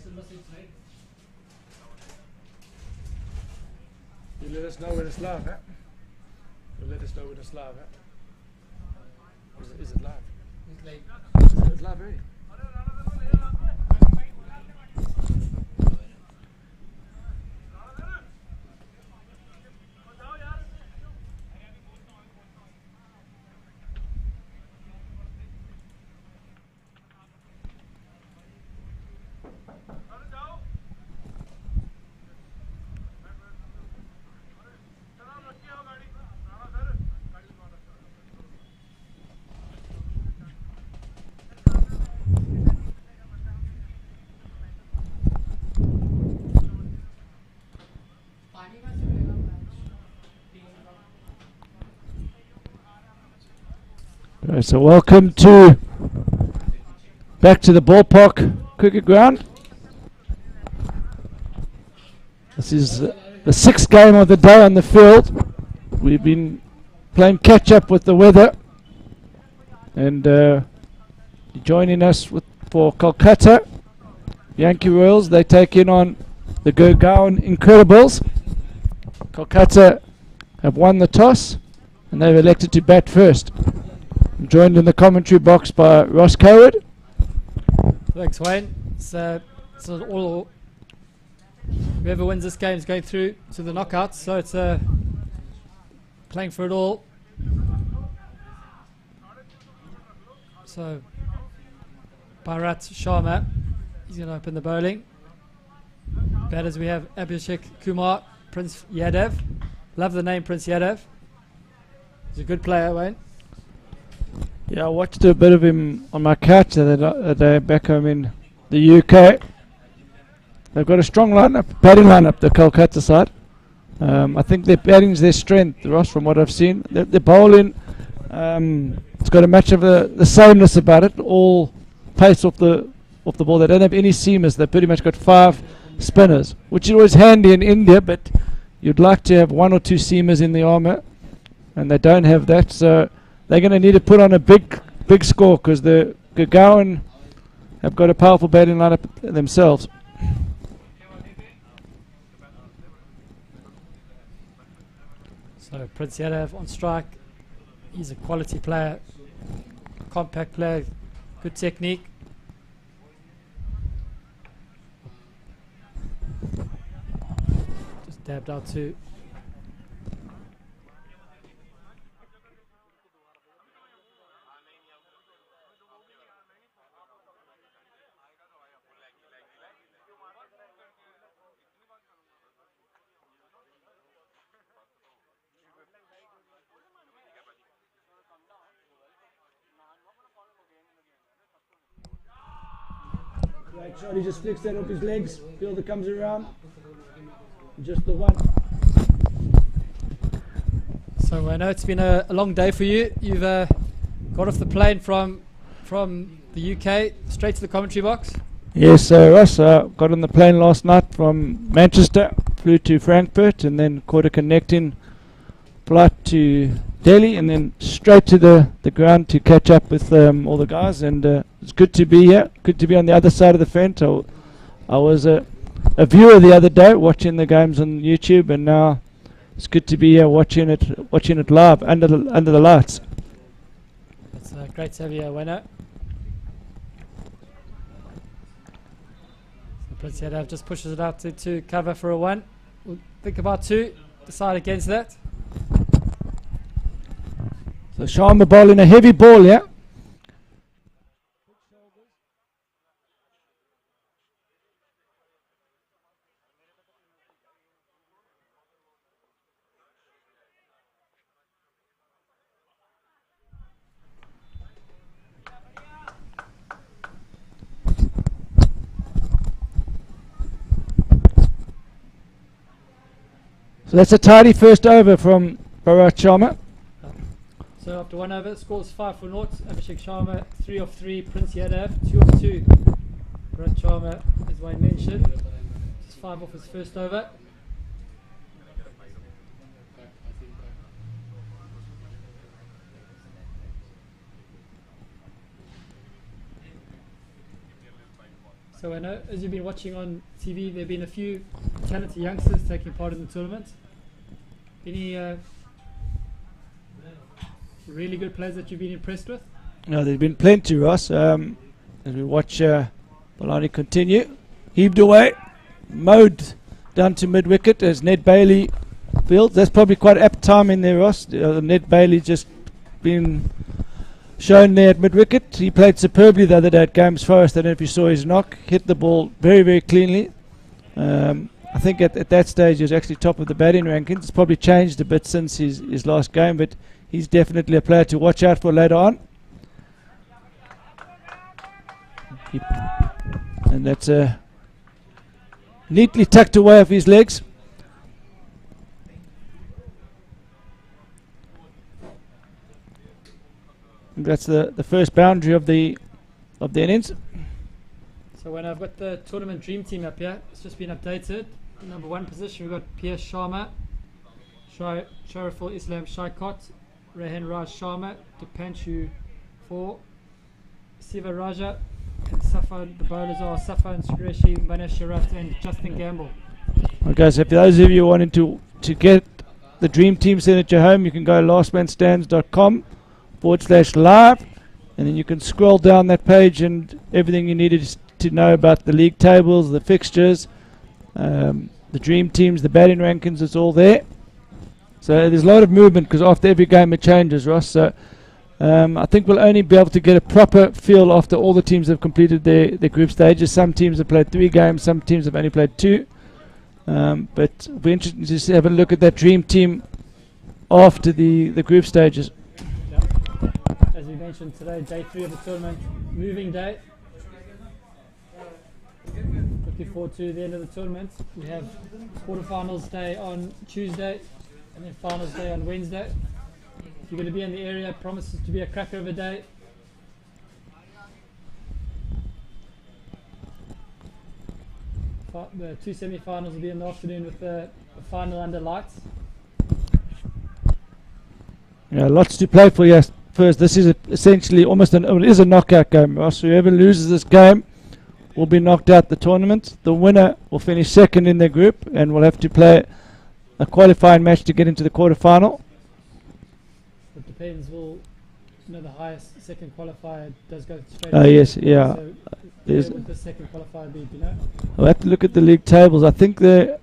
You let us know when it's live, huh? You let us know when it's live, huh? Is it live? It's live already. Right, so welcome back to the ballpark cricket ground. This is the sixth game of the day on the field. We've been playing catch up with the weather, and joining us for Kolkata Yankee Royals, they take in on the Gurgaon Incredibles. Kolkata have won the toss and they've elected to bat first. I'm joined in the commentary box by Ross Coward. Thanks, Wayne. So all whoever wins this game is going through to the knockouts. So it's playing for it all. So Bharat Sharma, he's going to open the bowling. Batters we have Abhishek Kumar, Prince Yadav. Love the name Prince Yadav. He's a good player, Wayne. Yeah, I watched a bit of him on my couch the other day back home in the UK. They've got a strong batting lineup, the Kolkata side. I think their batting's their strength, Ross, from what I've seen. Their bowling, it's got a much of the sameness about it. All pace off the ball. They don't have any seamers. They've pretty much got 5 spinners, which is always handy in India, but you'd like to have 1 or 2 seamers in the armour, and they don't have that. So they're going to need to put on a big score because the Gurgaon have got a powerful batting lineup themselves. So Prince Yadav on strike. He's a quality player, compact player, good technique. Just dabbed out to Right shot, he just flicks that off his legs. Fielder comes around. Just the one. So I know it's been a long day for you. You've got off the plane from the UK straight to the commentary box. Yes, Ross, got on the plane last night from Manchester, flew to Frankfurt, and then caught a connecting flight to Delhi, and then straight to the ground to catch up with all the guys. And it's good to be here, good to be on the other side of the fence. I was a viewer the other day, watching the games on YouTube, and now it's good to be here watching it live under the lights. It's great to have you, Wayne. Prince Yadav just pushes it out to cover for a 1. We'll think about 2, decide against that. So Sharma bowling a heavy ball, yeah? So that's a tidy first over from Bharat Sharma. So after 1 over, scores 5 for naught. Abhishek Sharma 3 of 3. Prince Yadav 2 of 2. Bharat Sharma, as Wayne mentioned, just 5 off his first over. So I know, as you've been watching on TV, there have been a few talented youngsters taking part in the tournament. Any really good players that you've been impressed with? No, there's been plenty, Ross. As we watch Polani continue. Heaved away. Mowed down to mid-wicket as Ned Bailey fields. That's probably quite apt timing there, Ross. Ned Bailey just been shown there at mid-wicket. He played superbly the other day at Games Forest. I don't know if you saw his knock. Hit the ball very, very cleanly. I think at that stage he was actually top of the batting rankings. It's probably changed a bit since his last game, but he's definitely a player to watch out for later on. And that's neatly tucked away off his legs. And that's the first boundary of the innings. So when I've got the tournament dream team up here, it's just been updated. Number 1 position, we've got Pierce Sharma, Shariful Islam Shaikot, Rehan Raj Sharma, Dipanshu 4, Siva Raja, and Safan. The bowlers are Safan Sureshi, Manesh Sharaft, and Justin Gamble. Okay, so for those of you wanting to get the dream team sent at your home, you can go lastmanstands.com/live, and then you can scroll down that page and everything you needed to know about the league tables, the fixtures, the dream teams, the batting rankings, it's all there. So there's a lot of movement because after every game it changes, Ross. So I think we'll only be able to get a proper feel after all the teams have completed their group stages. Some teams have played 3 games, some teams have only played 2. But it'll be interesting to have a look at that dream team after the group stages. Yep. As we mentioned today, day 3 of the tournament, moving day. Looking forward to the end of the tournament. We have quarterfinals day on Tuesday and then finals day on Wednesday. If you're going to be in the area, it promises to be a cracker of a day. The 2 semi-finals will be in the afternoon with the final under lights. Yeah, lots to play for. Yes, first this is essentially almost it is a knockout game. Ross. Whoever loses this game will be knocked out the tournament. The winner will finish second in their group and will have to play a qualifying match to get into the quarterfinal. It depends. The highest second qualifier does go straight. Oh yes, yeah. So where would the second qualifier be? Do you know? I'll have to look at the league tables. I think you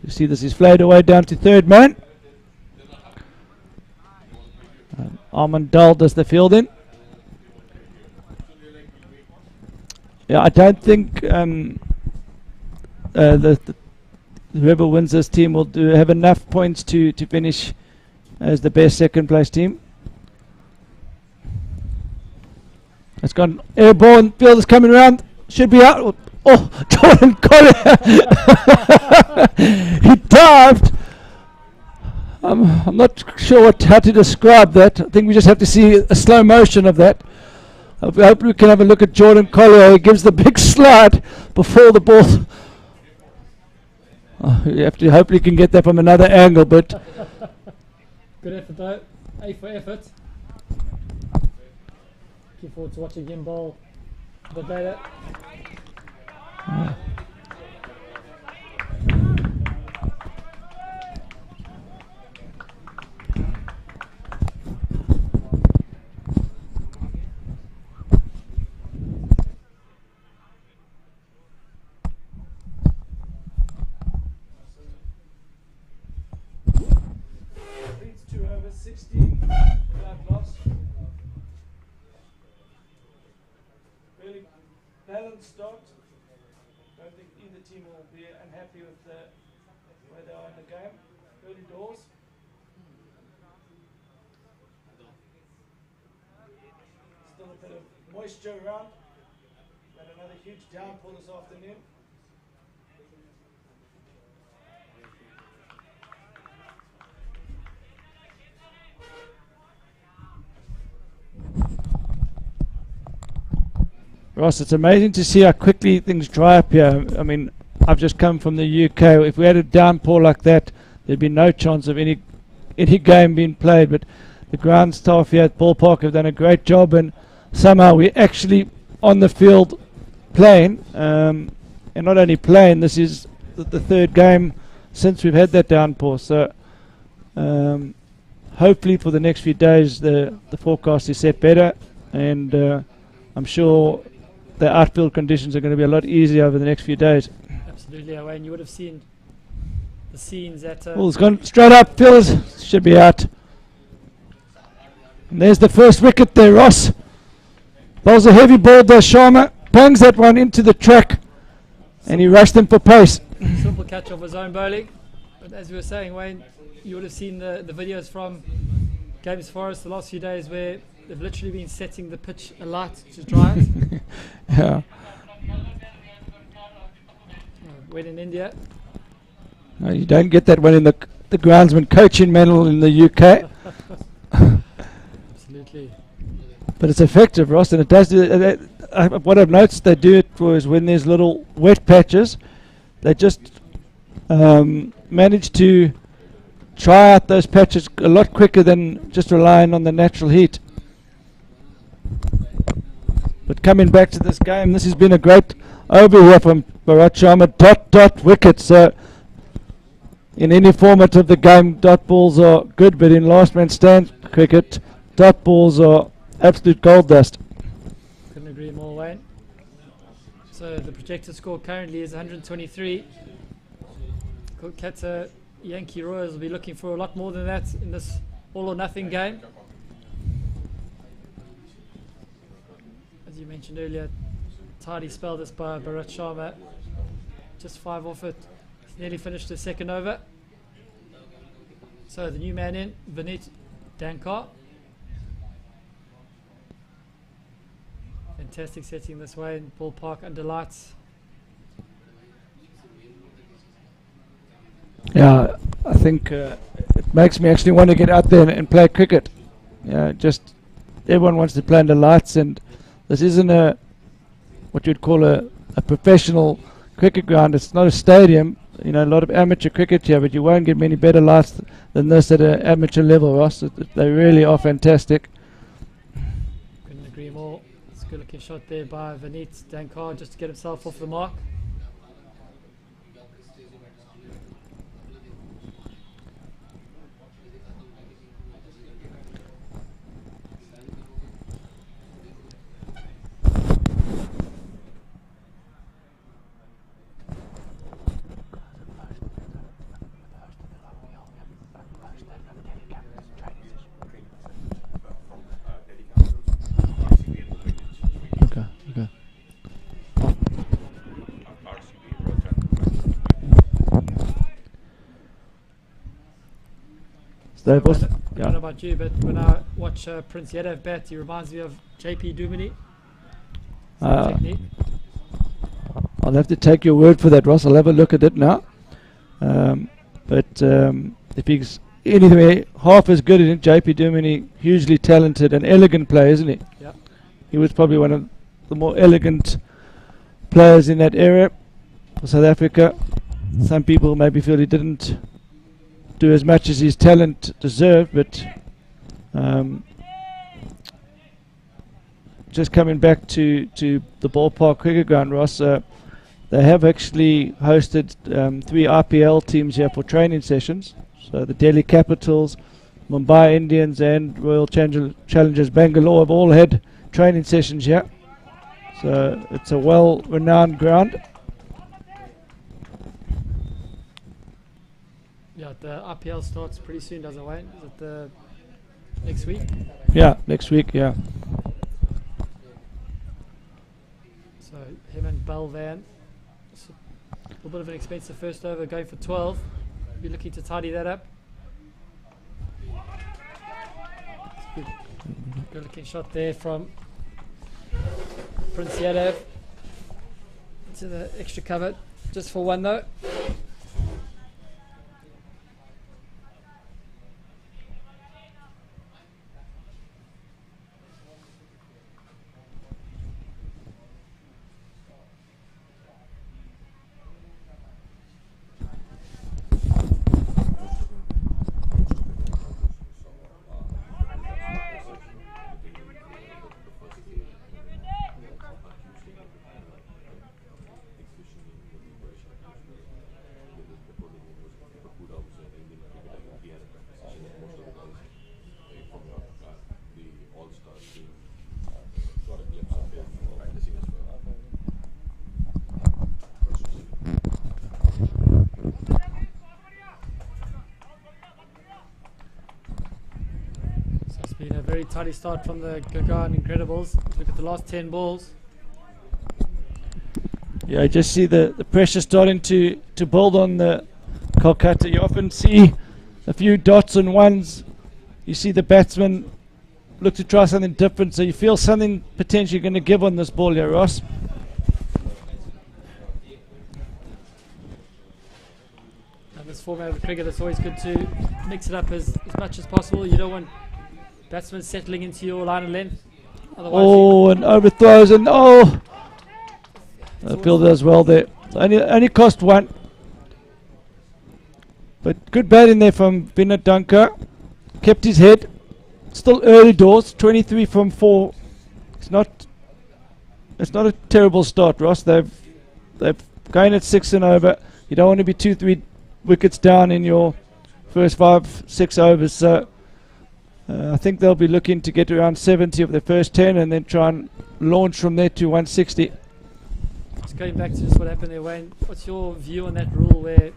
see this is flayed away down to third man. Armand Dull does the fielding. Yeah, I don't think whoever wins this team will have enough points to finish as the best second place team. It's gone airborne. Field is coming around. Should be out. Oh, Jordan Collier. He dived. I'm not sure how to describe that. I think we just have to see a slow motion of that. I hope we can have a look at Jordan Collier. He gives the big slide before the ball. You have to hopefully can get that from another angle, but good effort though. A for effort. Looking forward to watching him bowl the data. Leads 2 over 16 without loss. Really balanced start. Don't think either team will be unhappy with where they are in the game. Early doors. Still a bit of moisture around. Had another huge downpour this afternoon. Ross, it's amazing to see how quickly things dry up here. I mean, I've just come from the UK. If we had a downpour like that, there'd be no chance of any game being played. But the ground staff here at Ballpark have done a great job, and somehow we're actually on the field playing, and not only playing. This is the third game since we've had that downpour. So hopefully for the next few days the forecast is set better, and I'm sure the outfield conditions are going to be a lot easier over the next few days. Absolutely, Wayne. You would have seen the scenes at. Well, it's gone straight up. Phil's should be out. And there's the first wicket there, Ross. Bowls a heavy ball there, Sharma. Bangs that one into the track, and he rushed him for pace. Simple catch off his own bowling. But as we were saying, Wayne, you would have seen the videos from Games Forest the last few days where they've literally been setting the pitch alight to dry it. Yeah. When in India. No, you don't get that one in the groundsman coaching manual in the UK. Absolutely. But it's effective, Ross, and it does do what I've noticed they do it for is when there's little wet patches, they just manage to try out those patches a lot quicker than just relying on the natural heat. But coming back to this game, this has been a great over here from Bharat Sharma. Dot wickets. So in any format of the game, dot balls are good, but in last man stand cricket, dot balls are absolute gold dust. Couldn't agree more, Wayne. So the projected score currently is 123. Kolkata Yankee Royals will be looking for a lot more than that in this all or nothing game. As you mentioned earlier, tidy spell this by Bharat Sharma. Just 5 off it. He's nearly finished the second over. So the new man in, Vinit Dankar. Fantastic setting this way in ballpark under lights. Yeah, I think it makes me actually want to get out there and play cricket. Yeah, just everyone wants to play under lights, and this isn't what you'd call a professional cricket ground. It's not a stadium. You know, a lot of amateur cricket here, but you won't get many better lights than this at an amateur level, Ross. They really are fantastic. Couldn't agree more. It's a good looking shot there by Vinit Dankar just to get himself off the mark. I don't know about you, but when I watch Prince Yadav bat, he reminds me of JP Duminy. Technique. I'll have to take your word for that, Ross. I'll have a look at it now. But if he's anyway half as good as JP Duminy, hugely talented and elegant player, isn't he? Yeah. He was probably one of the more elegant players in that area for South Africa. Some people maybe feel he didn't do as much as his talent deserved, but just coming back to the ballpark cricket ground, Ross, they have actually hosted 3 RPL teams here for training sessions. So the Delhi Capitals, Mumbai Indians and Royal Challengers Bangalore have all had training sessions here. So it's a well-renowned ground. Yeah, the RPL starts pretty soon, doesn't it, Wayne? Is it the next week? Yeah, next week, yeah. So him and Balvan. A little bit of an expensive first over, going for 12. Be looking to tidy that up. Good looking shot there from Prince Yadav. To the extra cover, just for 1 though. been a very tidy start from the Gurgaon Incredibles. Look at the last 10 balls. Yeah, I just see the pressure starting to build on the Kolkata. You often see a few dots and ones. You see the batsman look to try something different, so you feel something potentially going to give on this ball here, Ross. And this format of cricket, it's always good to mix it up as much as possible. You don't want batsmen settling into your line of length. Oh, and overthrows, and the fielder as well there. Only cost one. But good batting there from Vinod Dunker. Kept his head. Still early doors, 23 from 4. It's not a terrible start, Ross. They've going at 6 and over. You don't want to be 2-3 wickets down in your first 5-6 overs. So I think they'll be looking to get around 70 of their first 10 and then try and launch from there to 160. Just going back to just what happened there, Wayne. What's your view on that rule where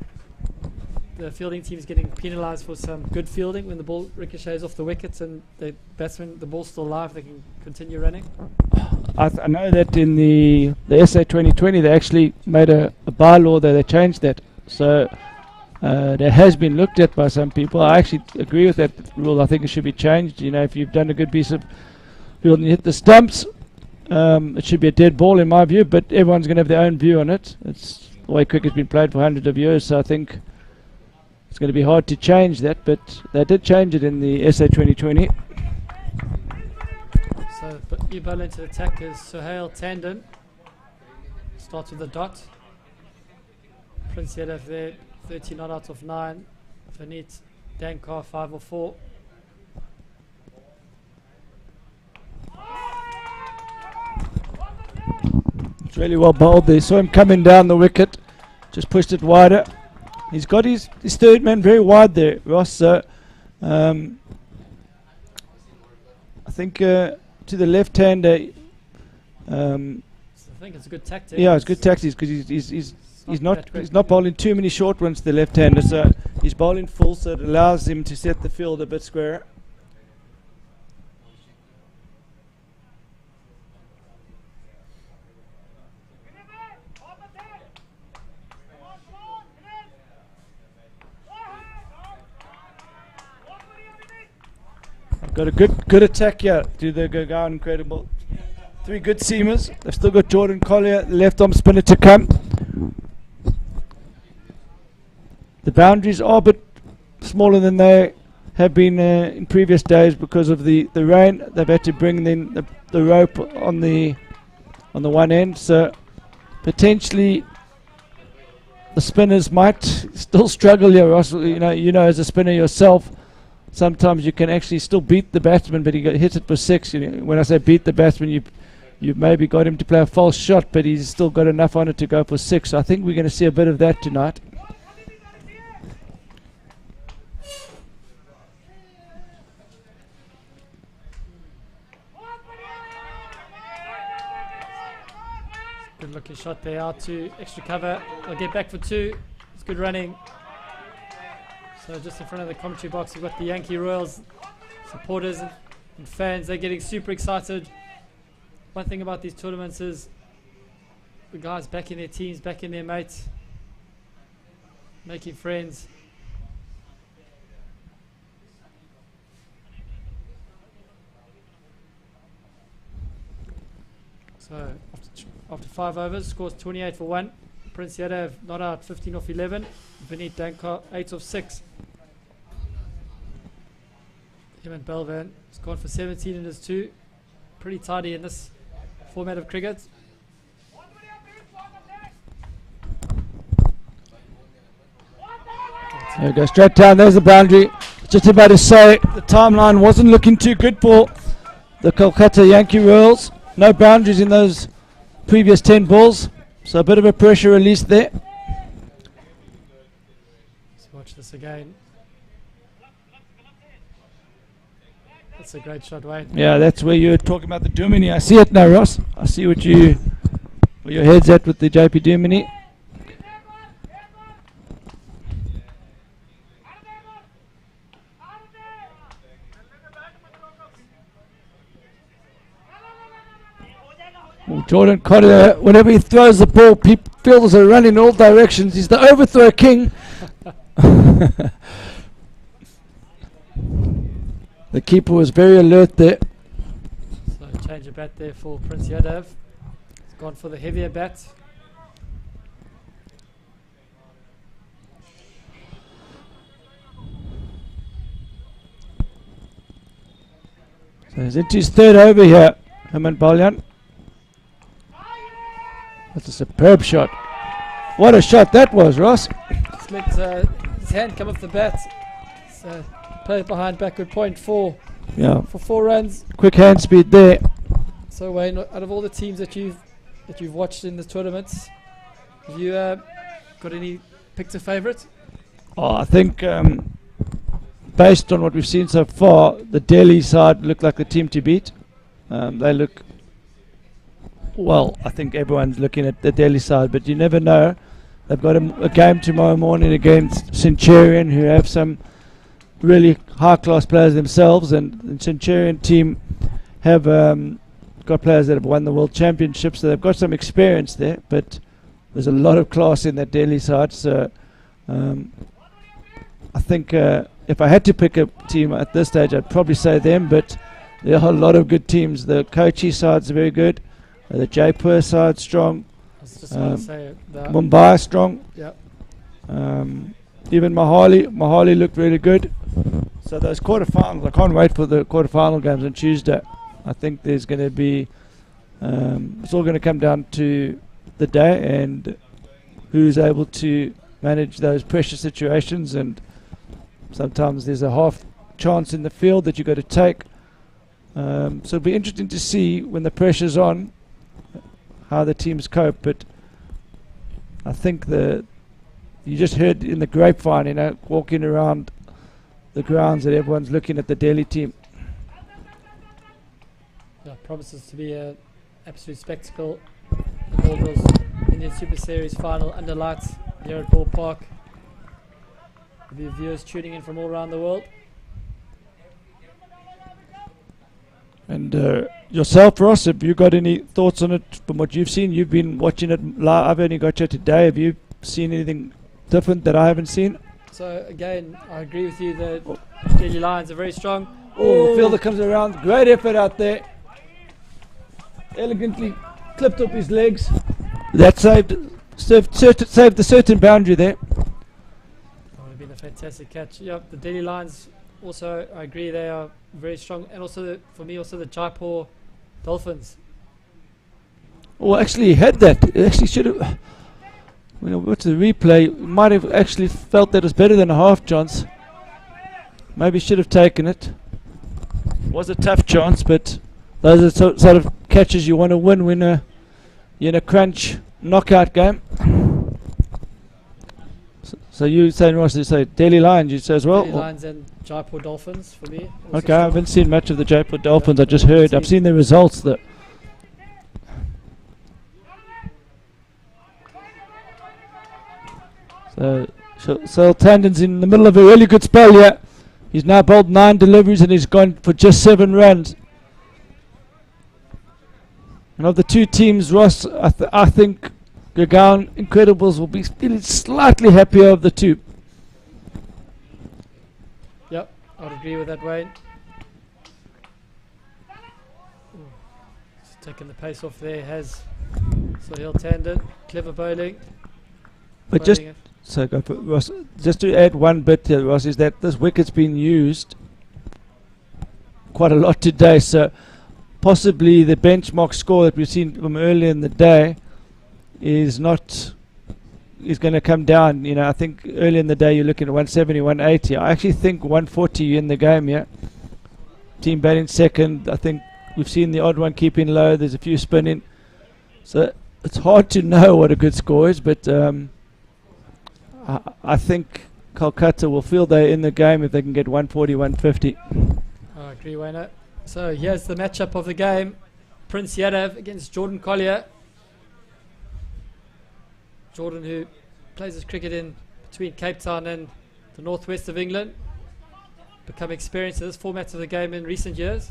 the fielding team is getting penalised for some good fielding when the ball ricochets off the wickets and the batsman, the ball's still live, they can continue running? I know that in the SA 2020 they actually made a bylaw that they changed that. So that has been looked at by some people. I actually agree with that rule. I think it should be changed. You know, if you've done a good piece of fielding, you hit the stumps, it should be a dead ball in my view, but everyone's going to have their own view on it. It's the way cricket's been played for hundreds of years, so I think it's going to be hard to change that, but they did change it in the SA 2020. So you bowl into attack is Sohail Tandon. Starts with a dot. Prince Yadav there, 13 not out of 9. Vineet Dankar, 5 or 4. It's really well bowled there. Saw him coming down the wicket, just pushed it wider. He's got his third man very wide there, Ross. So I think to the left-hander. I think it's a good tactic. Yeah, it's good tactics because he's not bowling too many short ones to the left-hander. So he's bowling full, so it allows him to set the field a bit squarer. Got a good attack here to the Gurgaon Incredible. 3 good seamers. They've still got Jordan Collier, left arm spinner to come. The boundaries are a bit smaller than they have been in previous days because of the rain. They've had to bring in the rope on the one end, so potentially the spinners might still struggle here, Ross. You know, as a spinner yourself, sometimes you can actually still beat the batsman, but he hits it for 6. You know, when I say beat the batsman, you've maybe got him to play a false shot, but he's still got enough on it to go for 6. So I think we're going to see a bit of that tonight. Good looking shot there, out to extra cover. They'll get back for 2. It's good running. So just in front of the commentary box, we've got the Yankee Royals supporters and fans. They're getting super excited. One thing about these tournaments is the guys backing their teams, backing their mates, making friends. So after 5 overs, scores 28 for 1. Prince Yadav not out, 15 off 11. Vineet Dankar, 8 of 6. Him and Belvan has gone for 17 in his 2. Pretty tidy in this format of cricket. There we go, straight down. There's the boundary. Just about to say the timeline wasn't looking too good for the Kolkata Yankee Royals. No boundaries in those previous 10 balls, so a bit of a pressure release there. Let's watch this again. That's a great shot, Wayne. Yeah, that's where you're talking about the Dumini. I see it now, Ross. I see where your head's at with the JP Dumini. Well, Jordan Collier, whenever he throws the ball, fields are running in all directions. He's the overthrow king. The keeper was very alert there. So change of bat there for Prince Yadav. He's gone for the heavier bat. So he's into his third over here, Herman Balyan. That's a superb shot. What a shot that was, Ross. Just let his hand come off the bat. So play behind backward point for 4 runs. Quick hand speed there. So Wayne, out of all the teams that you've watched in the tournaments, have you got any picked a favourite? Oh, I think based on what we've seen so far, the Delhi side look like the team to beat. They look, well, I think everyone's looking at the Delhi side, but you never know. They've got a game tomorrow morning against Centurion, who have some really high-class players themselves, and the Centurion team have got players that have won the World Championship, so they've got some experience there, but there's a lot of class in that Delhi side, so I think if I had to pick a team at this stage, I'd probably say them, but there are a lot of good teams. The Kochi side's very good, the Jaipur side's strong, I was just going to say that. Mumbai strong. Yep. Even Mohali looked really good. So those quarterfinals, I can't wait for the quarterfinal games on Tuesday. I think there's going to be, it's all going to come down to the day and who's able to manage those pressure situations, and sometimes there's a half chance in the field that you've got to take. So it'll be interesting to see when the pressure's on how the teams cope, but I think you just heard in the grapevine, walking around the grounds, that everyone's looking at the Delhi team. Yeah, promises to be an absolute spectacle. The All Indian Super Series final under lights here at Ball Park. There'll be viewers tuning in from all around the world. And yourself, Ross, have you got any thoughts on it from what you've seen? You've been watching it live. I've only got you today. Have you seen anything different that I haven't seen? So again, I agree with you. The Delhi Lions are very strong. Oh, the fielder comes around. Great effort out there. Elegantly clipped up his legs. That saved the certain boundary there. That would have been a fantastic catch. Yep, the Delhi Lions also, I agree, they are very strong. And also, for me, also the Jaipur Dolphins. Well, actually, he had that. He actually should have. When I watched the replay, might have actually felt that it was better than a half chance. Maybe should have taken it. Was a tough chance, but those are sort of catches you want to win when you're in a crunch knockout game. So you saying, Ross, you say Delhi Lions, you say as well? Delhi Lions and Jaipur Dolphins for me. Okay, I haven't seen much of the Jaipur Dolphins. I just heard. I've seen the results that. So Tandon's in the middle of a really good spell here. He's now bowled 9 deliveries and he's gone for just 7 runs. And of the two teams, Ross, I think Gurgaon Incredibles will be feeling slightly happier of the two. Yep, I would agree with that, Wayne. Just taking the pace off there has Sohail Tandon. Clever bowling. But just so go for Ross, just to add one bit here, Ross, is that this wicket's been used quite a lot today, so possibly the benchmark score that we've seen from earlier in the day is going to come down. I think earlier in the day you're looking at 170, 180. I actually think 140 in the game, yeah. Team batting second. I think we've seen the odd one keeping low. There's a few spinning. So it's hard to know what a good score is, but I think Kolkata will feel they're in the game if they can get 140, 150. I agree, Wayne. So here's the matchup of the game. Prince Yadav against Jordan Collier. Jordan, who plays his cricket in between Cape Town and the northwest of England, become experienced in this format of the game in recent years.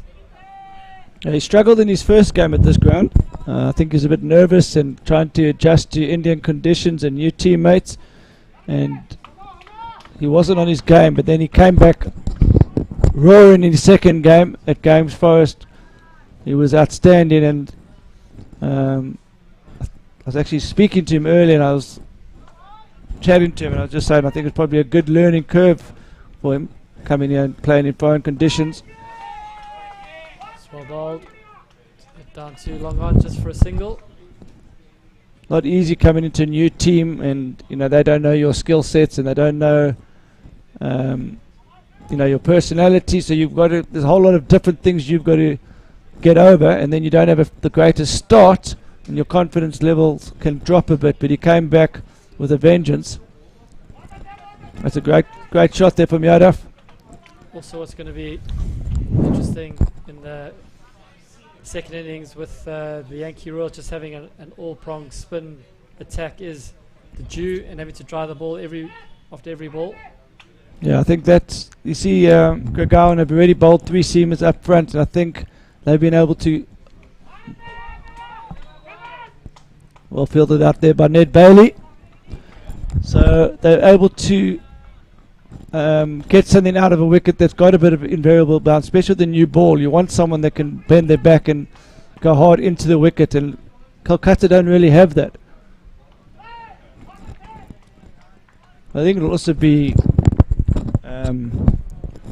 He struggled in his first game at this ground. I think he's a bit nervous and trying to adjust to Indian conditions and new teammates. And he wasn't on his game, but then he came back roaring in his second game at Games Forest. He was outstanding, and I was actually speaking to him earlier, and I was chatting to him, and I was just saying I think it's probably a good learning curve for him coming here and playing in foreign conditions. Well bowled. Get down to long on just for a single. Not easy coming into a new team, and they don't know your skill sets, and they don't know your personality. So there's a whole lot of different things you've got to get over, and then you don't have the greatest start, and your confidence levels can drop a bit. But he came back with a vengeance. That's a great shot there from Yadav. Also, what's going to be interesting in the second innings with the Yankee Royals just having an all-pronged spin attack is the dew and having to dry the ball after every ball. Yeah, I think that's, you see Gurgaon have already bowled 3 seamers up front, and I think they've been able to, well fielded out there by Ned Bailey. So they're able to get something out of a wicket that's got a bit of invariable bounce, especially with the new ball. You want someone that can bend their back and go hard into the wicket, and Kolkata don't really have that. I think it'll also be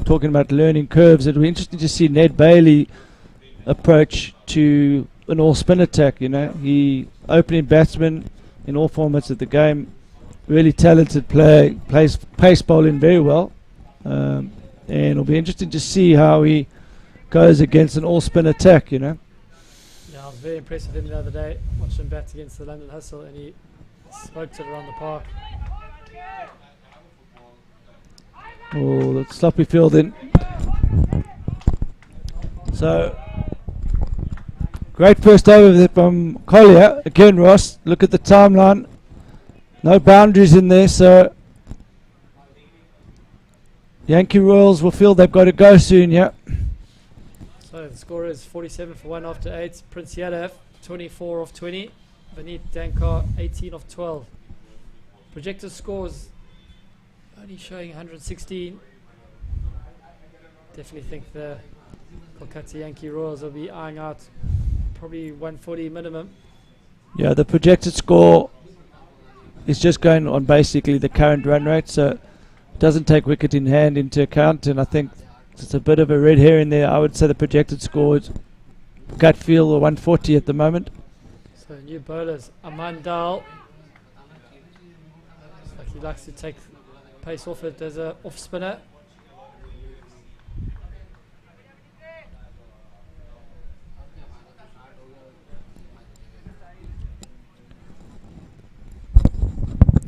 talking about learning curves. It'll be interesting to see Ned Bailey approach to an all-spin attack. He opening batsman in all formats of the game. Really talented player, plays pace bowling very well, and it'll be interesting to see how he goes against an all-spin attack. Yeah, I was very impressed with him the other day, watching him bat against the London Hustle, and he smoked it around the park. Oh, that's sloppy fielding. So, great first over there from Collier. Again, Ross, look at the timeline. No boundaries in there, so Yankee Royals will feel they've got to go soon, yeah. So the score is 47 for 1 after 8. Prince Yadav, 24 off 20. Vineet Dankar, 18 off 12. Projected scores only showing 116. Definitely think the Kolkata Yankee Royals will be eyeing out probably 140 minimum. Yeah, the projected score is just going on basically the current run rate, so it doesn't take wicket in hand into account, and I think it's a bit of a red herring there. I would say the projected score is gut feel 140 at the moment. So new bowlers, Aman Dal. Looks like he likes to take pace off it as a off spinner.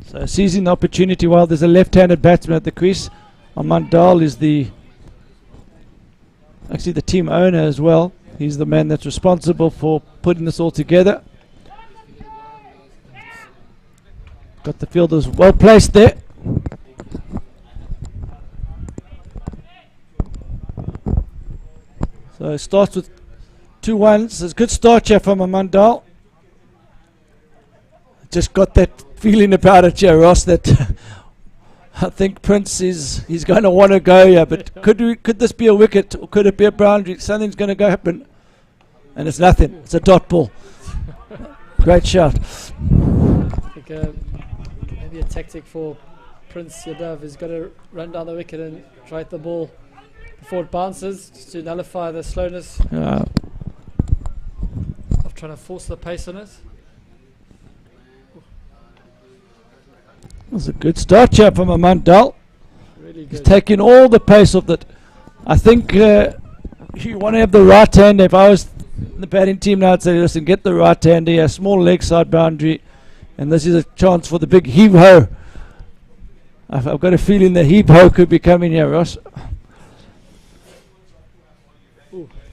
So seizing the opportunity while there's a left-handed batsman at the crease. Amandal is actually the team owner as well. He's the man that's responsible for putting this all together. Got the fielders well placed there. So it starts with 2 1s. It's a good start here from Amandal. Just got that feeling about it, yeah, Ross, that I think Prince he's going to want to go here, but could this be a wicket, or could it be a boundary? Something's going to happen, and it's nothing. It's a dot ball. Great shot. I think maybe a tactic for Prince Yadav is going to run down the wicket and try hit the ball before it bounces, just to nullify the slowness of trying to force the pace on it. It was a good start here from Amandal. Really good. He's taking all the pace of it. I think you want to have the right hand. If I was the batting team now, I'd say, listen, get the right hand here, small leg side boundary, and this is a chance for the big heave-ho. I've got a feeling the heave-ho could be coming here, Ross.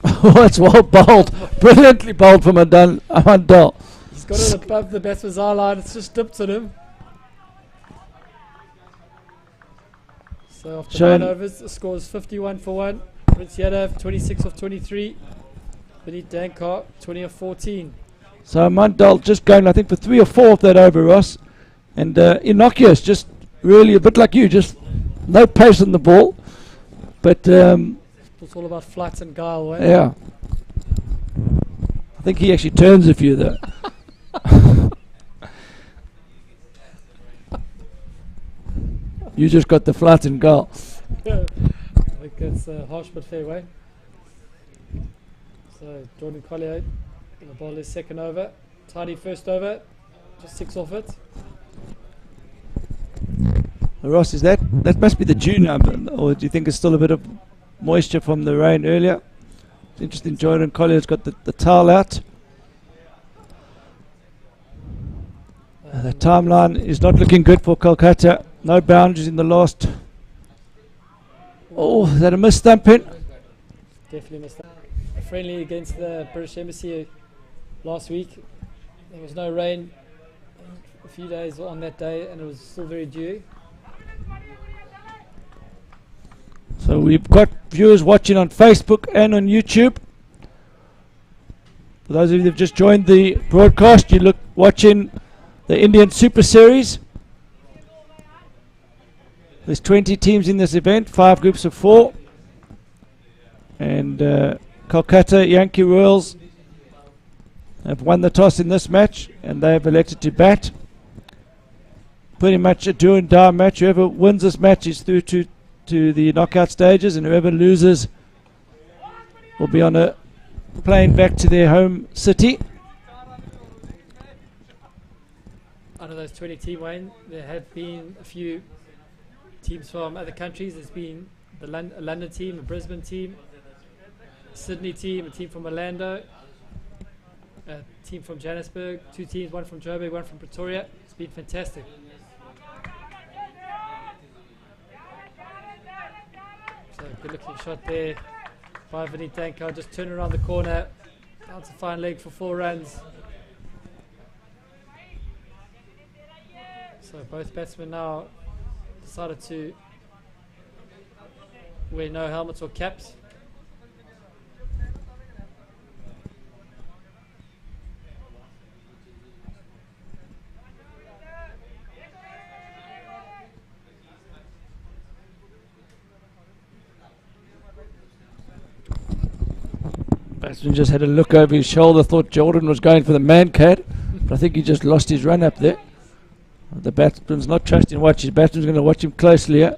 Oh, it's well bowled. Brilliantly bowled from Amandal. He's got it above the batsman's eye line. It's just dipped at him. So after 9 overs, the score is 51 for 1. Prince Yadav, 26 off 23. Vinit Dankar, 20 of 14. So Mandal just going, I think, for 3 or 4 of that over, Ross. And innocuous, just really a bit like you, just no pace on the ball. But It's all about flights and guile, eh? yeah, I think he actually turns a few though. You just got the flights and guile. I think that's harsh but fair way. So Jordan Collier, the ball is second over. Tidy first over, just 6 off it. Ross, is that must be the dew number, or do you think it's still a bit of moisture from the rain earlier? It's interesting. Jordan Collier's got the towel out. The timeline is not looking good for Kolkata. No boundaries in the last. Oh, is that a miss thumping? Definitely missed that. A friendly against the British Embassy last week. There was no rain a few days on that day, and it was still very dewy. So we've got viewers watching on Facebook and on YouTube. For those of you that have just joined the broadcast, you look watching the Indian Super Series. There's 20 teams in this event, 5 groups of 4. And Kolkata Yankee Royals have won the toss in this match, and they have elected to bat. Pretty much a do and die match. Whoever wins this match is through to the knockout stages, and whoever loses will be on a plane back to their home city. Out of those 20 teams, Wayne, there have been a few teams from other countries. There's been a London team, a Brisbane team, a Sydney team, a team from Orlando, a team from Johannesburg, 2 teams, one from Joburg, one from Pretoria. It's been fantastic. So good looking shot there by Vinit Dankar. Just turn around the corner, bounce a fine leg for 4 runs. So both batsmen now decided to wear no helmets or caps. Batsman just had a look over his shoulder, thought Jordan was going for the man cat, but I think he just lost his run up there. The batsman's not trusting watch. His batsman's going to watch him closely here.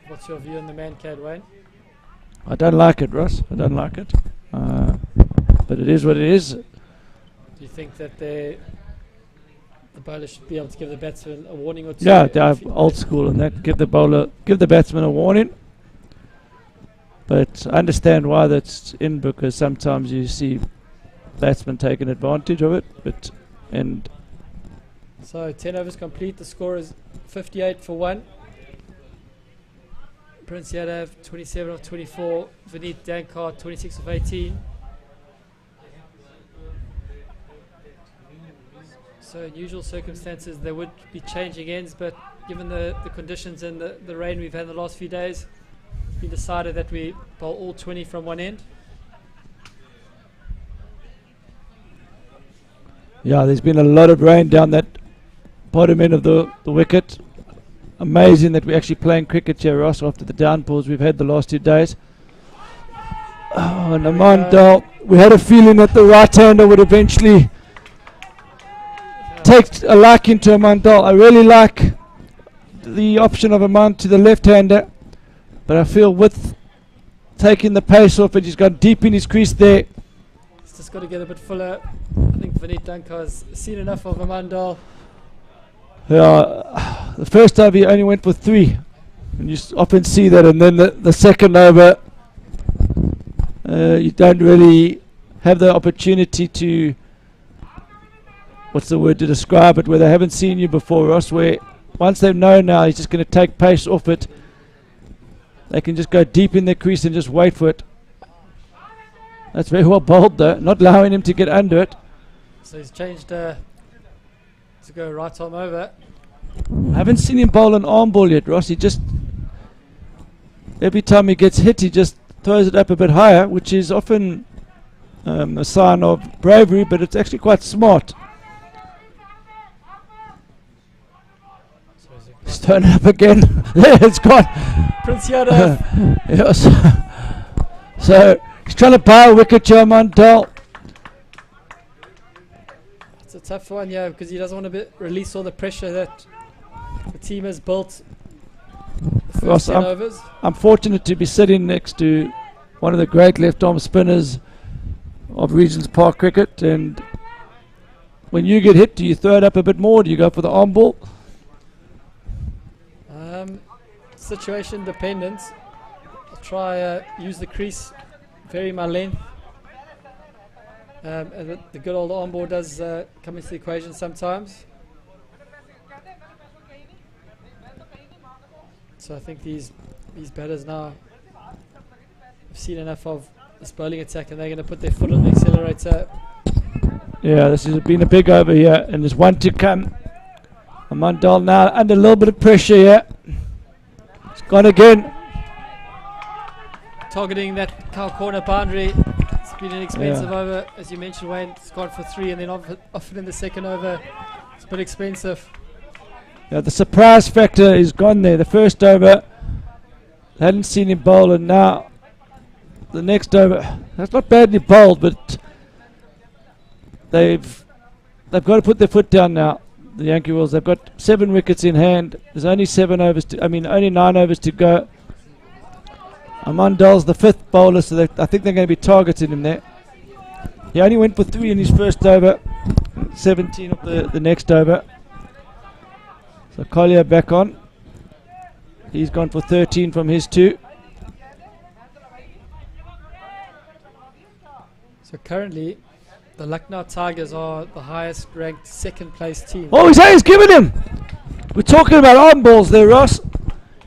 What's your view on the man cat, Wayne? I don't like it, Ross. I don't like it. But it is what it is. Do you think that the bowler should be able to give the batsman a warning or two? Yeah, they're old school in that. Give the batsman a warning. But I understand why that's in, because sometimes you see batsmen taking advantage of it. So 10 overs complete. The score is 58 for 1. Prince Yadav 27 of 24. Vinit Dankar 26 of 18. So in usual circumstances there would be changing ends, but given the conditions and the rain we've had in the last few days, it's been decided that we bowl all 20 from one end. Yeah, there's been a lot of rain down that bottom end of the wicket. Amazing that we're actually playing cricket here, Ross, after the downpours we've had the last 2 days. Oh, and Amandal, we had a feeling that the right-hander would eventually take a liking to Amandal. I really like the option of Amand to the left-hander, but I feel with taking the pace off it, he's gone deep in his crease there. He's just got to get a bit fuller. I think Vinit Dankar has seen enough of Amandal. Yeah, the first over he only went for 3, and you often see that, and then the second over you don't really have the opportunity to, what's the word to describe it, where they haven't seen you before, Ross, where once they've known now he's just going to take pace off it, they can just go deep in their crease and just wait for it. That's very well bowled though, not allowing him to get under it. So he's changed to go right arm over. I haven't seen him bowl an arm ball yet, Ross. He just, every time he gets hit, he just throws it up a bit higher, which is often a sign of bravery, but it's actually quite smart. He's thrown it up again. There, it's gone. Prince Yadev. Yes. So he's trying to buy a wicket, Mandal. It's a tough one, yeah, because he doesn't want to release all the pressure that the team has built. The first 10 overs. I'm fortunate to be sitting next to one of the great left-arm spinners of Regent's Park cricket, and when you get hit, do you throw it up a bit more? Do you go for the arm ball? Situation dependent. I'll try use the crease, vary my length. And the good old arm ball does come into the equation sometimes. So I think these batters now have seen enough of this bowling attack, and they're going to put their foot on the accelerator. Yeah, this has been a big over here, and there's one to come. Mandal now under a little bit of pressure here. It's gone again. Targeting that cow corner boundary. It's been an expensive over, as you mentioned, Wayne. It's gone for 3, and then often in the second over, it's a bit expensive. Yeah, the surprise factor is gone there. The first over, hadn't seen him bowl, and now the next over, that's not badly bowled, but they've got to put their foot down now. The Yankee Wills, they've got 7 wickets in hand. There's only 9 overs to go. Mandal's the 5th bowler, so I think they're going to be targeting him there. He only went for 3 in his first over, 17 of the next over. So Collier back on. He's gone for 13 from his 2. So currently, the Lucknow Tigers are the highest ranked second place team. Oh, he's given him! We're talking about arm balls there, Ross.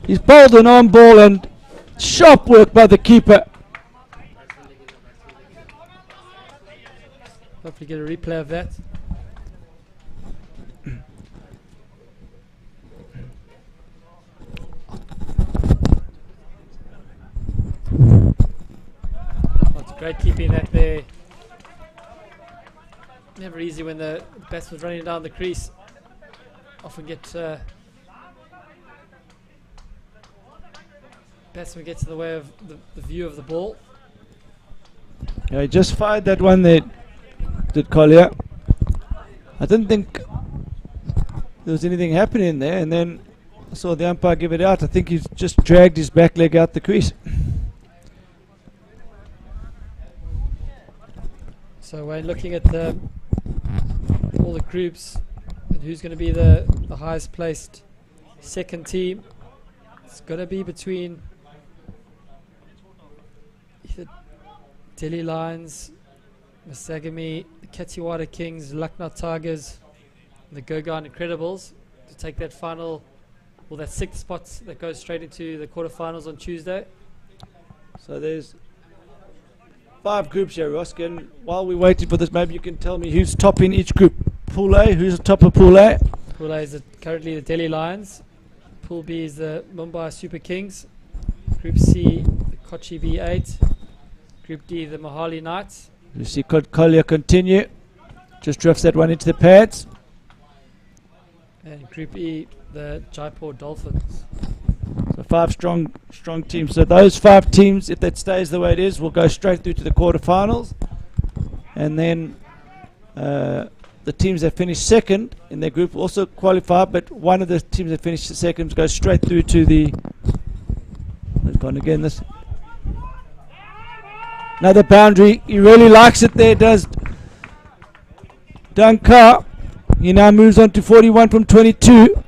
He's bowled an arm ball, and sharp work by the keeper. Hopefully get a replay of that. Oh, it's great keeping that there. Never easy when the batsman's running down the crease. Often batsman gets in the way of the view of the ball. Yeah, he just fired that one there, did Collier. I didn't think there was anything happening there, and then I saw the umpire give it out. I think he's just dragged his back leg out the crease. So we're looking at all the groups and who's going to be the highest placed second team. It's going to be between either Delhi Lions, Masagami, the Katiwada Kings, Lucknow Tigers, and the Gurgaon Incredibles to take that final, or that 6th spot that goes straight into the quarterfinals on Tuesday. So there's 5 groups here, Ross. And while we're waiting for this, maybe you can tell me who's top in each group. Pool A, who's the top of Pool A? Pool A is currently the Delhi Lions. Pool B is the Mumbai Super Kings. Group C, the Kochi B8. Group D, the Mohali Knights. You see Collier continue. Just drifts that one into the pads. And Group E, the Jaipur Dolphins. So 5 strong teams. So those 5 teams, if that stays the way it is, will go straight through to the quarterfinals. And then the teams that finish second in their group will also qualify, but one of the teams that finish second goes straight through to the... Let's go on again. This another boundary. He really likes it there, does Dankar. He now moves on to 41 from 22.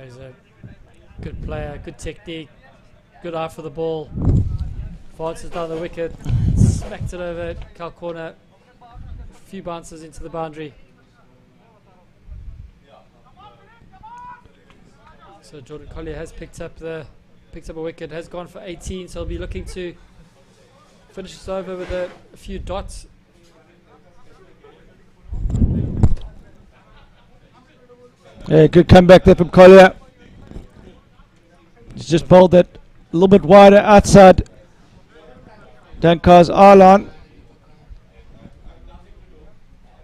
He's a good player, good technique, good eye for the ball. Advances down the wicket, smacked it over cow corner. A few bounces into the boundary. So Jordan Collier has picked up a wicket, has gone for 18, so he'll be looking to finish this over with a few dots. Yeah, good comeback there from Collier. He's just bowled that a little bit wider outside Dankar's eye line.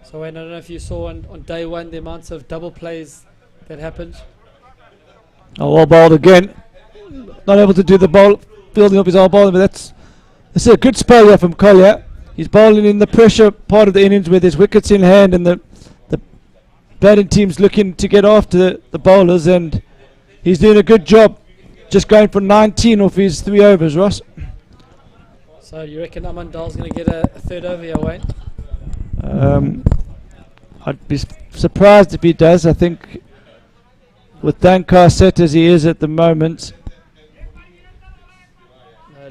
So Wayne, I don't know if you saw on day one the amounts of double plays that happened. Oh, well bowled again. Not able to do the bowl, building up his old bowling, but that's a good spell there from Collier. He's bowling in the pressure part of the innings with his wickets in hand, and the batting team's looking to get after the bowlers, and he's doing a good job. Just going for 19 off his 3 overs, Ross. So you reckon Aman Dal's going to get a third over here, Wayne? I'd be surprised if he does. I think with Dankar set as he is at the moment,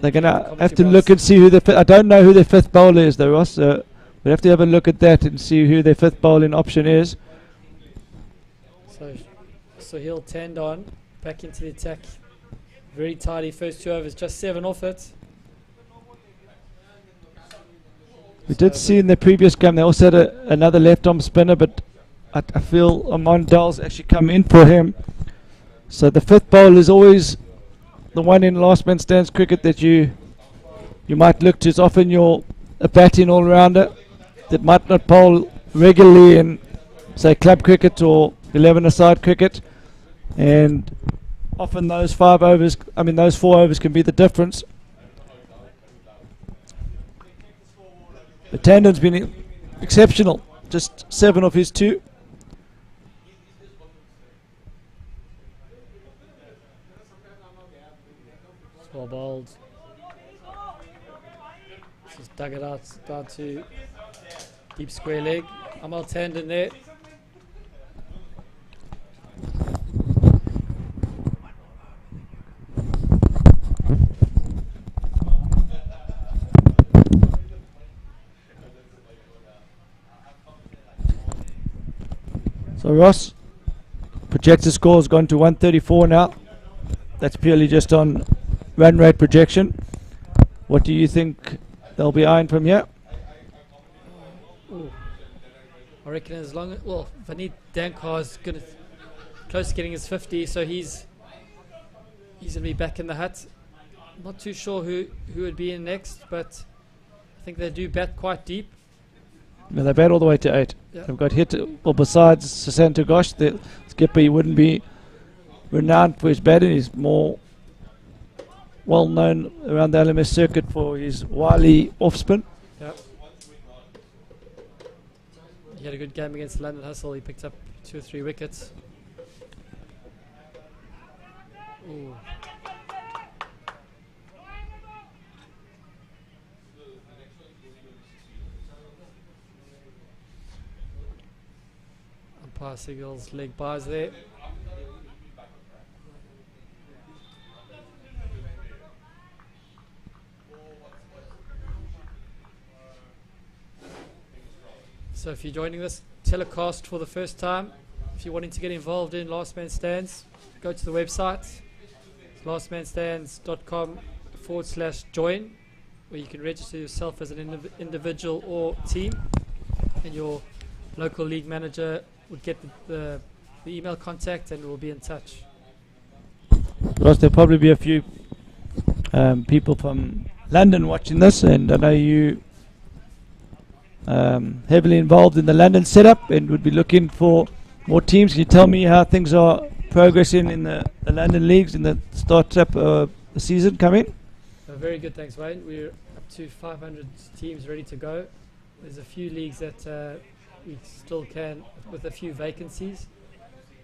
they're going to have to look and see who I don't know who their fifth bowler is though, Ross. We have to have a look at that and see who their fifth bowling option is. So he'll tend on back into the attack. Very tidy first 2 overs, just 7 off it. We did see in the previous game they also had another left arm spinner, but I feel Aman Dal's actually come in for him. So the fifth bowler is always the one in last man stands cricket that you might look to. It's often a batting all rounder that might not bowl regularly in, say, club cricket or 11-a-side cricket, and often those 4 overs can be the difference. But Tandon's been exceptional, just 7 of his 2. Well bowled. Just dug it out down to deep square leg. Amal Tandon there. So Ross, projected score has gone to 134 now. That's purely just on run rate projection. What do you think they'll be eyeing from here? Ooh. I reckon as long as Vanit Dankar's close to getting his 50, so he's gonna be back in the hut. Not too sure who would be in next, but I think they do bat quite deep. No, they bat all the way to 8. Yep. They've got hit. Well, besides Susanto Ghosh, the skipper, he wouldn't be renowned for his batting. He's more well known around the LMS circuit for his wily off spin. Yep. He had a good game against London Hustle. He picked up 2 or 3 wickets. Ooh. Umpire signals leg byes there. So if you're joining this telecast for the first time, if you're wanting to get involved in Last Man Stands, go to the website, lastmanstands.com/join, where you can register yourself as an individual or team, and your local league manager would get the email contact and we'll be in touch. Ross, there'll probably be a few people from London watching this, and I know you heavily involved in the London setup and would be looking for more teams. Can you tell me how things are progressing in the London leagues in the start-up the season coming? Very good, thanks Wayne. We're up to 500 teams ready to go. There's a few leagues that we still can, with a few vacancies.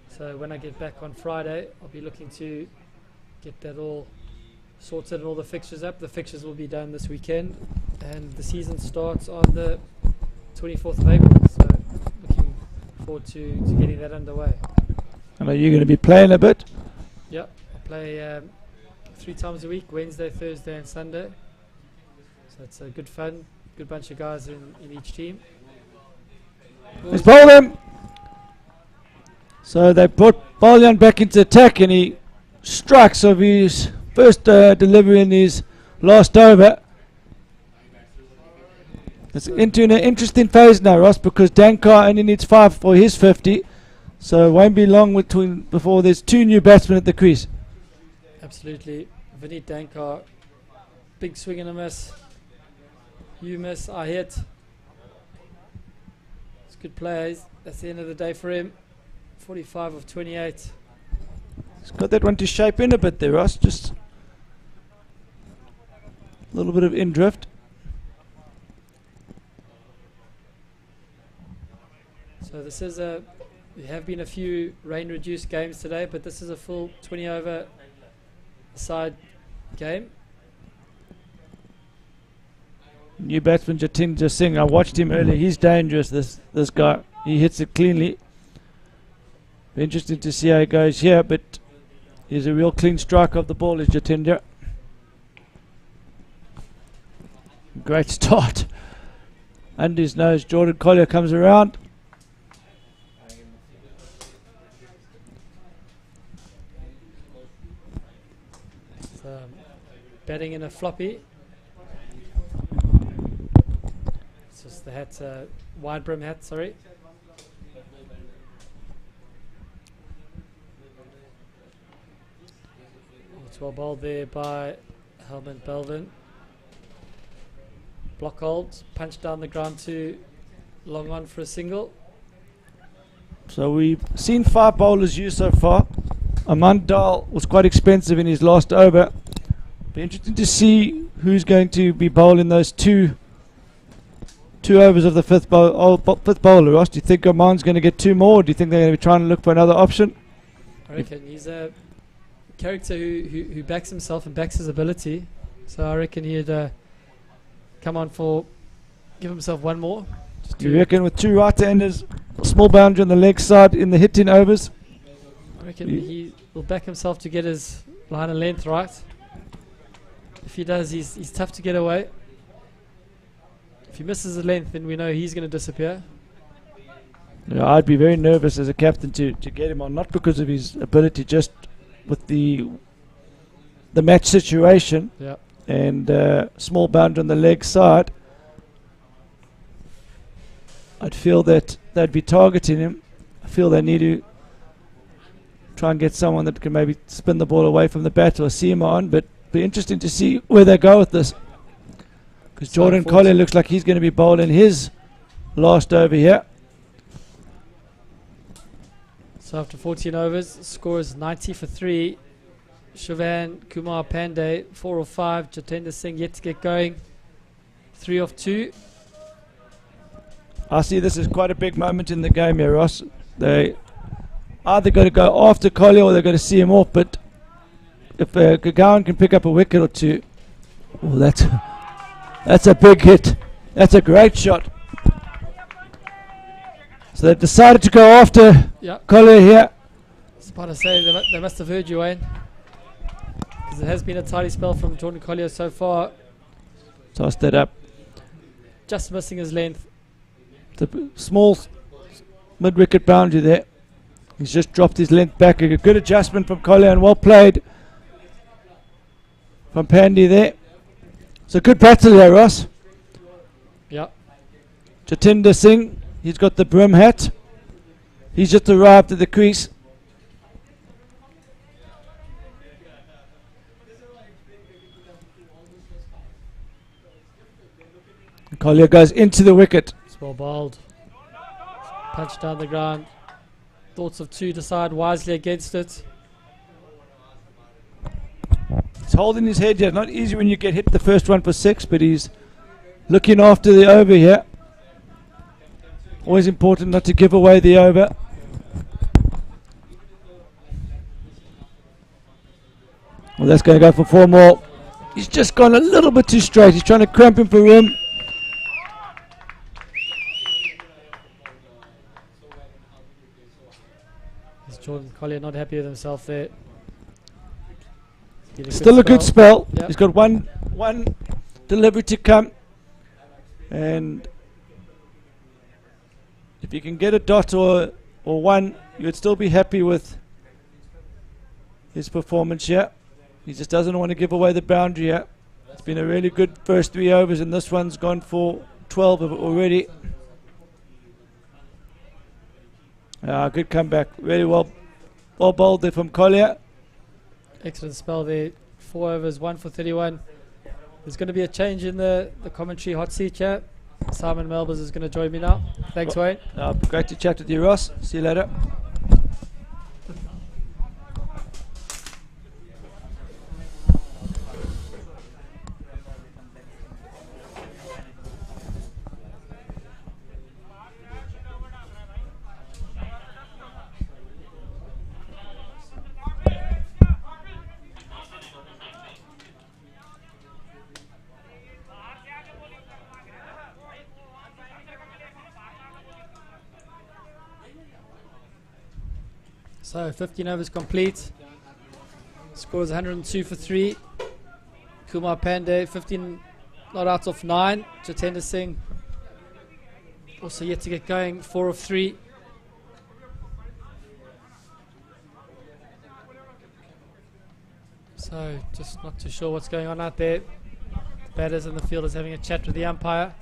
So when I get back on Friday, I'll be looking to get that all sorted and all the fixtures up. The fixtures will be done this weekend, and the season starts on the 24th of April. So looking forward to getting that underway. I know you're going to be playing a bit. Yep, I play 3 times a week, Wednesday, Thursday and Sunday. So it's good fun, good bunch of guys in each team. Let's bowl them. So they brought Balyan back into attack, and he strikes of his first delivery in his last over. It's into an interesting phase now, Ross, because Dankar only needs 5 for his 50. So it won't be long before there's two new batsmen at the crease. Absolutely. Vinny Dankar, big swing and a miss. You miss, I hit. It's good plays. That's the end of the day for him. 45 of 28. He's got that one to shape in a bit there, Ross. Just a little bit of in drift. So this is there have been a few rain-reduced games today, but this is a full 20-over side game. New batsman Jatinder Singh. I watched him earlier. He's dangerous, this guy. He hits it cleanly. Be interesting to see how it goes here, but he's a real clean strike of the ball, is Jatinder. Great start. Under his nose, Jordan Collier comes around. Batting in a floppy. It's just the hat, wide brim hat, sorry. It's well bowled there by Helmut Belvin. Block hold, punch down the ground to long on for a single. So we've seen 5 bowlers used so far. Amand Dal was quite expensive in his last over. Be interesting to see who's going to be bowling those two overs of the fifth bowler. Ross, do you think Oman's going to get 2 more, or do you think they're going to be trying to look for another option? I reckon he's a character who backs himself and backs his ability. So I reckon he'd give himself 1 more. Do you reckon with 2 right-handers, small boundary on the leg side in the hitting overs? I reckon he will back himself to get his line and length right. If he does, he's tough to get away. If he misses the length, then we know he's going to disappear. Yeah, I'd be very nervous as a captain to get him on, not because of his ability, just with the match situation. Yeah. And small boundary on the leg side. I'd feel that they'd be targeting him. I feel they need to try and get someone that can maybe spin the ball away from the bat or see him on, but be interesting to see where they go with this, because Jordan Collier looks like he's going to be bowling his last over here. So after 14 overs, score is 90 for 3. Shivan Kumar Pandey 4 of 5. Jatinder Singh yet to get going, 3 of 2. I see this is quite a big moment in the game here, Ross. They either got to go after Collier or they're going to see him off, but if Gurgaon can pick up a wicket or 2, well, that's a big hit. That's a great shot. So they've decided to go after Collier here. I was about to say they must have heard you, Wayne, because it has been a tidy spell from Jordan Collier so far. Tossed that up. Just missing his length. The small mid-wicket boundary there. He's just dropped his length back. A good adjustment from Collier and well played from Pandey there. It's a good battle there, Ross. Yeah. Jatinder Singh, he's got the brim hat. He's just arrived at the crease. And Collier goes into the wicket. It's well bowled. Punch down the ground. Thoughts of 2, decide wisely against it. He's holding his head here. Not easy when you get hit the first one for 6, but he's looking after the over here. Always important not to give away the over. Well, that's going to go for 4 more. He's just gone a little bit too straight. He's trying to cramp him for room. Is Jordan Collier not happy with himself there? Still a good spell. Yep. He's got one delivery to come, and if you can get a dot or 1, you'd still be happy with his performance here. He just doesn't want to give away the boundary here. It's been a really good first 3 overs, and this one's gone for 12 of it already. Good comeback. Really well bowled there from Collier. Excellent spell there. 4 overs, 1 for 31. There's going to be a change in the commentary hot seat here. Simon Melbers is going to join me now. Thanks, Wayne. Great to chat with you, Ross. See you later. So 15 overs complete. Scores 102 for 3. Kumar Pandey 15 not out of 9. Jatender Singh also yet to get going, 4 of 3. So just not too sure what's going on out there. The batters and the fielders having a chat with the umpire.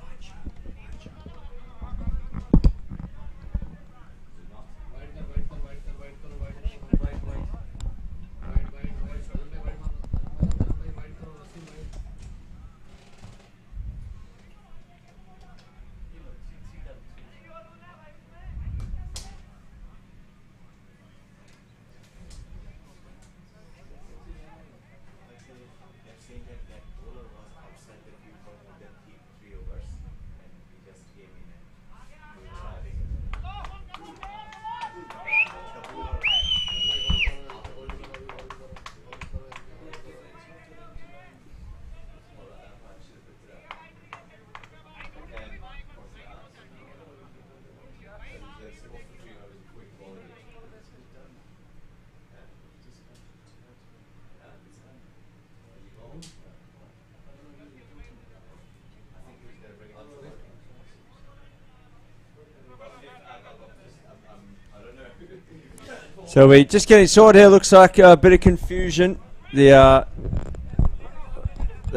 So we're just getting sorted here. Looks like a bit of confusion. They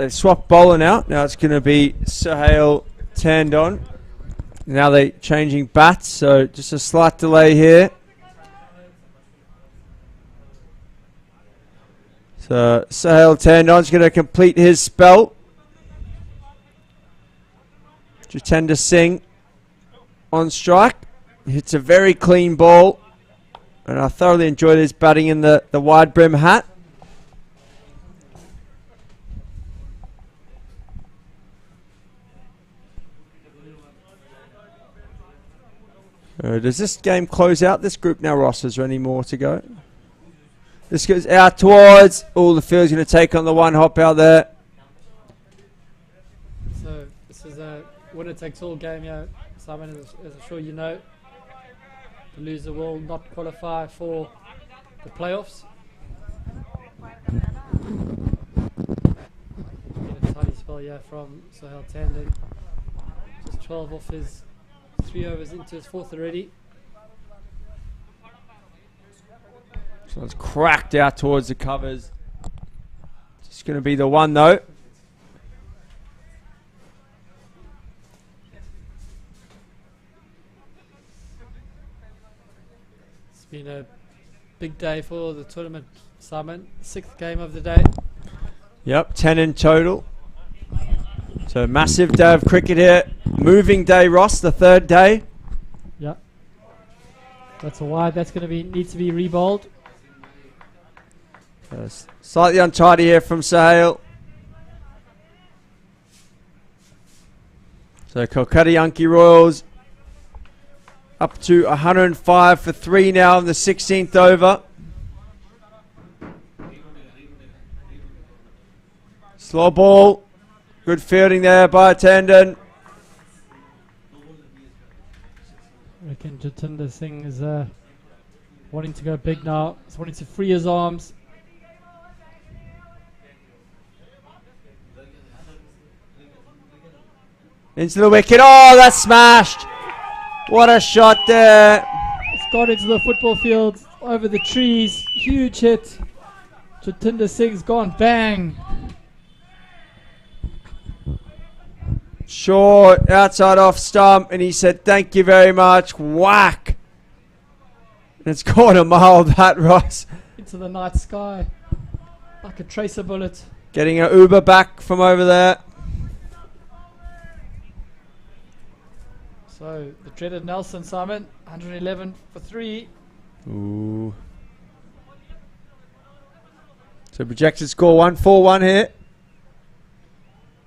swapped bowling out. Now it's going to be Sohail Tandon. Now they're changing bats, so just a slight delay here. So Sohail Tandon's going to complete his spell. Jatender Singh on strike. Hits a very clean ball. And I thoroughly enjoyed his batting in the wide brim hat. Does this game close out this group now, Ross? Is there any more to go? This goes out towards all the field's going to take on the one hop out there. So this is a winner-takes-all game here, Simon, as I'm sure you know. The loser will not qualify for the playoffs. Get a tidy spell here from Sohail Tandon. Just 12 off his 3 overs into his 4th already. So it's cracked out towards the covers. Just going to be the one though. Been a big day for the tournament, Simon. 6th game of the day. Yep, 10 in total. So massive day of cricket here. Moving day, Ross, the 3rd day. Yep. That's a wide. That's going to need to be rebowled. Slightly untidy here from Sohail. So Kolkata Yankee Royals up to 105 for 3 now in the 16th over. Slow ball. Good fielding there by Tandon. I reckon Jatender Singh is wanting to go big now. He's wanting to free his arms. Into the wicket. Oh, that's smashed. What a shot there. It's gone into the football field, over the trees. Huge hit. Jatender Singh's gone bang. Short, outside off stump, and he said, thank you very much. Whack. It's gone a mile, that, Ross. Into the night sky. Like a tracer bullet. Getting an Uber back from over there. So the dreaded Nelson, Simon. 111 for 3. Ooh. So projected score 1-4-1 here.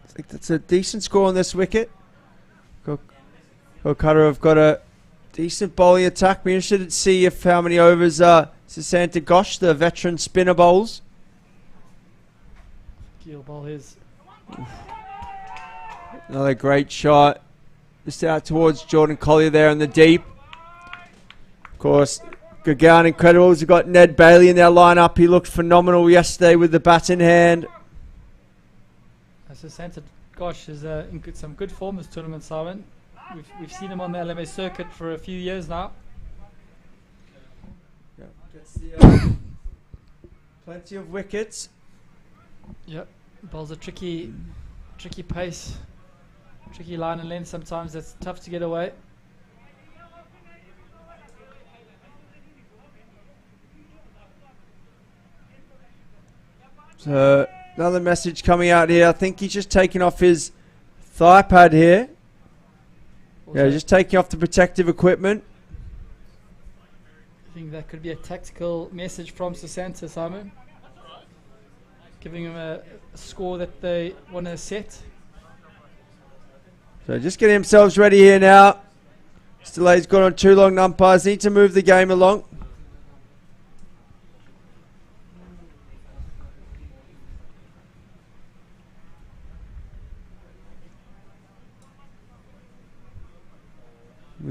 I think that's a decent score on this wicket. Kolkata have got a decent bowling attack. Be interested to see if how many overs Susanta Ghosh, the veteran spinner, bowls. He'll bowl his. Another great shot. Just out towards Jordan Collier there in the deep. Of course, Gurgaon Incredibles have got Ned Bailey in their lineup. He looked phenomenal yesterday with the bat in hand. So Santa Gosh is in some good form this tournament, Simon. We've seen him on the LMA circuit for a few years now. Yeah, gets the, plenty of wickets. Yep, bowls a tricky pace, tricky line and length. Sometimes that's tough to get away. So another message coming out here. I think he's just taking off his thigh pad here. Yeah, just taking off the protective equipment. I think that could be a tactical message from Susanta, Simon. Giving him a score that they want to set. So just getting themselves ready here now. Delay's gone on too long. Umpires need to move the game along.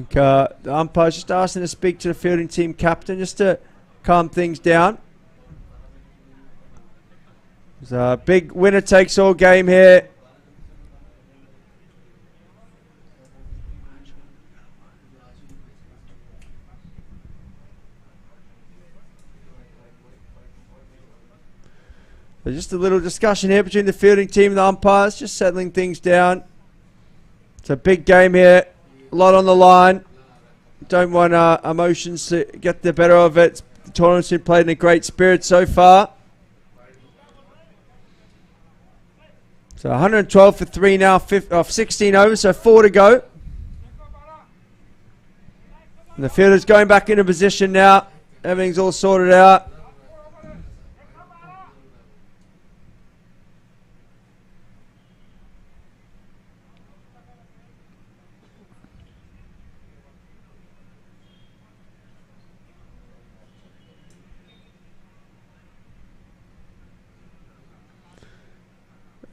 The umpire's just asking to speak to the fielding team captain just to calm things down. It's a big winner takes all game here. So just a little discussion here between the fielding team and the umpires, just settling things down. It's a big game here. A lot on the line. Don't want emotions to get the better of it. The tournament's been played in a great spirit so far. So 112 for 3 now, off 16 overs, so 4 to go. And the fielder's going back into position now. Everything's all sorted out.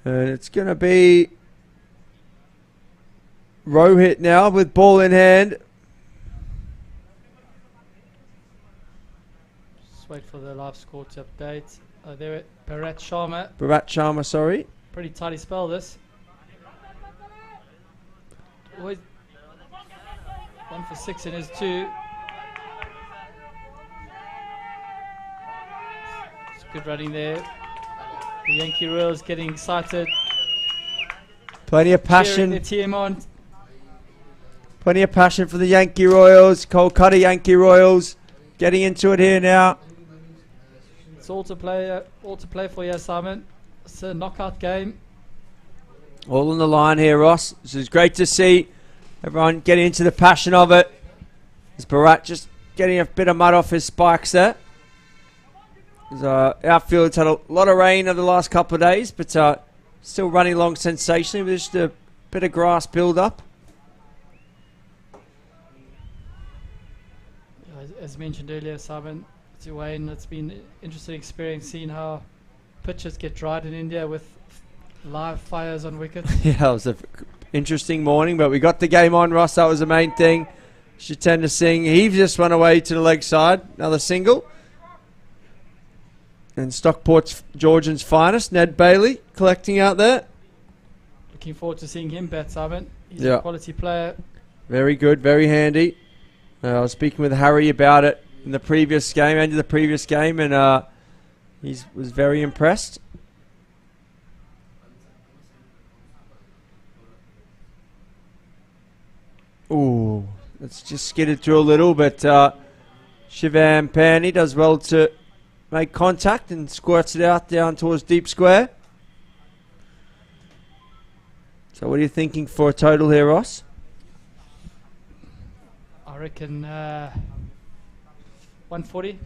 And it's going to be Rohit now with ball in hand. Just wait for the live score to update. There it, Bharat Sharma. Bharat Sharma, sorry. Pretty tidy spell this. Always 1 for 6 in his 2. It's good running there. The Yankee Royals getting excited. Plenty of passion. Cheering their team on. Plenty of passion for the Yankee Royals. Kolkata Yankee Royals getting into it here now. It's all to play for you, Simon. It's a knockout game. All on the line here, Ross. This is great to see everyone getting into the passion of it. As Bharat just getting a bit of mud off his spikes there. Outfield's had a lot of rain over the last couple of days, but still running along sensationally with just a bit of grass build up. As mentioned earlier, Simon, to Wayne, it's been an interesting experience seeing how pitches get dried in India with live fires on wickets. Yeah, it was an interesting morning, but we got the game on, Ross. That was the main thing. Jitendra Singh, he just went away to the leg side. Another single. And Stockport's Georgian's finest, Ned Bailey, collecting out there. Looking forward to seeing him bat, Simon. He's Yeah. a quality player. Very good, very handy. I was speaking with Harry about it in the previous game, end of the previous game, and he was very impressed. Ooh, it's just skidded through a little, but Shivam Pani does well to make contact and squirts it out down towards deep square. So what are you thinking for a total here, Ross? I reckon 140.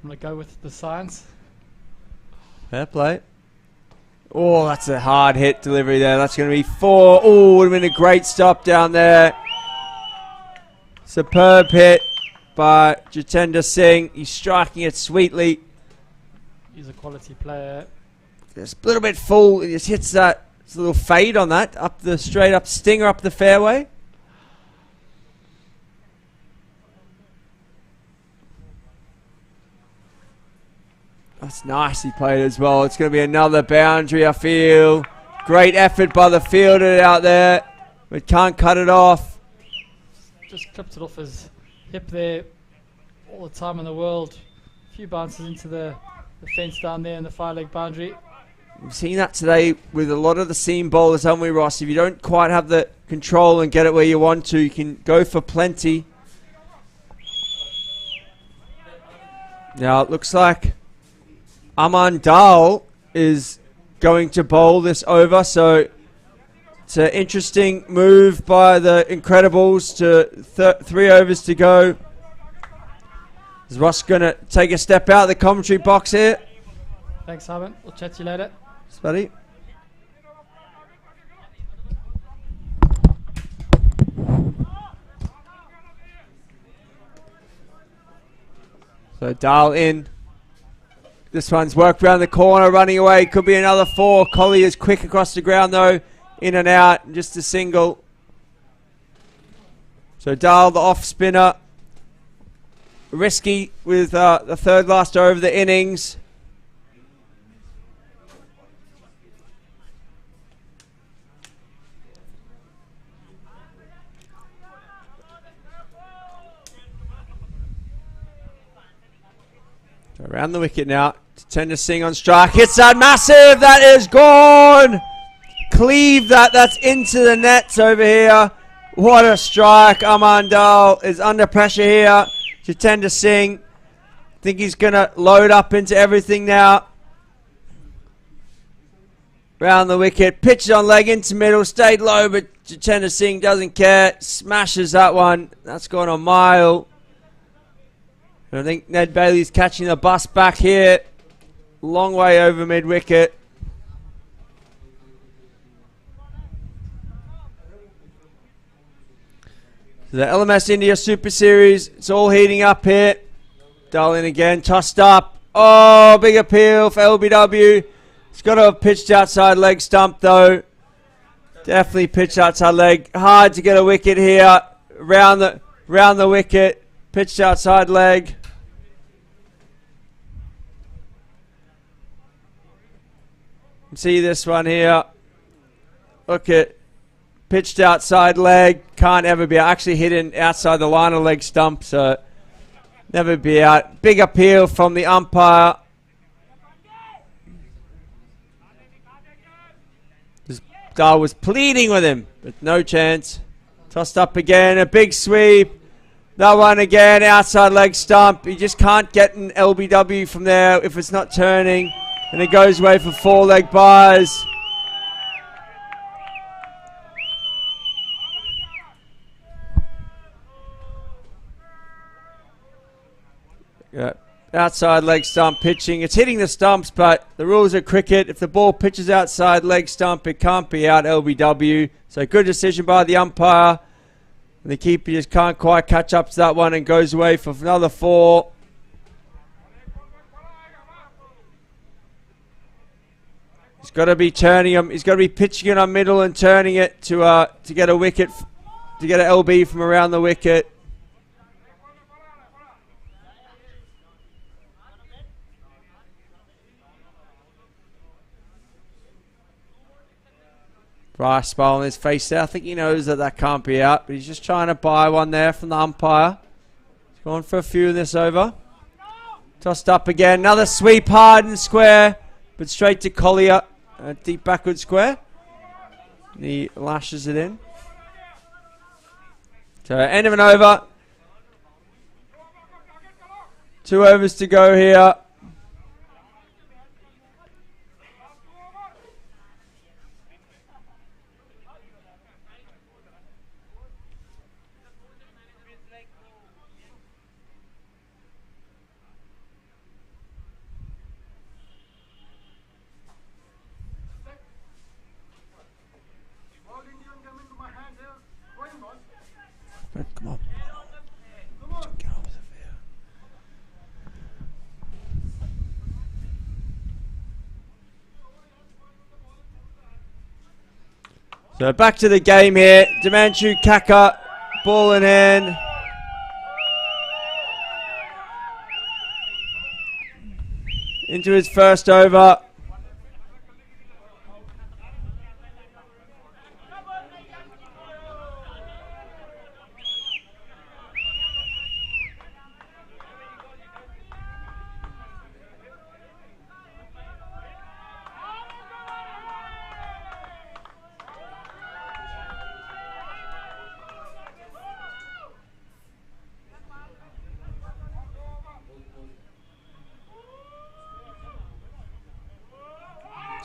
I'm going to go with the science. Fair play. Oh, that's a hard hit delivery there. That's going to be 4. Oh, would have been a great stop down there. Superb hit by Jitendra Singh. He's striking it sweetly. He's a quality player. Just a little bit full. He just hits that. It's a little fade on that. Up the straight up stinger up the fairway. That's nicely played as well. It's going to be another boundary, I feel. Great effort by the fielder out there, but can't cut it off. Just clipped it off his hip there. All the time in the world. A few bounces into the fence down there in the 5-leg boundary. We've seen that today with a lot of the seam bowlers, haven't we, Ross? If you don't quite have the control and get it where you want to, you can go for plenty. Now it looks like Aman Dal is going to bowl this over, so it's an interesting move by the Incredibles to 3 overs to go. Is Ross going to take a step out of the commentary box here? Thanks, Simon. We'll chat to you later. Thanks, buddy. So Dal in. This one's worked round the corner, running away. Could be another 4. Collier's quick across the ground, though. In and out, just a single. So Dal, the off spinner. Risky with the third last over of the innings. So around the wicket now. Jitendra Singh on strike. Hits that massive. That is gone. Cleave that. That's into the nets over here. What a strike. Aman Dal is under pressure here. Jitendra Singh. Think he's going to load up into everything now. Round the wicket. Pitches on leg into middle. Stayed low, but Jitendra Singh doesn't care. Smashes that one. That's gone a mile. And I think Ned Bailey's catching the bus back here. Long way over mid-wicket. So the LMS India Super Series, it's all heating up here. Dal in again, tossed up. Oh, big appeal for LBW. It's got to have pitched outside leg stump though. Definitely pitched outside leg. Hard to get a wicket here. Round the wicket. Pitched outside leg. See this one here. Look at pitched outside leg. Can't ever be out. Actually hidden outside the line of leg stump, so never be out. Big appeal from the umpire. Dal was pleading with him, but no chance. Tossed up again. A big sweep. That one again. Outside leg stump. You just can't get an LBW from there if it's not turning. And it goes away for 4-leg byes. Yeah. Outside leg stump pitching. It's hitting the stumps, but the rules of cricket, if the ball pitches outside leg stump, it can't be out LBW. So good decision by the umpire. And the keeper just can't quite catch up to that one and goes away for another 4. He's got to be turning him. He's got to be pitching it on middle and turning it to get a wicket, to get an LB from around the wicket. Bryce smile on his face there. I think he knows that can't be out, but he's just trying to buy one there from the umpire. He's gone for a few in this over. Tossed up again. Another sweep hard and square, but straight to Collier. Deep backward square. He lashes it in. So end of an over. 2 overs to go here. Come on. Get over there. So back to the game here. Demanchu Kaka, ball in hand. Into his first over.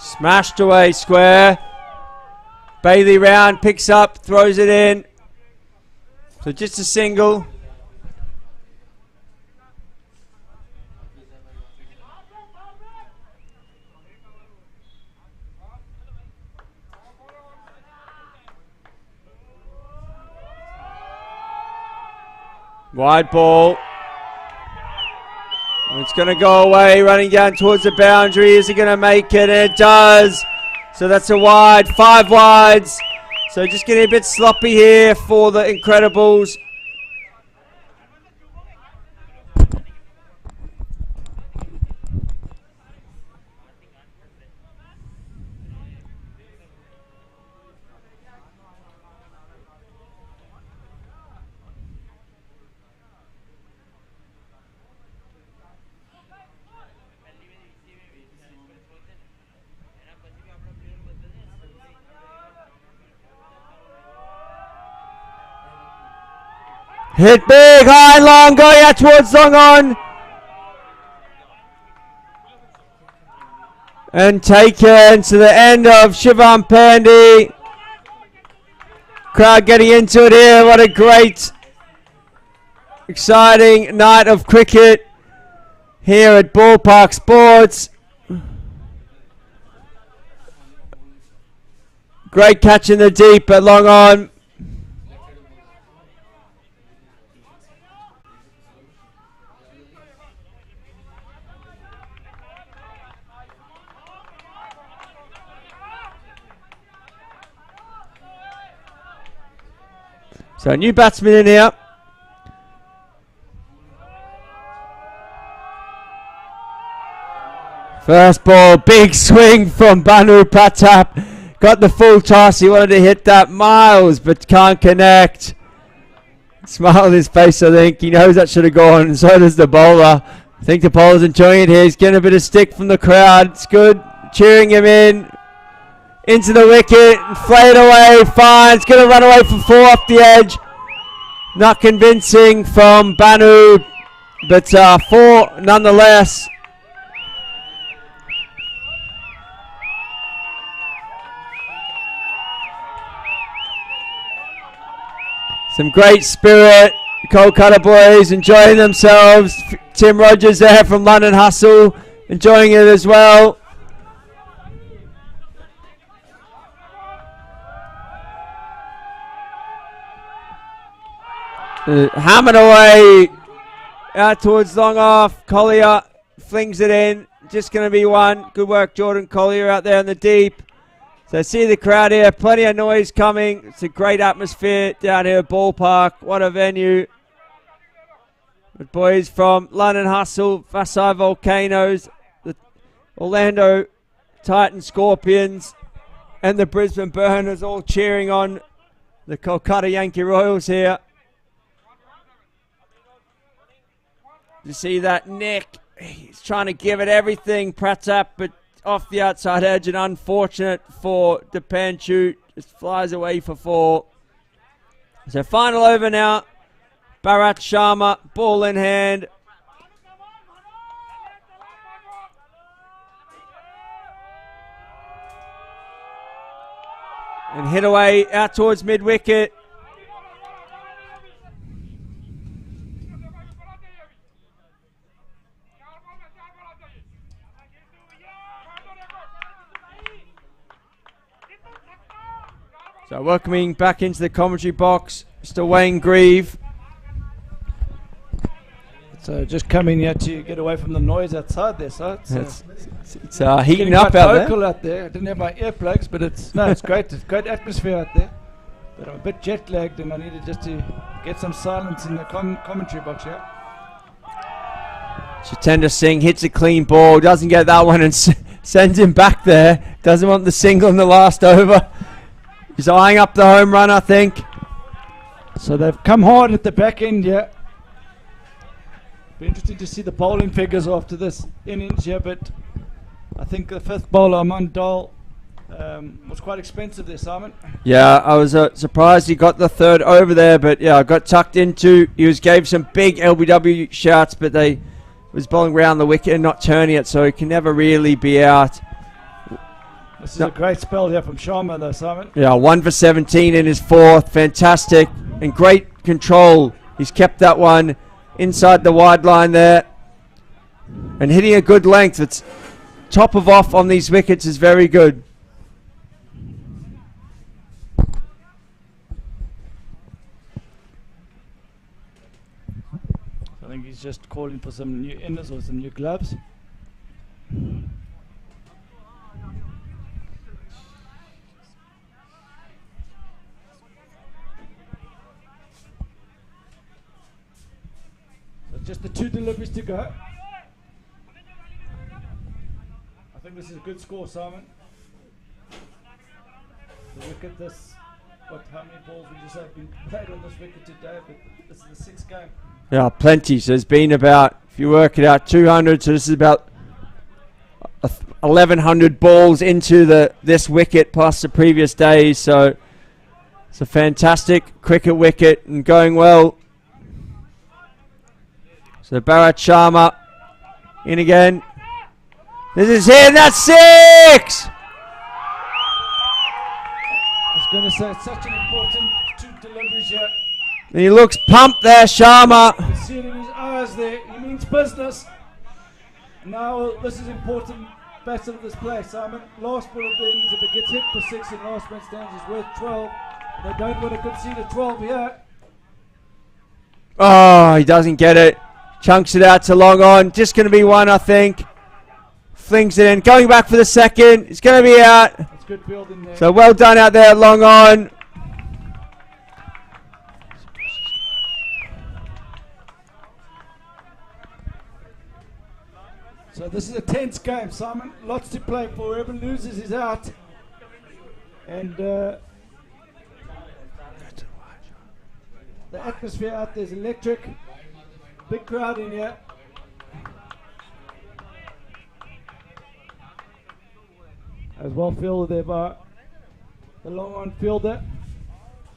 Smashed away square. Bailey round, picks up, throws it in. So just a single. Wide ball. It's going to go away, running down towards the boundary. Is he going to make it? And it does. So that's a wide, 5 wides. So just getting a bit sloppy here for the Incredibles. Hit big, high and long, going out towards long on. And taken to the end of Shivam Pandey. Crowd getting into it here. What a great, exciting night of cricket here at Ballpark Sports. Great catch in the deep at long on. So a new batsman in here. First ball, big swing from Banu Pratap. Got the full toss. He wanted to hit that miles, but can't connect. Smile on his face, I think. He knows that should have gone, and so does the bowler. I think the bowler's enjoying it here. He's getting a bit of stick from the crowd. It's good. Cheering him in. Into the wicket, flayed away, fine. It's going to run away for 4 off the edge. Not convincing from Banu, but 4 nonetheless. Some great spirit. Kolkata boys enjoying themselves. Tim Rogers there from London Hustle, enjoying it as well. Hammered away out towards long off. Collier flings it in. Just going to be 1. Good work, Jordan Collier, out there in the deep. So see the crowd here. Plenty of noise coming. It's a great atmosphere down here at Ballpark. What a venue. The boys from London Hustle, Vasai Volcanoes, the Orlando Titan Scorpions, and the Brisbane Burners all cheering on the Kolkata Yankee Royals here. You see that Nick, he's trying to give it everything, Pratap, but off the outside edge, and unfortunate for Depanchu, just flies away for 4. So final over now, Bharat Sharma, ball in hand. And hit away out towards mid-wicket. So welcoming back into the commentary box, Mr. Wayne Grieve. So just coming here to get away from the noise outside there. So it's Heating up out there. vocal out there. I didn't have my earplugs, but it's great. It's great atmosphere out there. But I'm a bit jet lagged, and I needed just to get some silence in the commentary box here. Jitendra Singh hits a clean ball, doesn't get that one, and sends him back there. Doesn't want the single in the last over. He's eyeing up the home run, I think. So they've come hard at the back end here. Be interesting to see the bowling figures after this innings here, but I think the fifth bowler, Aman Dal, was quite expensive there, Simon. Yeah, I was surprised he got the third over there, but yeah, got tucked into. He gave some big LBW shots, but they was bowling round the wicket and not turning it, so he can never really be out. This is a great spell here from Sharma though, Simon. Yeah, 1 for 17 in his fourth. Fantastic and great control. He's kept that one inside the wide line there and hitting a good length. It's top of off on these wickets is very good. I think he's just calling for some new inners or some new gloves. Just the 2 deliveries to go. I think this is a good score, Simon. So look at this. How many balls we just have been played on this wicket today? But this is the 6th game. Yeah, plenty. So there's been about, if you work it out, 200. So this is about 1,100 balls into this wicket plus the previous days. So it's a fantastic cricket wicket and going well. So Bharat Sharma in again. This is here, and that's 6! I was going to say it's such an important 2 deliveries here. And he looks pumped there, Sharma. You can see it in his eyes there. He means business. Now this is important battle of this play, Simon. Last ball of the innings, if it gets hit for 6 in last man stands, is worth 12. They don't want to concede a 12 here. Oh, he doesn't get it. Chunks it out to long on. Just going to be 1, I think. Flings it in. Going back for the second. It's going to be out. That's good fielding there. So well done out there, long on. So this is a tense game, Simon. Lots to play for. Whoever loses is out. And the atmosphere out there is electric. Big crowd in here. As well fielded there by the long on fielder.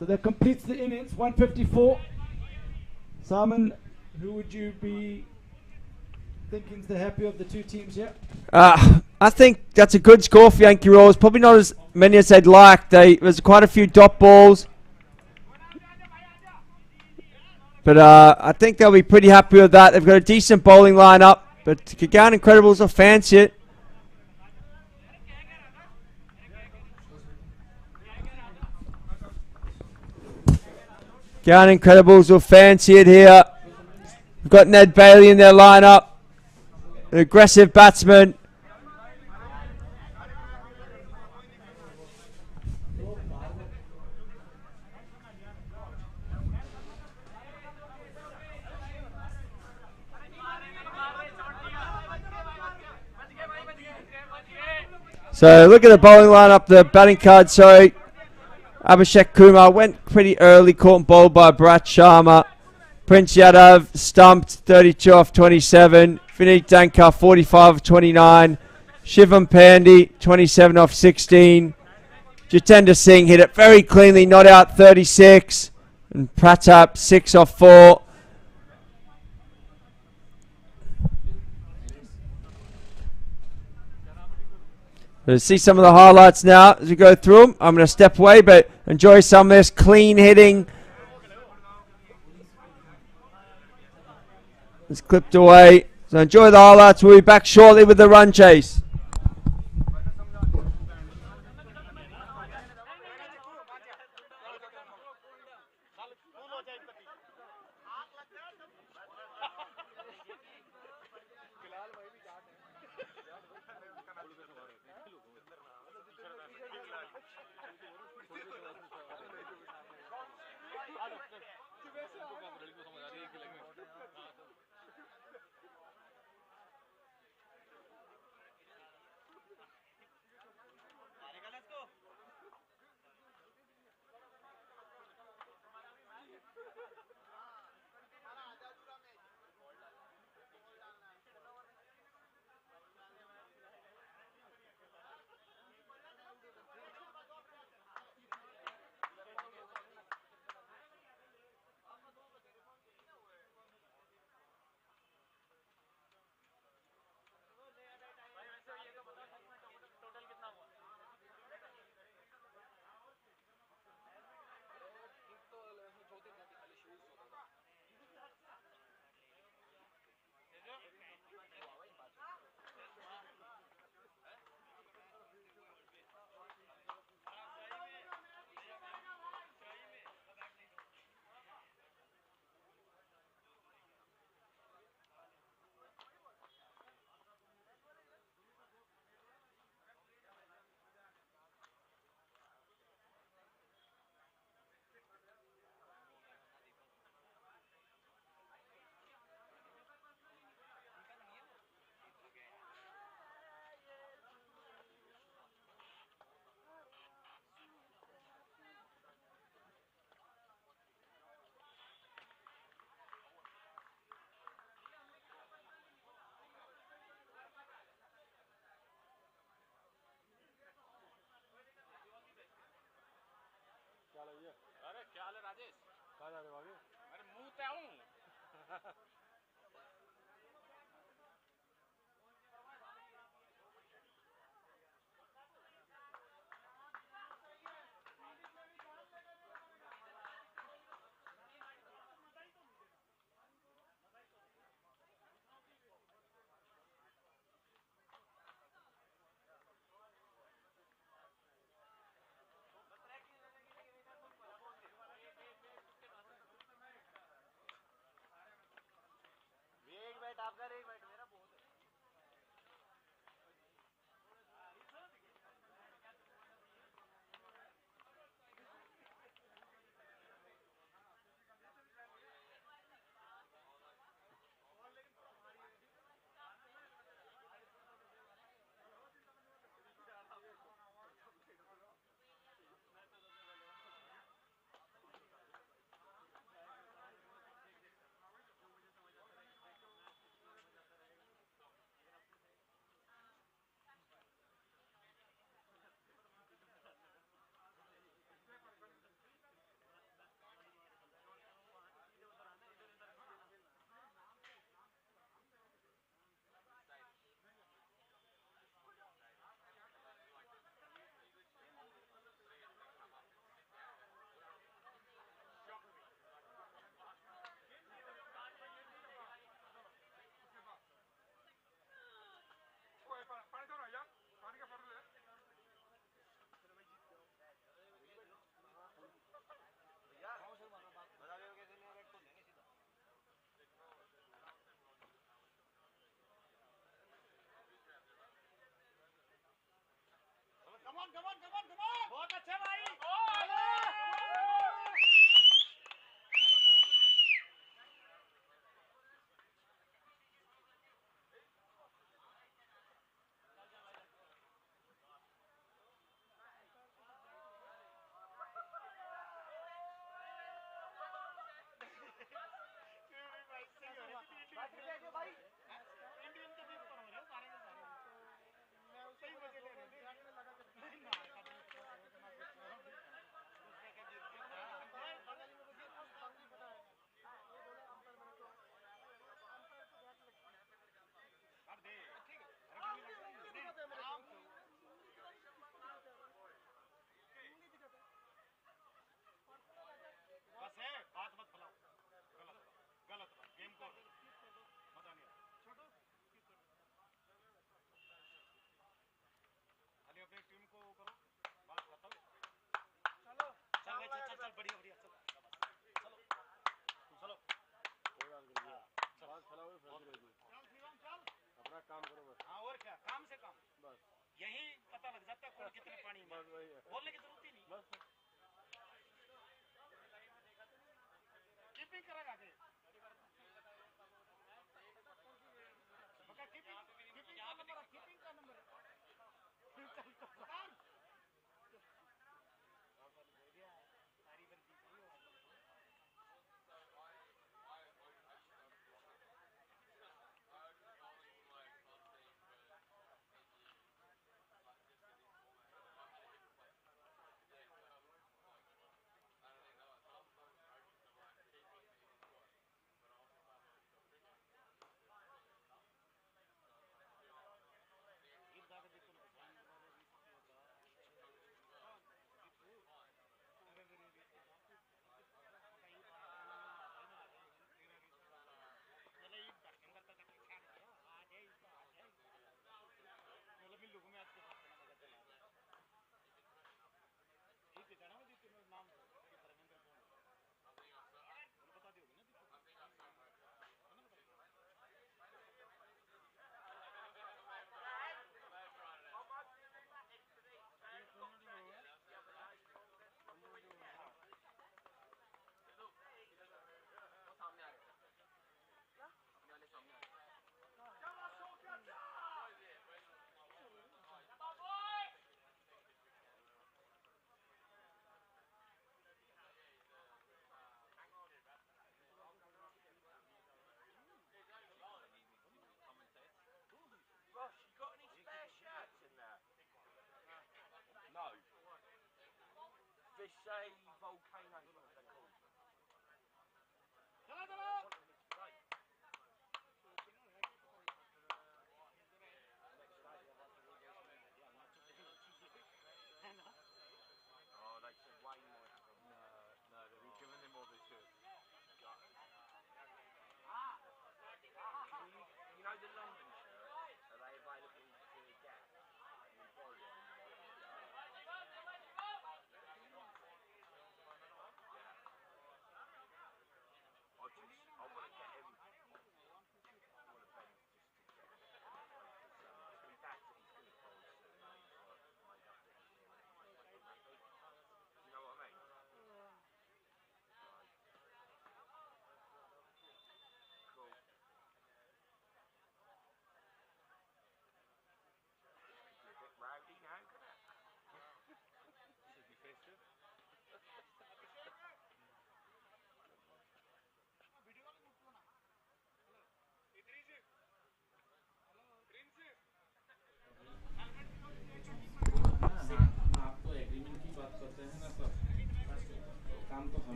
So that completes the innings, 154. Simon, who would you be thinking is the happier of the 2 teams here? I think that's a good score for Yankee Royals. Probably not as many as they'd like. There's quite a few dot balls. But I think they'll be pretty happy with that. They've got a decent bowling lineup, but Gurgaon Incredibles will fancy it. Gurgaon Incredibles will fancy it here. We've got Ned Bailey in their lineup, an aggressive batsman. So look at the bowling lineup, the batting card. So Abhishek Kumar went pretty early, caught and bowled by Bharat Sharma. Prince Yadav stumped 32 off 27. Vineet Dankar 45 off 29. Shivam Pandey 27 off 16. Jitendra Singh hit it very cleanly, not out 36. And Pratap 6 off 4. We'll see some of the highlights now as we go through them. I'm going to step away, but enjoy some of this clean hitting. It's clipped away. So enjoy the highlights. We'll be back shortly with the run chase.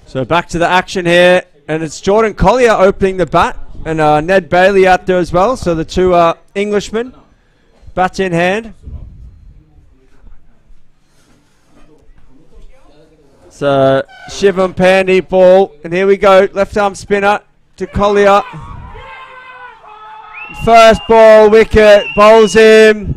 So back to the action here, and it's Jordan Collier opening the bat, and Ned Bailey out there as well. So the two Englishmen, bats in hand. So Shivam Pandey ball, and here we go, left arm spinner to Collier. First ball, wicket, bowls him.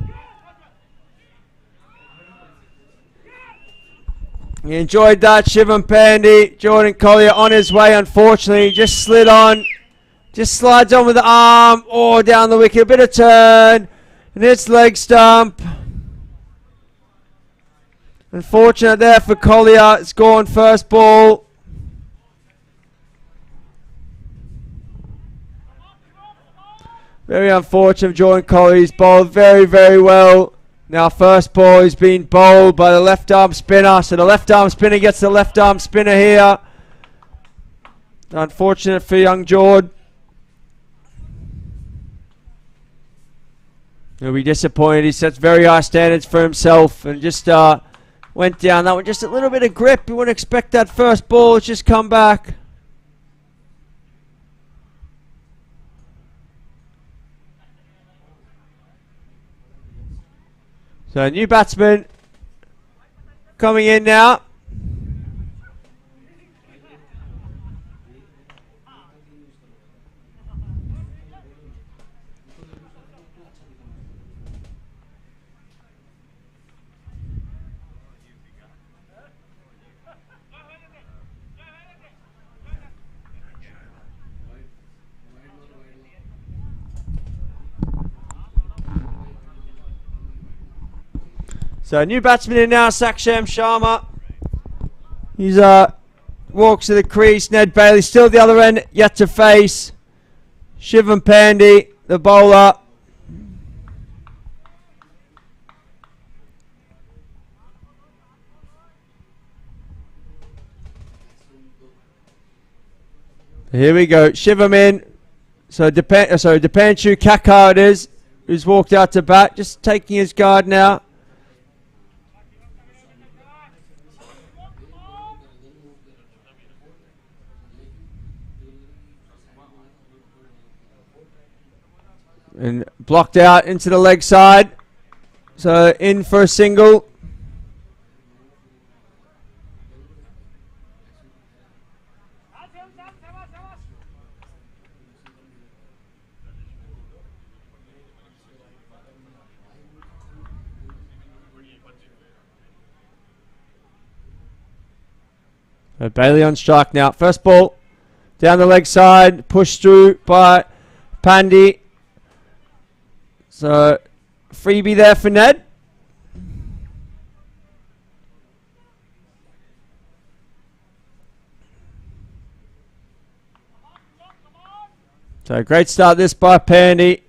He enjoyed that, Shivam Pandey. Jordan Collier on his way, unfortunately, just slid on. Just slides on with the arm, or down the wicket, a bit of turn, and it's leg stump. Unfortunate there for Collier, it's gone first ball. Very unfortunate, Jordan Collier, he's bowled very, very well. Now first ball is being bowled by the left arm spinner, so the left arm spinner gets the left arm spinner here. Unfortunate for young Jord. He'll be disappointed, he sets very high standards for himself and just went down that one, just a little bit of grip. You wouldn't expect that first ball, it's just come back. So new batsman coming in now. So new batsman in now, Saksham Sharma. He's walks to the crease. Ned Bailey still at the other end, yet to face. Shivam Pandey, the bowler. Here we go, Shivam in. So Dipanshu Kakar it is, who's walked out to bat, just taking his guard now. And blocked out into the leg side. So in for a single. So Bailey on strike now. First ball down the leg side, pushed through by Pandey. So freebie there for Ned. So great start this by Pandey.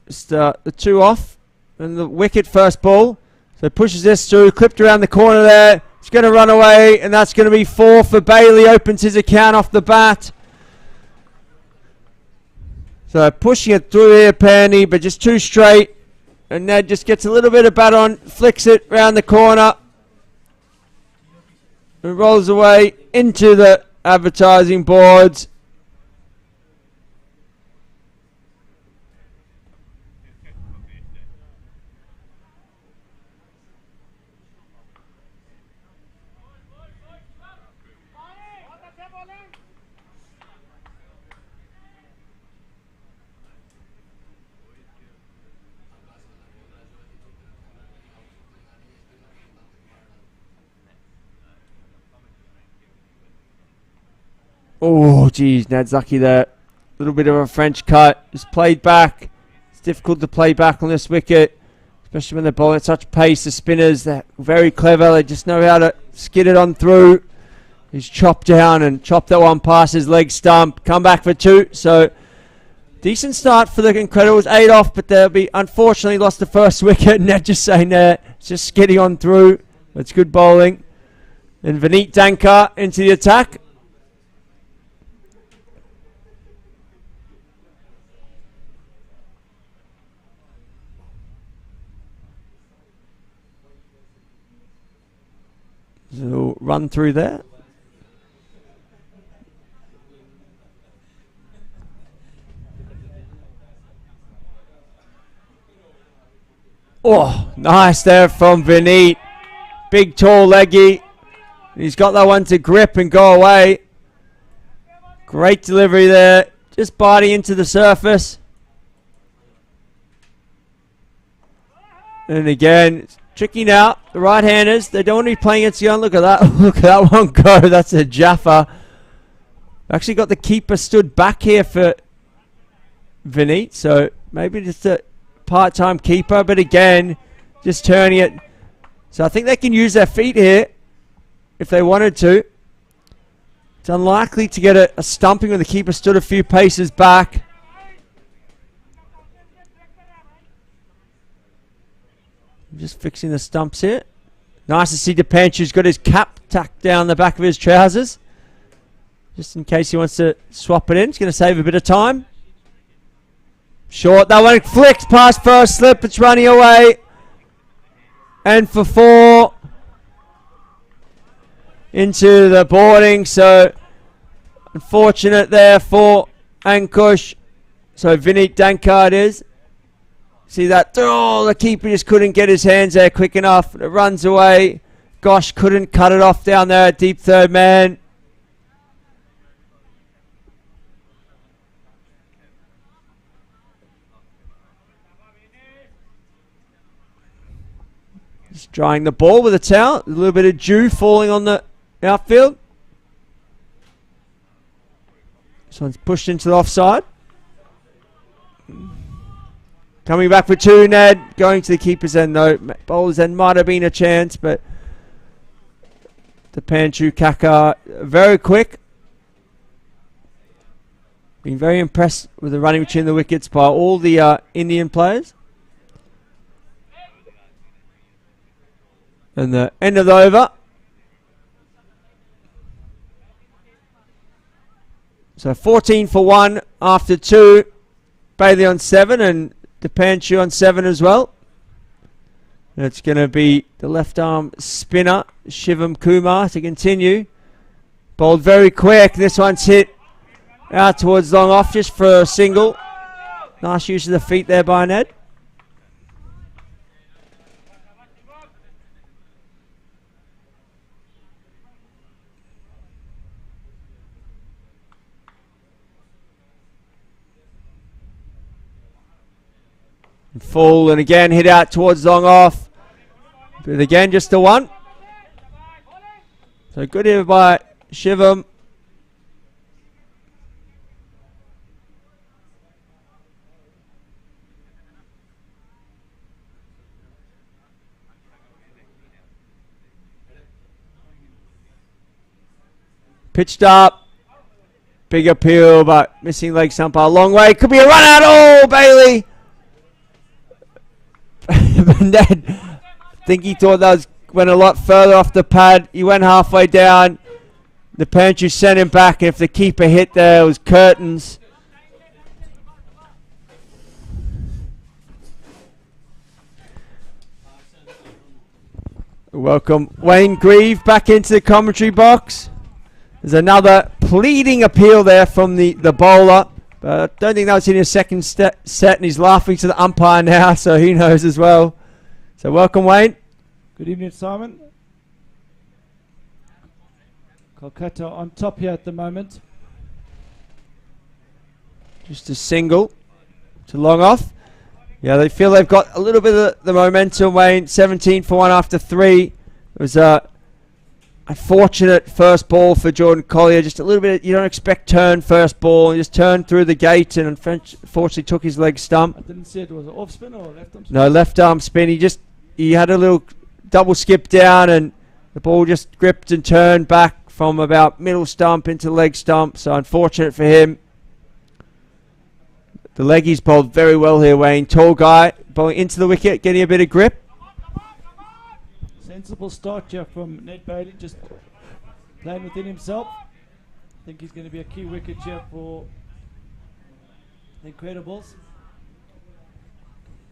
Just the two off and the wicket first ball. So pushes this through, clipped around the corner there. It's going to run away, and that's going to be 4 for Bailey. Opens his account off the bat. So pushing it through here, Pandey, but just too straight. And Ned just gets a little bit of bat on, flicks it round the corner. It rolls away into the advertising boards. Oh, geez, Nad's lucky there. A little bit of a French cut. It's played back. It's difficult to play back on this wicket, especially when they're bowling at such pace. The spinners, they're very clever. They just know how to skid it on through. He's chopped down and chopped that one past his leg stump. Come back for 2. So, decent start for the Incredibles. 8 off, but they'll be, unfortunately, lost the first wicket. Ned just saying there, it's just skidding on through. It's good bowling. And Vineet Dankar into the attack. So run through there. Oh, nice there from Vineet. Big, tall leggy. He's got that one to grip and go away. Great delivery there. Just biting into the surface. And again, it's tricky now. The right-handers, they don't want to be playing against the young. Look at that. Look at that one go. That's a Jaffa. Actually got the keeper stood back here for Vineet. So maybe just a part-time keeper. But again, just turning it. So I think they can use their feet here if they wanted to. It's unlikely to get a stumping when the keeper stood a few paces back. Just fixing the stumps here. Nice to see Depanchu's got his cap tucked down the back of his trousers. Just in case he wants to swap it in. It's going to save a bit of time. Short. That one flicks past first slip. It's running away. And for 4. Into the boarding. So unfortunate there for Ankush. So Vineet Dankar it is. See that? Oh, the keeper just couldn't get his hands there quick enough. It runs away. Gosh, couldn't cut it off down there at deep third man. Just drying the ball with a towel. A little bit of dew falling on the outfield. This one's pushed into the offside. Coming back for 2, Ned. Going to the keeper's end, though. Bowler's end might have been a chance, but Depanchu Kaka very quick. Been very impressed with the running between the wickets by all the Indian players. And the end of the over. So 14 for 1 after 2. Bailey on 7 and Depanchu on 7 as well. And it's going to be the left arm spinner, Shivam Kumar, to continue. Bowled very quick. This one's hit out towards long off just for a single. Nice use of the feet there by Ned. Full and again hit out towards long off. But again just the 1. So good here by Shivam. Pitched up. Big appeal but missing leg stump a long way. Could be a run out. Oh, Bailey. Ned, I think he thought that went a lot further off the pad. He went halfway down. The Panchu sent him back. If the keeper hit there, it was curtains. Welcome Wayne Grieve back into the commentary box. There's another pleading appeal there from the bowler. But I don't think that was in his second set, and he's laughing to the umpire now, so he knows as well. So welcome, Wayne. Good evening, Simon. Kolkata on top here at the moment. Just a single to long off. Yeah, they feel they've got a little bit of the momentum, Wayne. 17 for 1 after 3. It was a unfortunate first ball for Jordan Collier. Just a little bit, you don't expect turn first ball. He just turned through the gate and unfortunately took his leg stump. I didn't see it. Was it off spin or left arm spin? No, left arm spin. He had a little double skip down and the ball just gripped and turned back from about middle stump into leg stump. So unfortunate for him. The leggies bowled very well here, Wayne. Tall guy bowling into the wicket, getting a bit of grip. Sensible start here from Ned Bailey, just playing within himself. I think he's going to be a key wicket here for the Incredibles.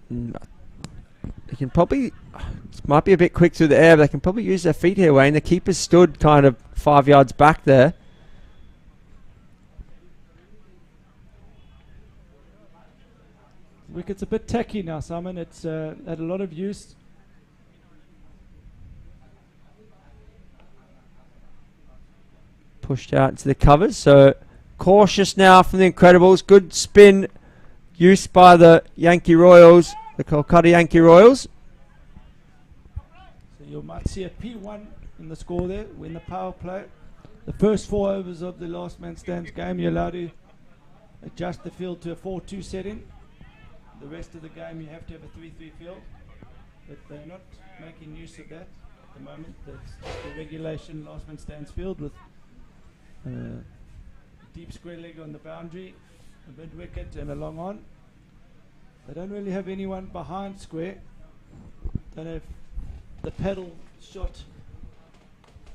They can probably, it might be a bit quick through the air, but they can probably use their feet here, Wayne. The keeper stood kind of 5 yards back there. Wicket's a bit tacky now, Simon. It's had a lot of use. Pushed out into the covers, so cautious now from the Incredibles. Good spin use by the Yankee Royals, the Kolkata Yankee Royals. So you might see a P1 in the score there, win the power play. The first 4 overs of the last man stands game, you're allowed to adjust the field to a 4-2 setting. The rest of the game you have to have a 3-3 field, but they're not making use of that at the moment. That's the regulation last man stands field with deep square leg on the boundary, a mid wicket and a long on. They don't really have anyone behind square. Don't have the pedal shot.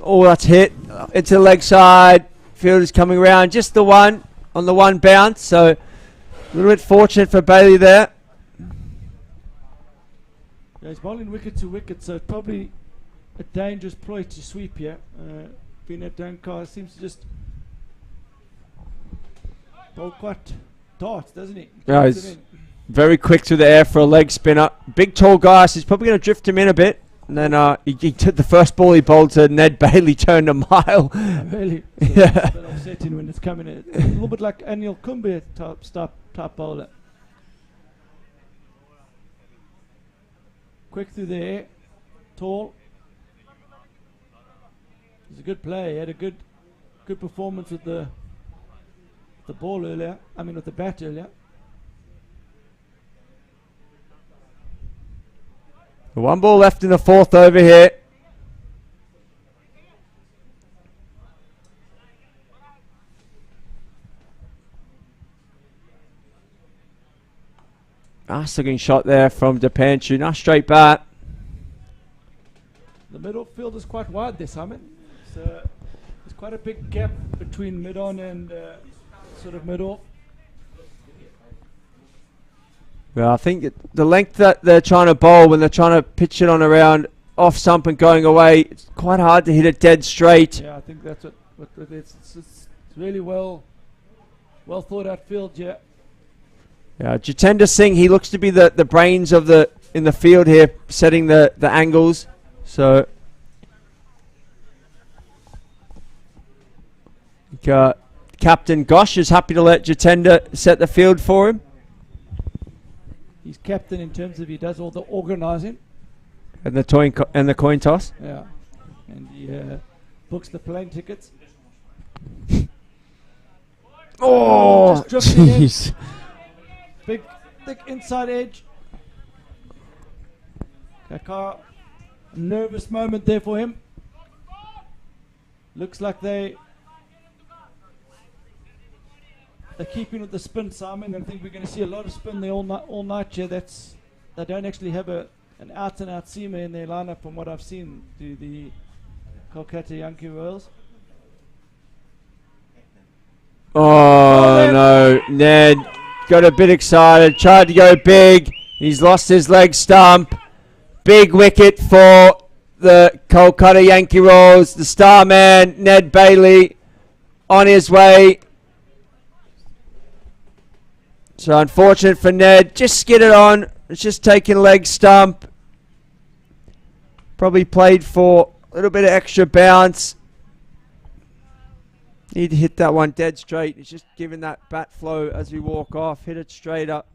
Oh, that's hit into the leg side. Field is coming around, just the one on the one bounce, so a little bit fortunate for Bailey there. Yeah, he's bowling wicket to wicket, so it's probably a dangerous ploy to sweep here. Vinod Dankar seems to just bowl quite darts, doesn't he? Yeah, he's very quick through the air for a leg spinner. Big tall guy, so he's probably going to drift him in a bit. And then he took the first ball he bowled to Ned Bailey, turned a mile. Really? So Yeah. it's a bit upsetting when it's coming in. A little bit like Anil Kumble type bowler. Quick through the air, tall. He's a good player. He had a good performance with the ball earlier. I mean with the bat earlier. One ball left in the 4th over here. Nice looking shot there from Depanchu. Nice straight bat. The middle field is quite wide there, Simon. So there's quite a big gap between mid-on and sort of mid-off. Well, I think the length that they're trying to bowl when they're trying to pitch it on around off stump and going away, it's quite hard to hit it dead straight. Yeah, I think that's what it's really well thought out field, yeah. Yeah, Jitendra Singh, he looks to be the brains of in the field here, setting the angles. So Captain Gosh is happy to let Jitendra set the field for him. He's captain in terms of he does all the organising. And the coin toss. Yeah, and he books the plane tickets. Oh, Just drifting in. jeez. Big, thick inside edge. Kakar, a nervous moment there for him. Looks like they're keeping with the spin, Simon. I think we're going to see a lot of spin there all night here. They don't actually have an out-and-out seamer in their lineup from what I've seen to the Kolkata Yankee Royals. Oh, no. Ned got a bit excited, tried to go big. He's lost his leg stump. Big wicket for the Kolkata Yankee Rolls. The star man, Ned Bailey, on his way. So unfortunate for Ned. Just skidded on. It's just taking leg stump. Probably played for a little bit of extra bounce. Need to hit that one dead straight. It's just giving that bat flow as we walk off. Hit it straight up.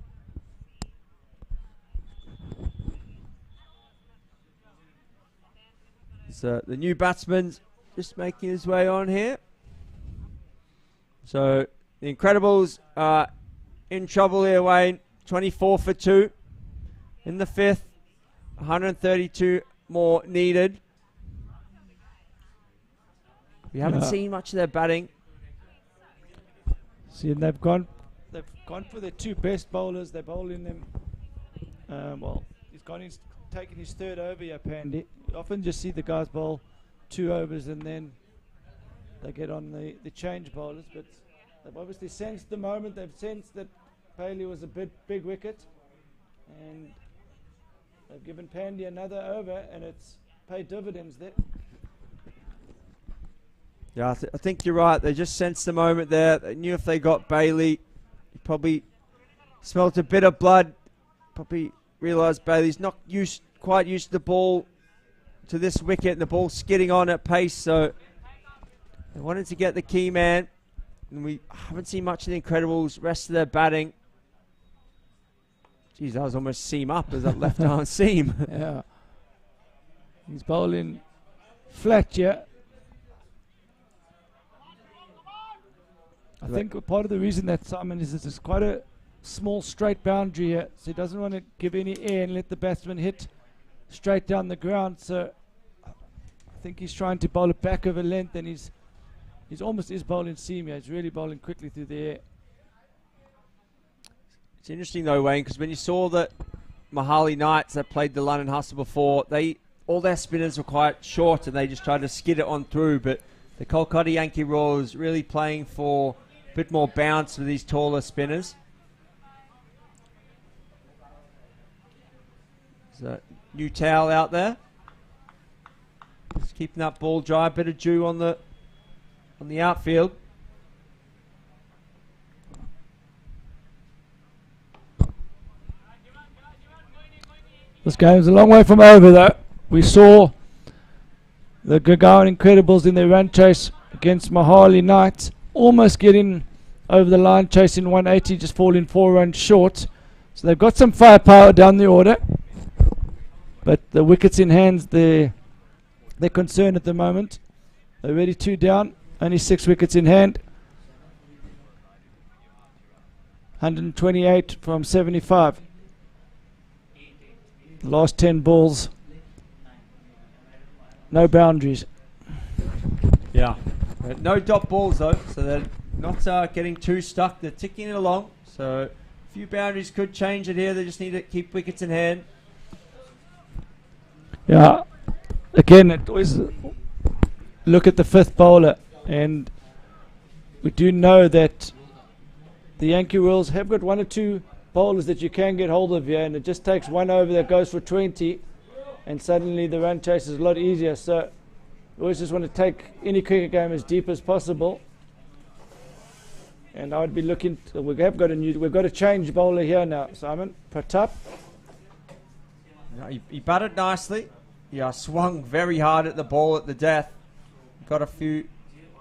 So the new batsman's just making his way on here. So the Incredibles are in trouble here, Wayne. 24 for 2 in the 5th. 132 more needed. We haven't seen much of their batting. See, and they've gone for their 2 best bowlers. They're bowling them. Well, he's taking his 3rd over here, Pandy. You often just see the guys bowl 2 overs and then they get on the change bowlers. But they've obviously sensed the moment. They've sensed that Bailey was a big wicket, and they've given Pandy another over, and it's paid dividends there. Yeah, I think you're right. They just sensed the moment there. They knew if they got Bailey, he probably smelt a bit of blood. Probably realised Bailey's not quite used to the ball, to this wicket, and the ball skidding on at pace. So they wanted to get the key man, and we haven't seen much of the Incredibles. Rest of their batting. Geez, that was almost seam up as that left arm seam. Yeah, he's bowling flat here. I think part of the reason that Simon is it's quite a small straight boundary here, so he doesn't want to give any air and let the batsman hit straight down the ground. So I think he's trying to bowl it back over length, and he's almost bowling seam here. He's really bowling quickly through the air. It's interesting though, Wayne, because when you saw the Mahali Knights that played the London Hustle before, all their spinners were quite short and they just tried to skid it on through. But the Kolkata Yankee Royals really playing for a bit more bounce with these taller spinners. There's a new towel out there. Just keeping that ball dry. Bit of dew on the outfield. This game's a long way from over though. We saw the Gurgaon Incredibles in their run chase against Mahali Knights almost getting over the line, chasing 180, just falling 4 runs short. So they've got some firepower down the order, but the wickets in hands, they're concerned at the moment. They're already 2 down, only 6 wickets in hand. 128 from 75. Last 10 balls, no boundaries. Yeah, no dot balls though, so they're not getting too stuck. They're ticking it along, so a few boundaries could change it here. They just need to keep wickets in hand. Yeah, again, it always look at the 5th bowler, and we do know that the Yankee Royals have got 1 or 2 bowlers that you can get hold of here, and it just takes 1 over that goes for 20, and suddenly the run chase is a lot easier. So we always just want to take any cricket game as deep as possible. And I would be looking. We've got a change bowler here now, Simon. Pratap. No, he batted nicely. Yeah, swung very hard at the ball at the death. Got a few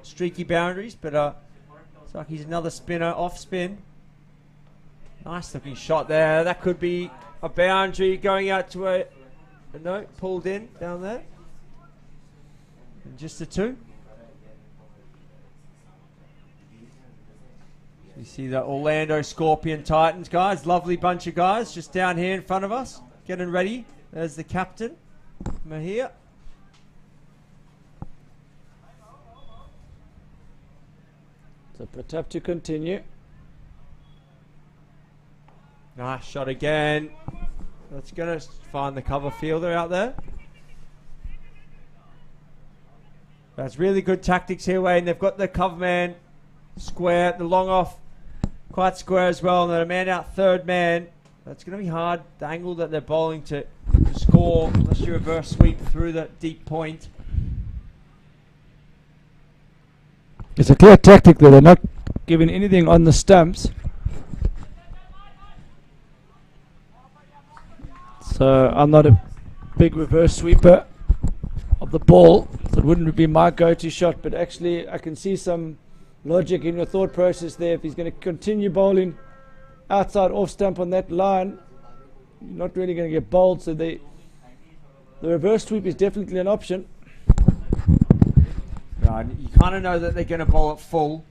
streaky boundaries, but it's like he's another spinner off spin. Nice looking shot there. That could be a boundary going out to a no, pulled in down there. And just a 2. You see the Orlando Scorpion Titans guys. Lovely bunch of guys just down here in front of us. Getting ready. There's the captain. Mahir. So Pratap to continue. Nice shot again. That's going to find the cover fielder out there. That's really good tactics here, Wayne. They've got the cover man square, the long off quite square as well, and then a man out 3rd man. That's going to be hard. The angle that they're bowling to to score unless you reverse sweep through that deep point. It's a clear tactic that they're not giving anything on the stumps. So I'm not a big reverse sweeper of the ball, so it wouldn't be my go-to shot, but actually I can see some logic in your thought process there. If he's going to continue bowling outside off stump on that line, you're not really going to get bowled, so the reverse sweep is definitely an option. Right, you kind of know that they're going to bowl it full.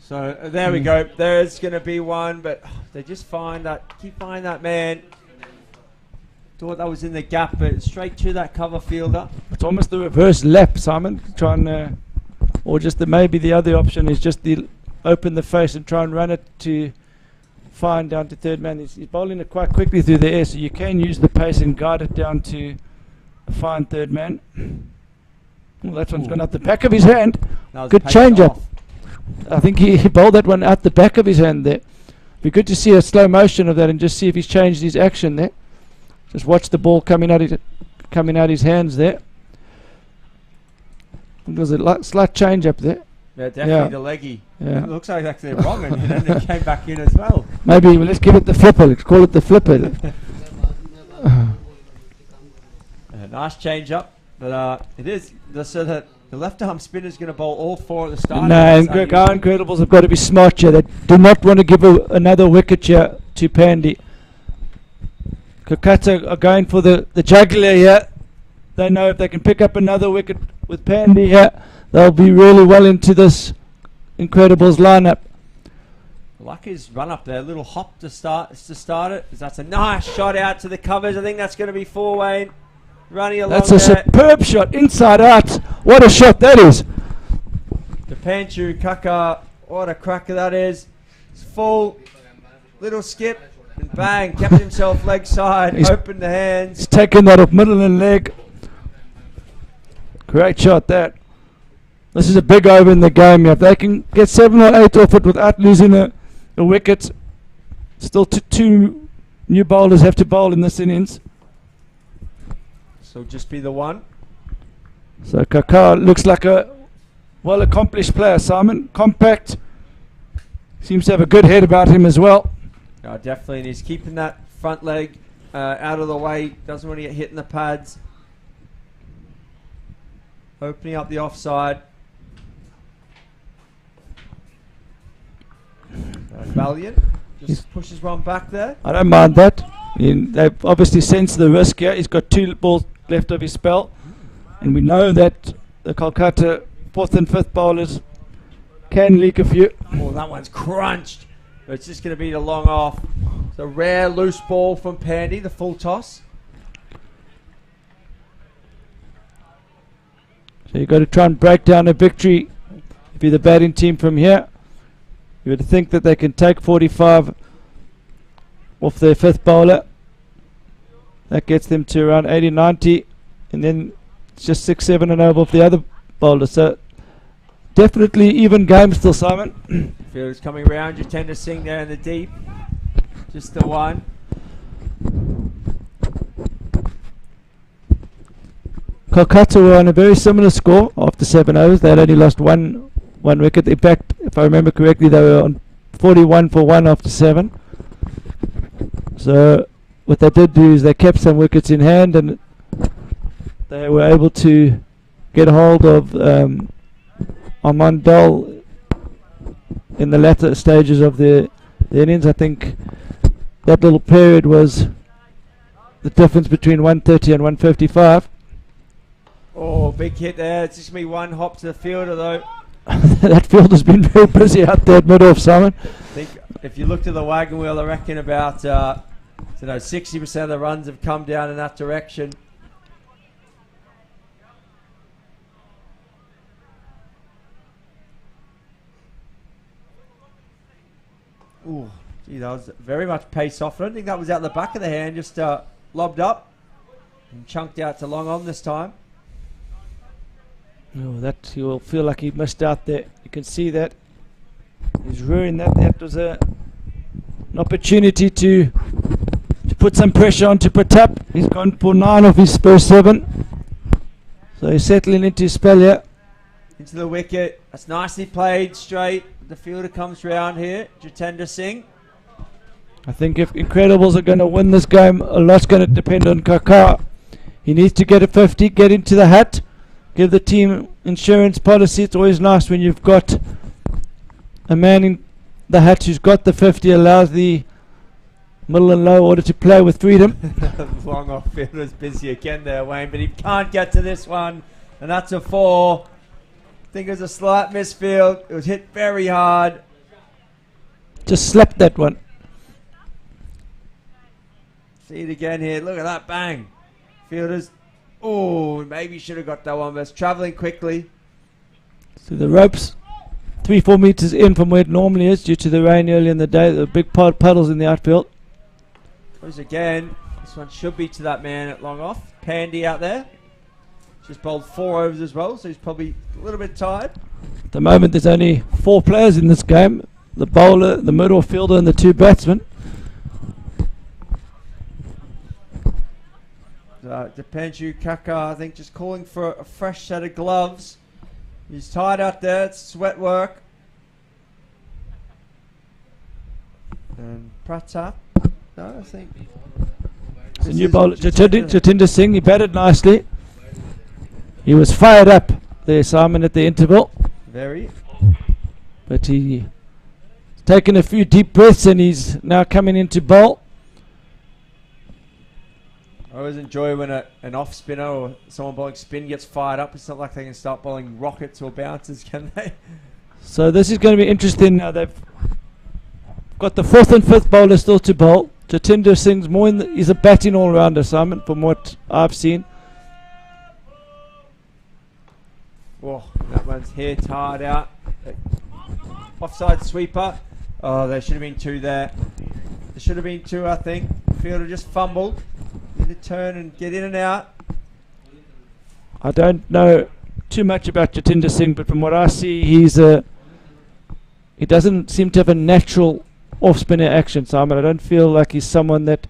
So there we go. There's going to be one, but they just keep finding that man. Thought that was in the gap, but straight to that cover fielder. It's almost the reverse lap, Simon. Or just maybe the other option is just open the face and try and run it to fine down to third man. He's bowling it quite quickly through the air, so you can use the pace and guide it down to a fine third man. Well, that one's gone out the back of his hand. Good change up. I think he bowled that one out the back of his hand there. Be good to see a slow motion of that and just see if he's changed his action there. Just watch the ball coming out his hands there. There's a slight change up there. Yeah, definitely the leggy. Yeah. It looks like they're wrong, and then it came back in as well. Maybe let's give it the flipper. Let's call it the flipper. Nice change up, but it is so that the left arm spinner is going to bowl all four at the start. No, and Gurgaon Incredibles have got to be smart here. They do not want to give another wicket here to Pandy. Kolkata are going for the jugular here. They know if they can pick up another wicket with Pandy here, they'll be really well into this Incredibles lineup. Lucky's run up there, a little hop to start it. That's a nice shot out to the covers. I think that's going to be four, Wayne. Running along. That's a superb shot, inside out. What a shot that is. The Panchu Kaka, what a cracker that is. It's full, little skip, and bang, kept himself leg side, opened the hands. He's taken that up middle and leg. Great shot that. This is a big over in the game. If they can get 7 or 8 off it without losing a wicket, still two new bowlers have to bowl in this innings. So just be the one. So Kaka looks like a well-accomplished player, Simon. Compact. Seems to have a good head about him as well. Definitely, and he's keeping that front leg out of the way. Doesn't want to get hit in the pads. Opening up the offside. Valiant just pushes one back there. I don't mind that. They've obviously sensed the risk here. He's got 2 balls left of his spell, and we know that the Kolkata 4th and 5th bowlers can leak a few. Oh, that one's crunched. But it's just going to be the long off. It's a rare loose ball from Pandy, the full toss. So you've got to try and break down a victory if you're the batting team from here. You would think that they can take 45 off their 5th bowler. That gets them to around 80, 90, and then it's just 6, 7 and over off the other bowler. So definitely even game still, Simon. Fielders coming around, you tend to sing there in the deep. Just the one. Kolkata were on a very similar score after 7 overs. They had only lost one wicket. In fact, if I remember correctly, they were on 41 for 1 after 7. So what they did do is they kept some wickets in hand, and they were able to get a hold of Armand Dal in the latter stages of the innings. I think that little period was the difference between 130 and 155. Oh, big hit there. It's just me one hop to the fielder though. That field has been very busy out there at mid-off, Simon. I think if you look to the wagon wheel, I reckon about 60% of the runs have come down in that direction. Ooh, gee, that was very much pace off. I don't think that was out the back of the hand, just lobbed up and chunked out to long on this time. Oh, that you will feel like he missed out there. You can see that he's ruined that. That was an opportunity to put some pressure on to Pratap. He's gone for 9 of his first 7. So he's settling into his spell here. Into the wicket. That's nicely played straight. The fielder comes round here. Jitendra Singh. I think if Incredibles are going to win this game, a lot's going to depend on Kakar. He needs to get a 50, get into the hat, give the team insurance policy. It's always nice when you've got a man in the hat who's got the 50, allows the middle and low order to play with freedom. Long off fielder's busy again there, Wayne, but he can't get to this one, and that's a 4. I think it was a slight misfield. It was hit very hard. Just slapped that one. See it again here. Look at that bang. Fielders. Oh, maybe should have got that one, but it's travelling quickly. So the ropes 3-4 metres in from where it normally is due to the rain early in the day. There were big puddles in the outfield. Goes again. This one should be to that man at long off. Pandy out there. Just bowled 4 overs as well, so he's probably a little bit tired. At the moment there's only 4 players in this game. The bowler, the middle fielder and the 2 batsmen. Dipanshu Kaka, I think, just calling for a fresh set of gloves. He's tired out there. It's sweat work. And Pratap. No, I think. The new bowler, Jatinder Singh, he batted nicely. He was fired up there, Simon, at the interval. Very. But he's taken a few deep breaths and he's now coming into bowl. I always enjoy when an off spinner or someone bowling spin gets fired up. It's not like they can start bowling rockets or bouncers, can they? So this is going to be interesting now. They've got the 4th and 5th bowler still to bowl. Jatinder Singh's more in he's a batting all-rounder, Simon, from what I've seen. Oh, that one's here, tired out. Offside sweeper. Oh, there should have been 2 there. There should have been 2, I think. Fielder just fumbled. Need to turn and get in and out. I don't know too much about Jatinder Singh, but from what I see, he doesn't seem to have a natural off-spinner action, Simon. I don't feel like he's someone that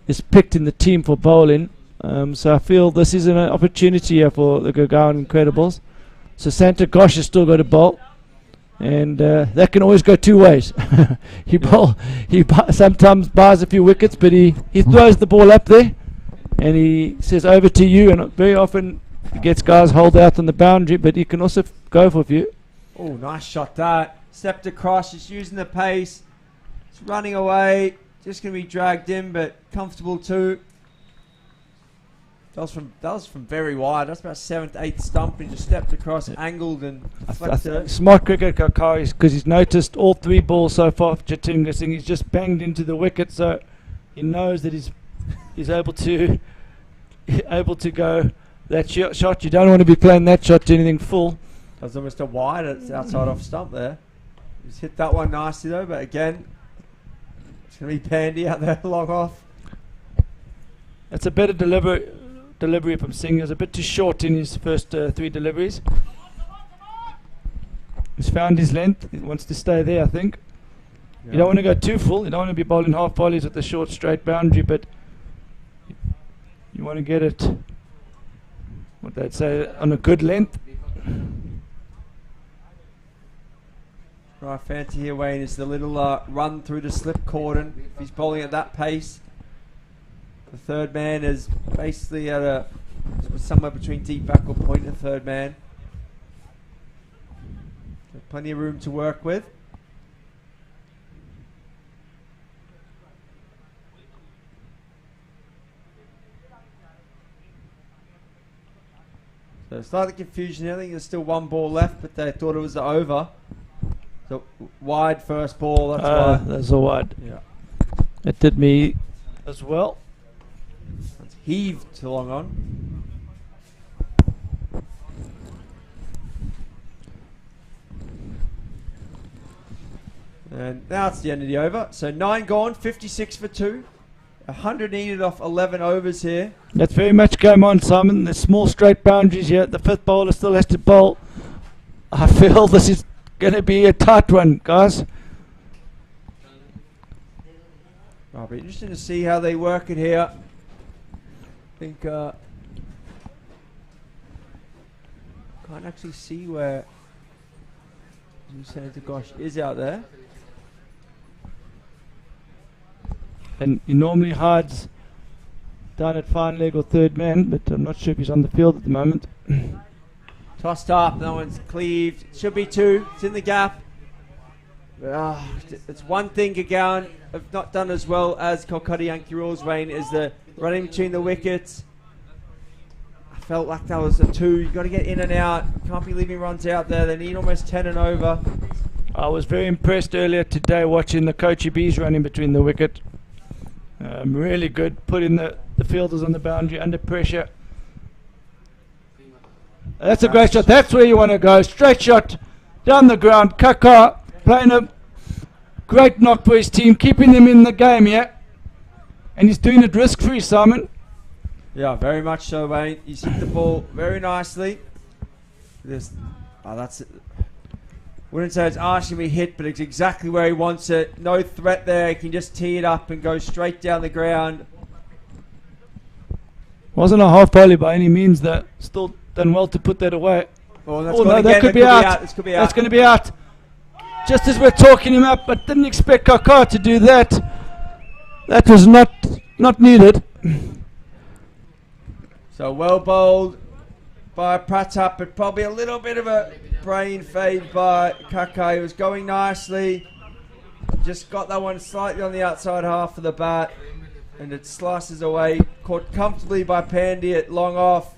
is picked in the team for bowling. So I feel this is an opportunity here for the Gurgaon Incredibles. So Santa Gosh has still got to bowl, and that can always go 2 ways. He sometimes buys a few wickets, but he throws the ball up there, and he says over to you, and very often he gets guys hold out on the boundary, but he can also go for a few. Oh, nice shot that. Stepped across, just using the pace. It's running away. Just going to be dragged in, but comfortable too. That was from very wide. That's about 7th, 8th stump, and just stepped across, angled and deflected. Smart cricket, Kakari, because he's noticed all 3 balls so far for Jatinder Singh. He's just banged into the wicket, so he knows that he's able to go that shot. You don't want to be playing that shot to anything full. That was almost a wide. It's outside off stump there. He's hit that one nicely though, but again, it's going to be Pandy out there long off. It's a better delivery from Singh. He was a bit too short in his first 3 deliveries. He's found his length. He wants to stay there, I think. Yeah. You don't want to go too full. You don't want to be bowling half volleys at the short straight boundary, but you want to get it, what they'd say, on a good length. Right, fancy here, Wayne, is the little run through the slip cordon. If he's bowling at that pace, the third man is basically at somewhere between deep back or point and third man. So plenty of room to work with. So slightly confusion here. I think there's still 1 ball left, but they thought it was the over. So wide first ball, that's why. That's a wide. Yeah. It did me as well. It's heaved to long on. And now it's the end of the over. So 9 gone, 56 for 2. 100 needed off 11 overs here. That's very much game on, Simon. There's small straight boundaries here. The 5th bowler still has to bowl. I feel this is going to be a tight one, guys. I'll be interesting to see how they work it here. I think can't actually see where Senator Gosh is out there. And he normally hides down at fine leg or third man, but I'm not sure if he's on the field at the moment. Tossed up, no one's cleaved. Should be two. It's in the gap. It's one thing Gurgaon have not done as well as Kolkata Yankee rules, Wayne, is the running between the wickets. I felt like that was a two. You've got to get in and out. Can't be leaving runs out there. They need almost 10 and over. I was very impressed earlier today watching the Coachy Bees running between the wicket. Really good, putting the fielders on the boundary under pressure. That's a great shot. That's where you want to go. Straight shot down the ground. Kaka playing a great knock for his team, keeping them in the game, yeah. And he's doing it risk-free, Simon. Yeah, very much so, Wayne. He's hit the ball very nicely. That's it. Wouldn't say it's asking me hit, but it's exactly where he wants it. No threat there. He can just tee it up and go straight down the ground. Wasn't a half volley by any means. That still done well to put that away. Oh, no, that could be out. That's going to be out. Just as we're talking him up, but didn't expect Kaka to do that. That was not needed. So well bowled by Pratap, but probably a little bit of a brain fade by Kaka. He was going nicely. Just got that one slightly on the outside half of the bat, and it slices away. Caught comfortably by Pandy at long off.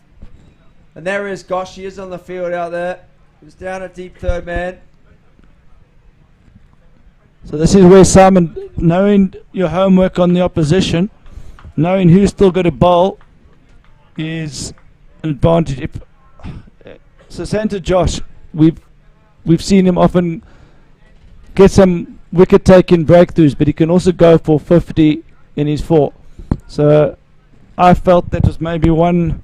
And there is Gosh. He is on the field out there. He was down at deep third man. So this is where, Simon, knowing your homework on the opposition, knowing who's still got to bowl, is an advantage. So Santa Josh, we've seen him often get some wicket taking breakthroughs, but he can also go for 50 in his four. So I felt that was maybe one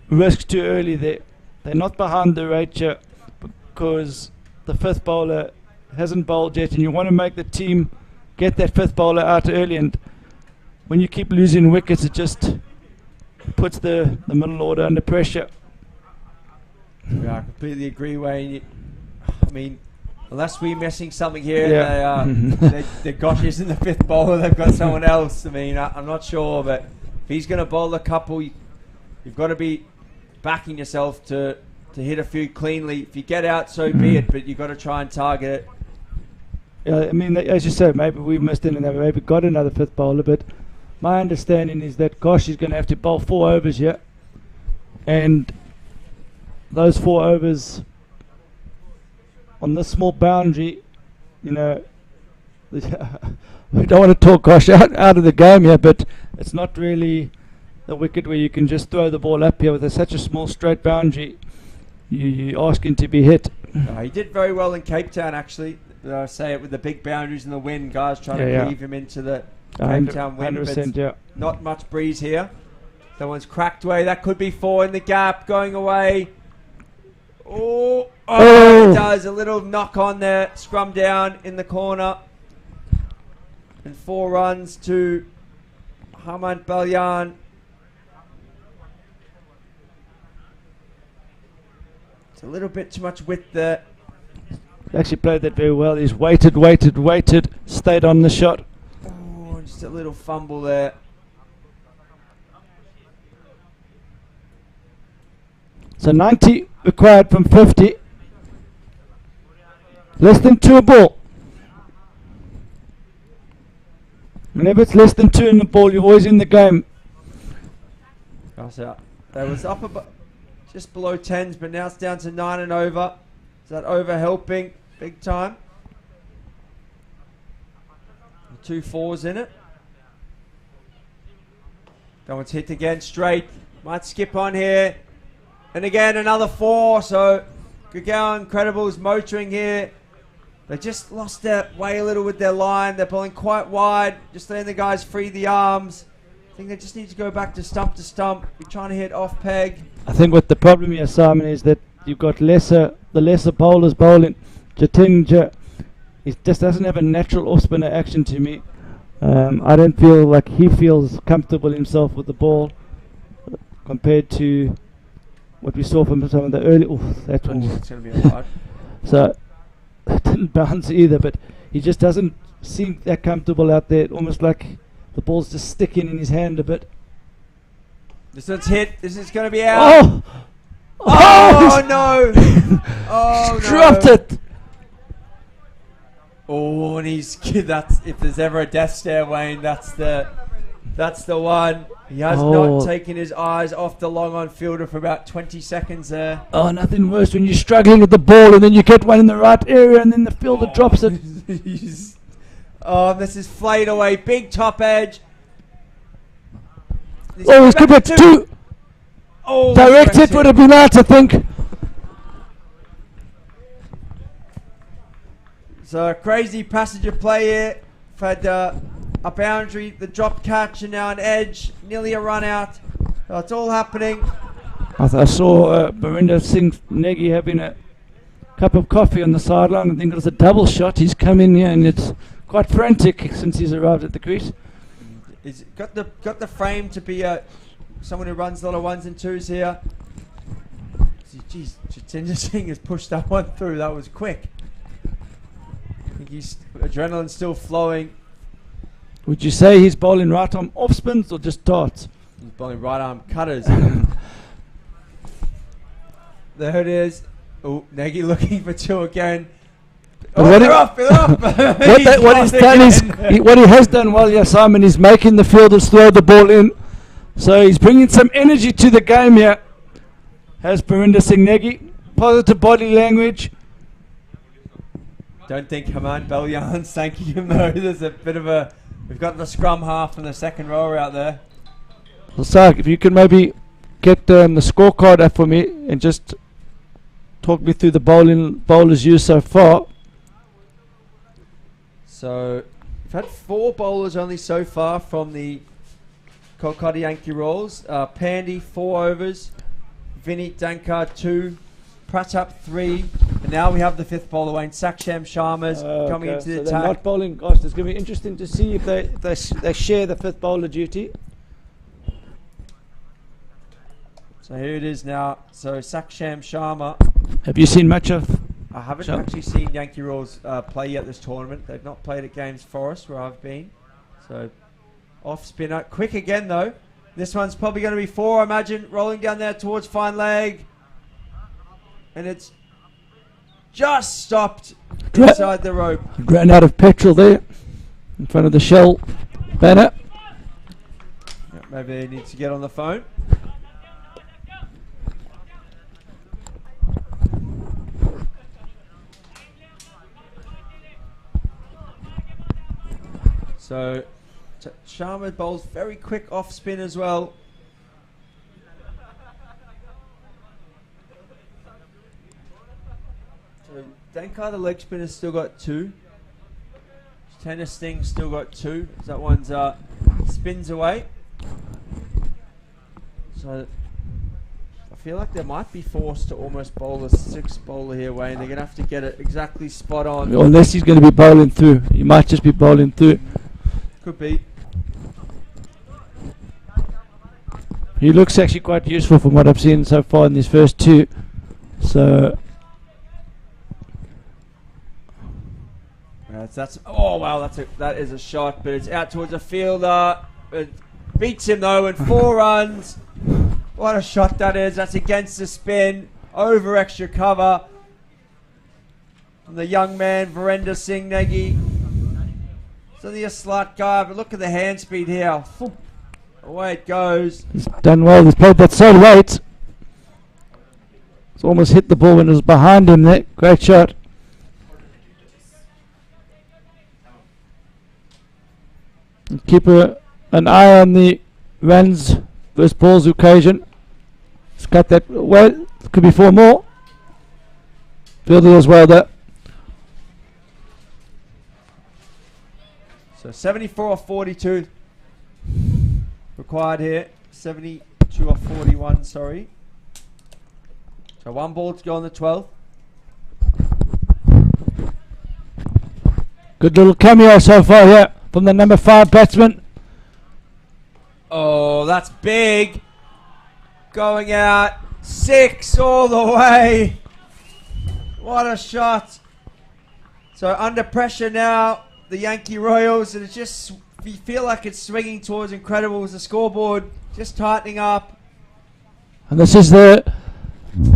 risk too early there. They're not behind the rate yet because the fifth bowler hasn't bowled yet, and you want to make the team get that fifth bowler out early, and when you keep losing wickets, it just puts the middle order under pressure. Yeah, I completely agree, Wayne. I mean, unless we're missing something here, yeah. They Gosh isn't the fifth bowler, they've got someone else. I mean, I'm not sure, but if he's going to bowl a couple, you've got to be backing yourself to hit a few cleanly. If you get out, so be it, but you've got to try and target it. Yeah, I mean, as you said, maybe we missed it and they maybe got another fifth bowler, but my understanding is that Gosh is going to have to bowl 4 overs here, and those 4 overs on this small boundary, you know, we don't want to talk Gosh out of the game here, but it's not really the wicket where you can just throw the ball up here with such a small straight boundary. You're asking to be hit. He did very well in Cape Town, actually. I say it with the big boundaries and the wind, guys trying to cleave him into the Cape Town wind. 100%, not much breeze here. That one's cracked away. That could be 4 in the gap, going away. Oh, it does. A little knock on there. Scrum down in the corner. And 4 runs to Hamad Balyan. It's a little bit too much width there. He actually played that very well. He's waited, stayed on the shot. Oh, just a little fumble there. So 90 required from 50. Less than 2 a ball. Whenever it's less than 2 in the ball, you're always in the game. That's out. That was up just below 10s, but now it's down to 9 and over. Is that over helping big time? 2 4s in it. That one's hit again straight. Might skip on here. And again, another 4. So Gurgaon Incredibles motoring here. They just lost their way a little with their line. They're pulling quite wide. Just letting the guys free the arms. I think they just need to go back to stump. You're trying to hit off peg. I think what the problem here, Simon, is that you've got the lesser bowlers bowling. Jatinja, he just doesn't have a natural off-spinner action to me. I don't feel like he feels comfortable himself with the ball compared to what we saw from some of the early. That one. It's going to be hard. So it didn't bounce either, but he just doesn't seem that comfortable out there. Almost like the ball's just sticking in his hand a bit. This one's hit. This is going to be out. Oh! Oh no! Oh no! Dropped it! Oh, and that's, if there's ever a death stare, Wayne, that's the one. He has not taken his eyes off the long on fielder for about 20 seconds there. Oh, nothing worse when you're struggling with the ball and then you get one in the right area and then the fielder drops it. This is flayed away. Big top edge. He's good at two. Oh, direct hit would have been out, I think. So crazy passage of play here. We've had a boundary, the drop catch, and now an edge, nearly a run out. So it's all happening. I saw Barinder Singh Negi having a cup of coffee on the sideline. I think it was a double shot. He's come in here and it's quite frantic since he's arrived at the crease. He's got the frame to be someone who runs a lot of ones and twos here. Jeez, Jatinder Singh has pushed that one through. That was quick. I think adrenaline's still flowing. Would you say he's bowling right arm off spins or just darts? He's bowling right arm cutters. There it is. Oh, Nagy looking for two again. Oh, they're off! What he has done well, yes, Simon, is making the fielders throw the ball in. So he's bringing some energy to the game here. Has Barinder Singh Negi. Positive body language. Don't think Haman Belyan's thanking him though. There's a bit of a... We've got the scrum half and the second rower out there. Well, Sark, if you can maybe get the scorecard up for me and just talk me through the bowlers used so far. So, we've had 4 bowlers only so far from the Kolkata Yankee Rolls. Pandy, 4 overs. Vinny Dankar, 2. Pratap, 3. And now we have the 5th bowler, Wayne. Saksham Sharma's coming into the so attack. They're not bowling. Gosh, it's going to be interesting to see if they share the 5th bowler duty. So here it is now. So Saksham Sharma. Have you seen much of? I haven't actually seen Yankee Rolls play yet this tournament. They've not played at Games Forest where I've been. So off spinner. Quick again though. This one's probably going to be 4, I imagine. Rolling down there towards fine leg. And it's just stopped inside the rope. Ran out of petrol there in front of the Shell banner. Yeah, maybe he needs to get on the phone. So Sharma bowls very quick off spin as well. So Dankar, the leg spinner's still got 2. Tennis Sting still got 2. So that one's spins away. So I feel like they might be forced to almost bowl a 6 bowler here, Wayne. They're going to have to get it exactly spot on. Unless he's going to be bowling through. He might just be bowling through. Could be. He looks actually quite useful from what I've seen so far in these first 2. So oh wow, that is a shot, but it's out towards the fielder. It beats him though, and 4 runs. What a shot that is! That's against the spin, over extra cover from the young man Virender Singh Negi. It's only a slight guy, but look at the hand speed here. Away it goes. He's done well. He's played that so late. He's almost hit the ball when it was behind him there. Great shot. Keep an eye on the runs versus balls occasion. He's got that well. Could be 4 more. Fielder as well there. So 74 off 42 required here. 72 off 41, sorry. So 1 ball to go on the 12th. Good little cameo so far here. from the number 5 batsman. Oh, that's big. Going out. 6 all the way. What a shot. So under pressure now, the Yankee Royals, and it's just, you feel like it's swinging towards Incredibles. The scoreboard just tightening up. And this is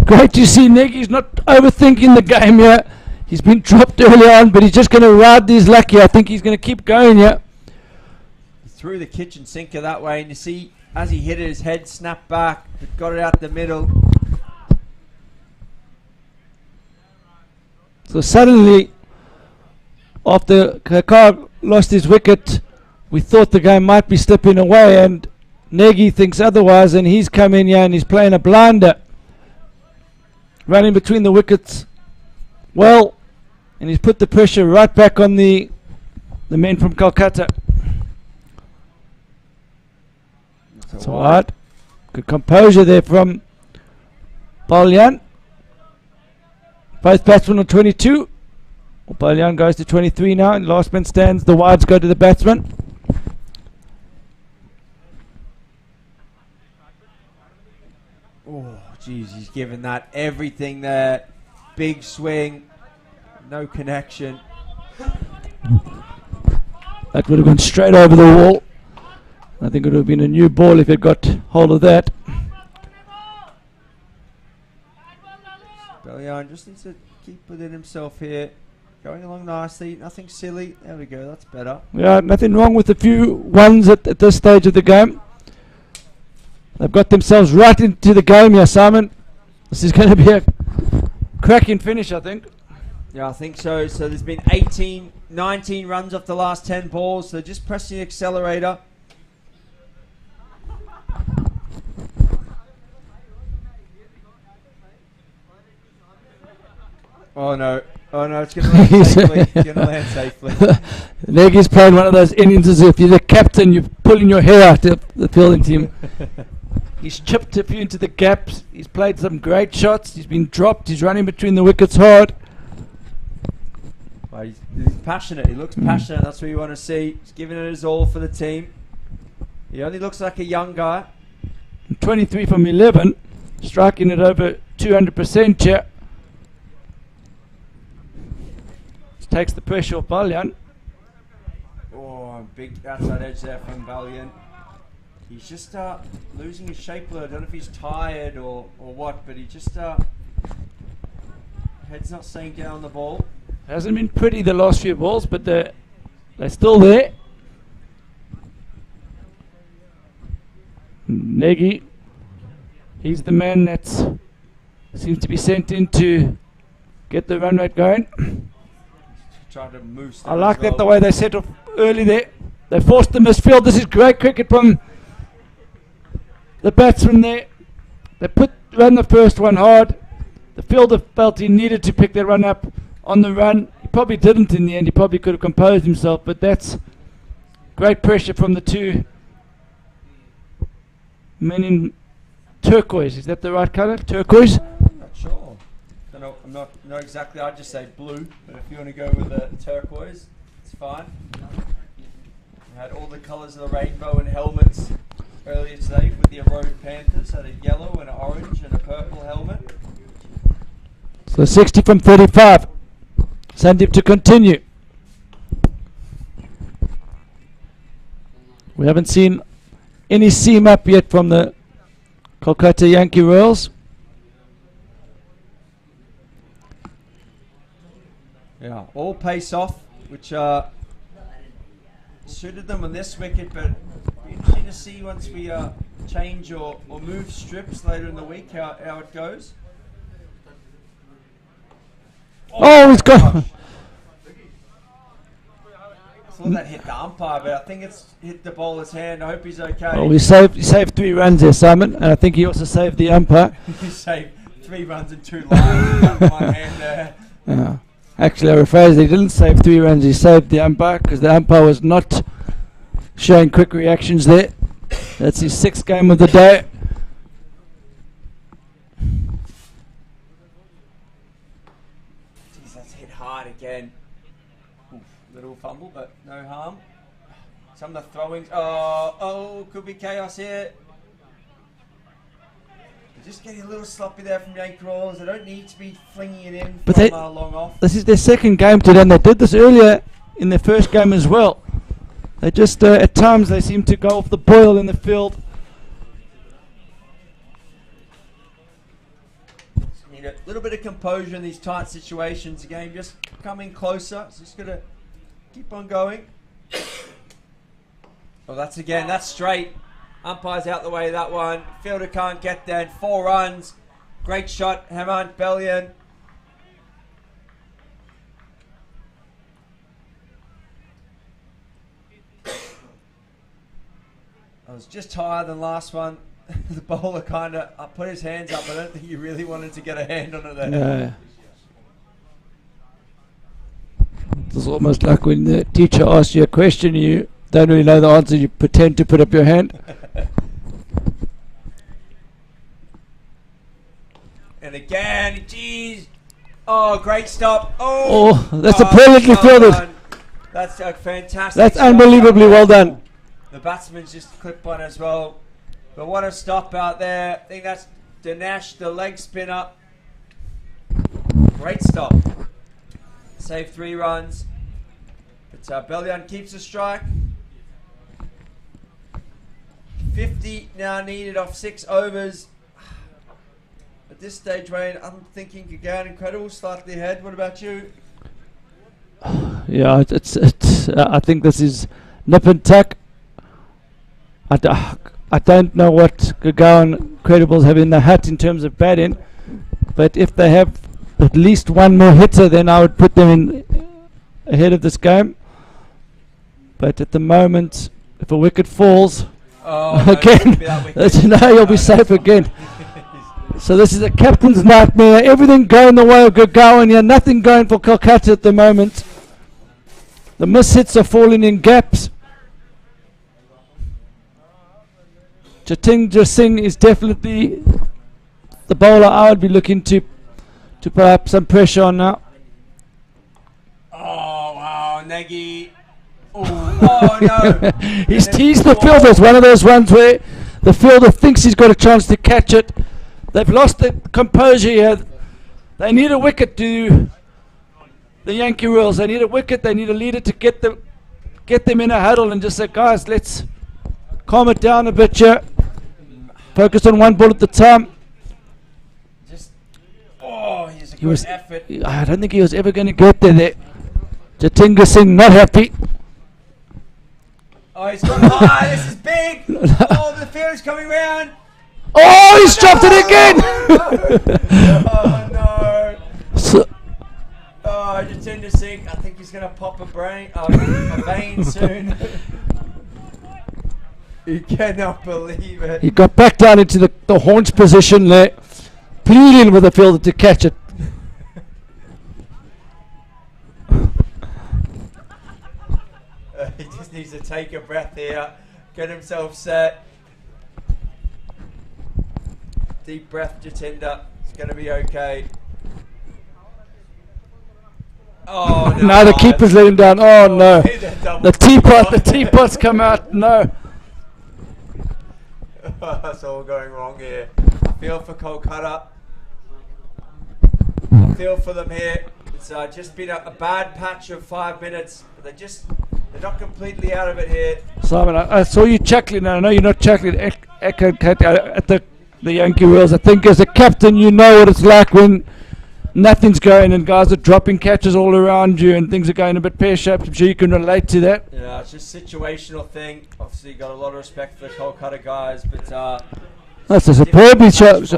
great to see Nagy's not overthinking the game here. He's been dropped early on, but he's just going to ride these lucky. I think he's going to keep going here. Through the kitchen sinker that way, and you see as he hit it, his head snapped back, but got it out the middle. So suddenly, after Kakar lost his wicket, we thought the game might be slipping away, and Nagy thinks otherwise, and he's come in here and he's playing a blinder, running between the wickets well, and he's put the pressure right back on the men from Kolkata. That's all right. Good composure there from Balyan. Both batsmen on 22. Balyan goes to 23 now, and last man stands. The wides go to the batsman. Oh, geez, he's given that everything there. Big swing, no connection. That would have gone straight over the wall. I think it would have been a new ball if it got hold of that. Balyan just needs to keep within himself here. Going along nicely, nothing silly. There we go, that's better. Yeah, nothing wrong with a few ones at this stage of the game. They've got themselves right into the game here, Simon. This is going to be a cracking finish, I think. Yeah, I think so. So there's been 19 runs off the last 10 balls. So just pressing the accelerator. Oh no, it's going to land safely. It's going to land safely. Nagy's playing one of those innings as if you're the captain, you're pulling your hair out of the fielding team. He's chipped a few into the gaps. He's played some great shots. He's been dropped. He's running between the wickets hard. Well, he's passionate. He looks passionate. That's what you want to see. He's giving it his all for the team. He only looks like a young guy. 23 from 11, striking it over 200% here. Takes the pressure off Balyan. Oh, big outside edge there from Balyan. He's just losing his shape a little. I don't know if he's tired or what, but he just head's not staying down on the ball. Hasn't been pretty the last few balls, but they're still there. Nagy, he's the man that seems to be sent in to get the run rate going. Trying to move. I like that the way they set off early there. They forced the misfield. This is great cricket from the batsman there. They ran the first one hard. The fielder felt he needed to pick that run up on the run. He probably didn't in the end. He probably could have composed himself, but that's great pressure from the two men in turquoise. Is that the right colour? Turquoise? Not sure. I'm not know exactly. I'd just say blue, but if you want to go with the turquoise, it's fine. We had all the colours of the rainbow and helmets earlier today with the Road Panthers. Had a yellow and an orange and a purple helmet. So 60 from 35. Sandeep to continue. We haven't seen any seam up yet from the Kolkata Yankee Royals. Yeah, all pace off, which suited them on this wicket, but interesting to see once we change or move strips later in the week how it goes. Oh, he's got... I thought that hit the umpire, but I think it's hit the bowler's hand. I hope he's okay. Well, he saved 3 runs there, Simon, and I think he also saved the umpire. He saved 3 runs and 2 lines. My hand there. Actually, I rephrase, he didn't save 3 runs, he saved the umpire, because the umpire was not showing quick reactions there. That's his 6th game of the day. Jeez, that's hit hard again. Oof, little fumble, but no harm. Some of the throwings. Oh, could be chaos here. They're just getting a little sloppy there from Yankee Rollers. They don't need to be flinging it in But from long off. this is their second game today, and they did this earlier in their first game as well. They just, at times, they seem to go off the boil in the field. Need a little bit of composure in these tight situations. Again, just coming closer. So just gonna keep on going. Oh, that's straight. Umpire's out the way of that one. Fielder can't get there. 4 runs. Great shot, Hemant Bellion. I was just higher than last one. The bowler kind of put his hands up. I don't think he really wanted to get a hand on it there. No. It's almost like when the teacher asks you a question, you don't really know the answer, you pretend to put up your hand. And again, geez. Oh, great stop. That's a brilliantly fielded. That's a fantastic That's stop. unbelievably well done. The batsman's just clipped one as well. But what a stop out there. I think that's Dinesh, the leg spinner. Great stop. Saved 3 runs. But Bellion keeps the strike. 50 now needed off 6 overs. At this stage, Wayne, I'm thinking Gurgaon incredible, slightly ahead. What about you? Yeah, I think this is nip and tuck. I don't know what Gurgaon Credibles have in the hat in terms of batting, but if they have at least one more hitter, then I would put them in ahead of this game. But at the moment, if a wicket falls, again, you'll be safe again. So this is a captain's nightmare. Everything going the way of Gurgaon here. Nothing going for Kolkata at the moment. The mishits are falling in gaps. Jatinder Singh is definitely the bowler I would be looking to put up some pressure on now. Oh, wow, Nagy. Oh no. He's teased the fielder. It's one of those ones where the fielder thinks he's got a chance to catch it. They've lost their composure here. They need a wicket to the Yankee rules. They need a wicket. They need a leader to get them in a huddle and just say, guys, let's calm it down a bit here. Focus on one ball at the time. He's a good effort. I don't think he was ever going to get there. Jatinder Singh not happy. Oh, he's gone high. This is big. Oh, the fielder's coming round. Oh, he's dropped it again. Oh no. Jatinder Singh. I think he's going to pop a vein soon. You cannot believe it. He got back down into the haunch position there, pleading with the fielder to catch it. He just needs to take a breath here, get himself set. Deep breath, Jatinder. It's going to be okay. Oh no! Now the keeper's let him down. Oh no! The teapot's come out. No. That's all going wrong here. I feel for Kolkata. I feel for them here. It's just been a bad patch of 5 minutes. They're not completely out of it here. Simon, I saw you chuckling. I know you're not chuckling at the Yankee rules. I think as a captain, you know what it's like when nothing's going and guys are dropping catches all around you and things are going a bit pear-shaped. I'm sure you can relate to that. Yeah, it's just a situational thing. Obviously, got a lot of respect for the Kolkata guys, but that's a superb shot.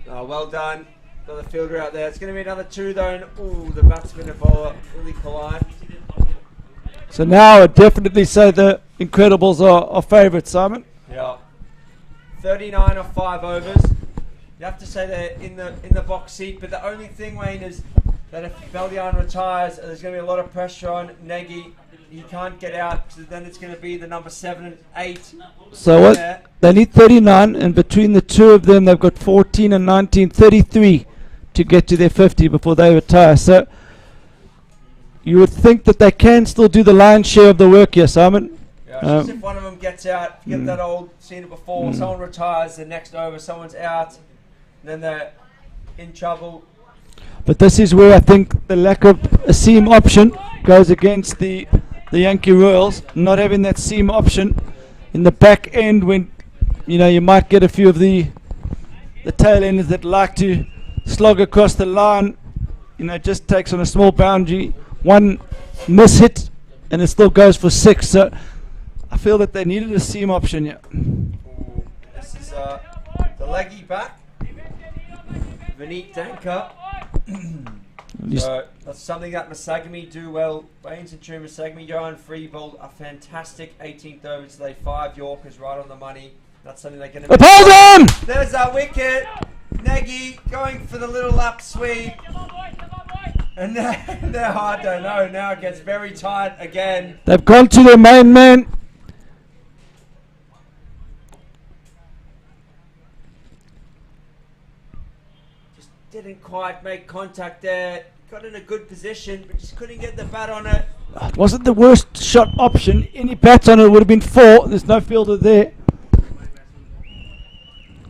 Well done. Got the fielder out there. It's going to be another 2 though. Ooh, the batsman and bowler really collide. So now I definitely say the Incredibles are favourites, Simon. Yeah. 39 off 5 overs. You have to say they're in the box seat, but the only thing, Wayne, is that if Bellion retires, there's going to be a lot of pressure on Nagy. He can't get out, so then it's going to be the number 7 and 8. So what? They need 39, and between the two of them, they've got 14 and 19, 33 to get to their 50 before they retire. So you would think that they can still do the lion's share of the work here, Simon. Yeah, it's just if one of them gets out, you get that old, seen it before, someone retires, the next over, someone's out, and then they're in trouble. But this is where I think the lack of a seam option goes against the Yankee Royals, not having that seam option in the back end when, you know, you might get a few of the tail enders that like to slog across the line. You know, it just takes on a small boundary, one miss hit, and it still goes for 6. So I feel that they needed a seam option, yeah. This is the leggy back, Vineet Danker. So that's something that Masagami do well. Baines and True Masagami go on free ball. A fantastic 18th over today. 5 Yorkers right on the money. That's something they're going to hold on! There's our wicket. Nagy going for the little lap sweep. And now I don't know. Now it gets very tight again. They've gone to the main man. Just didn't quite make contact there. Got in a good position, but just couldn't get the bat on it. It wasn't the worst shot option. Any bats on it would have been 4. There's no fielder there.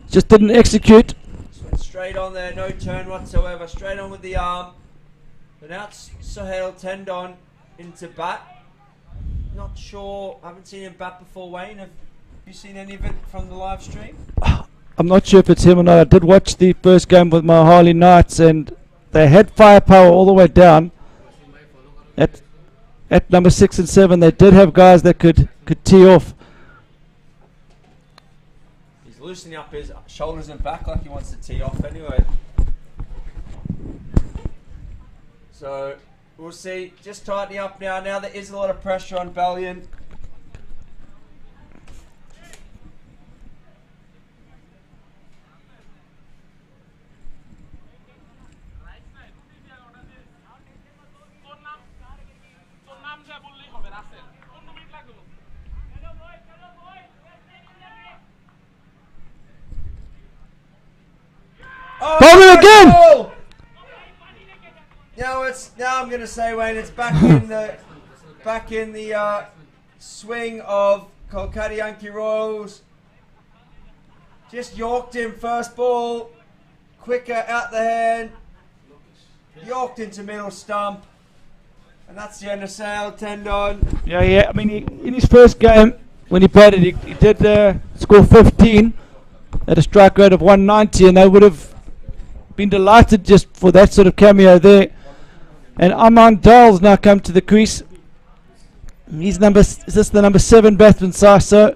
Just didn't execute. Just went straight on there, no turn whatsoever. Straight on with the arm. But now it's Sohail Tendon into bat. Not sure. I haven't seen him bat before, Wayne. Have you seen any of it from the live stream? I'm not sure if it's him or not. I did watch the first game with my Harley Knights, and they had firepower all the way down. At number 6 and 7, they did have guys that could tee off. He's loosening up his shoulders and back like he wants to tee off anyway. So we'll see. Just tightening up now. Now there is a lot of pressure on Ballion. Bowling again! Oh! Now I'm gonna say, Wayne, it's back in the swing of Kolkata Yankee Royals. Just yorked him first ball, quicker out the hand, yorked into middle stump, and that's the end of Sohail Tendon. Yeah. I mean, in his first game when he batted, he did score 15 at a strike rate of 190, and they would have been delighted just for that sort of cameo there. And Aman Dal's now come to the crease. He's is this the number 7 batsman side? So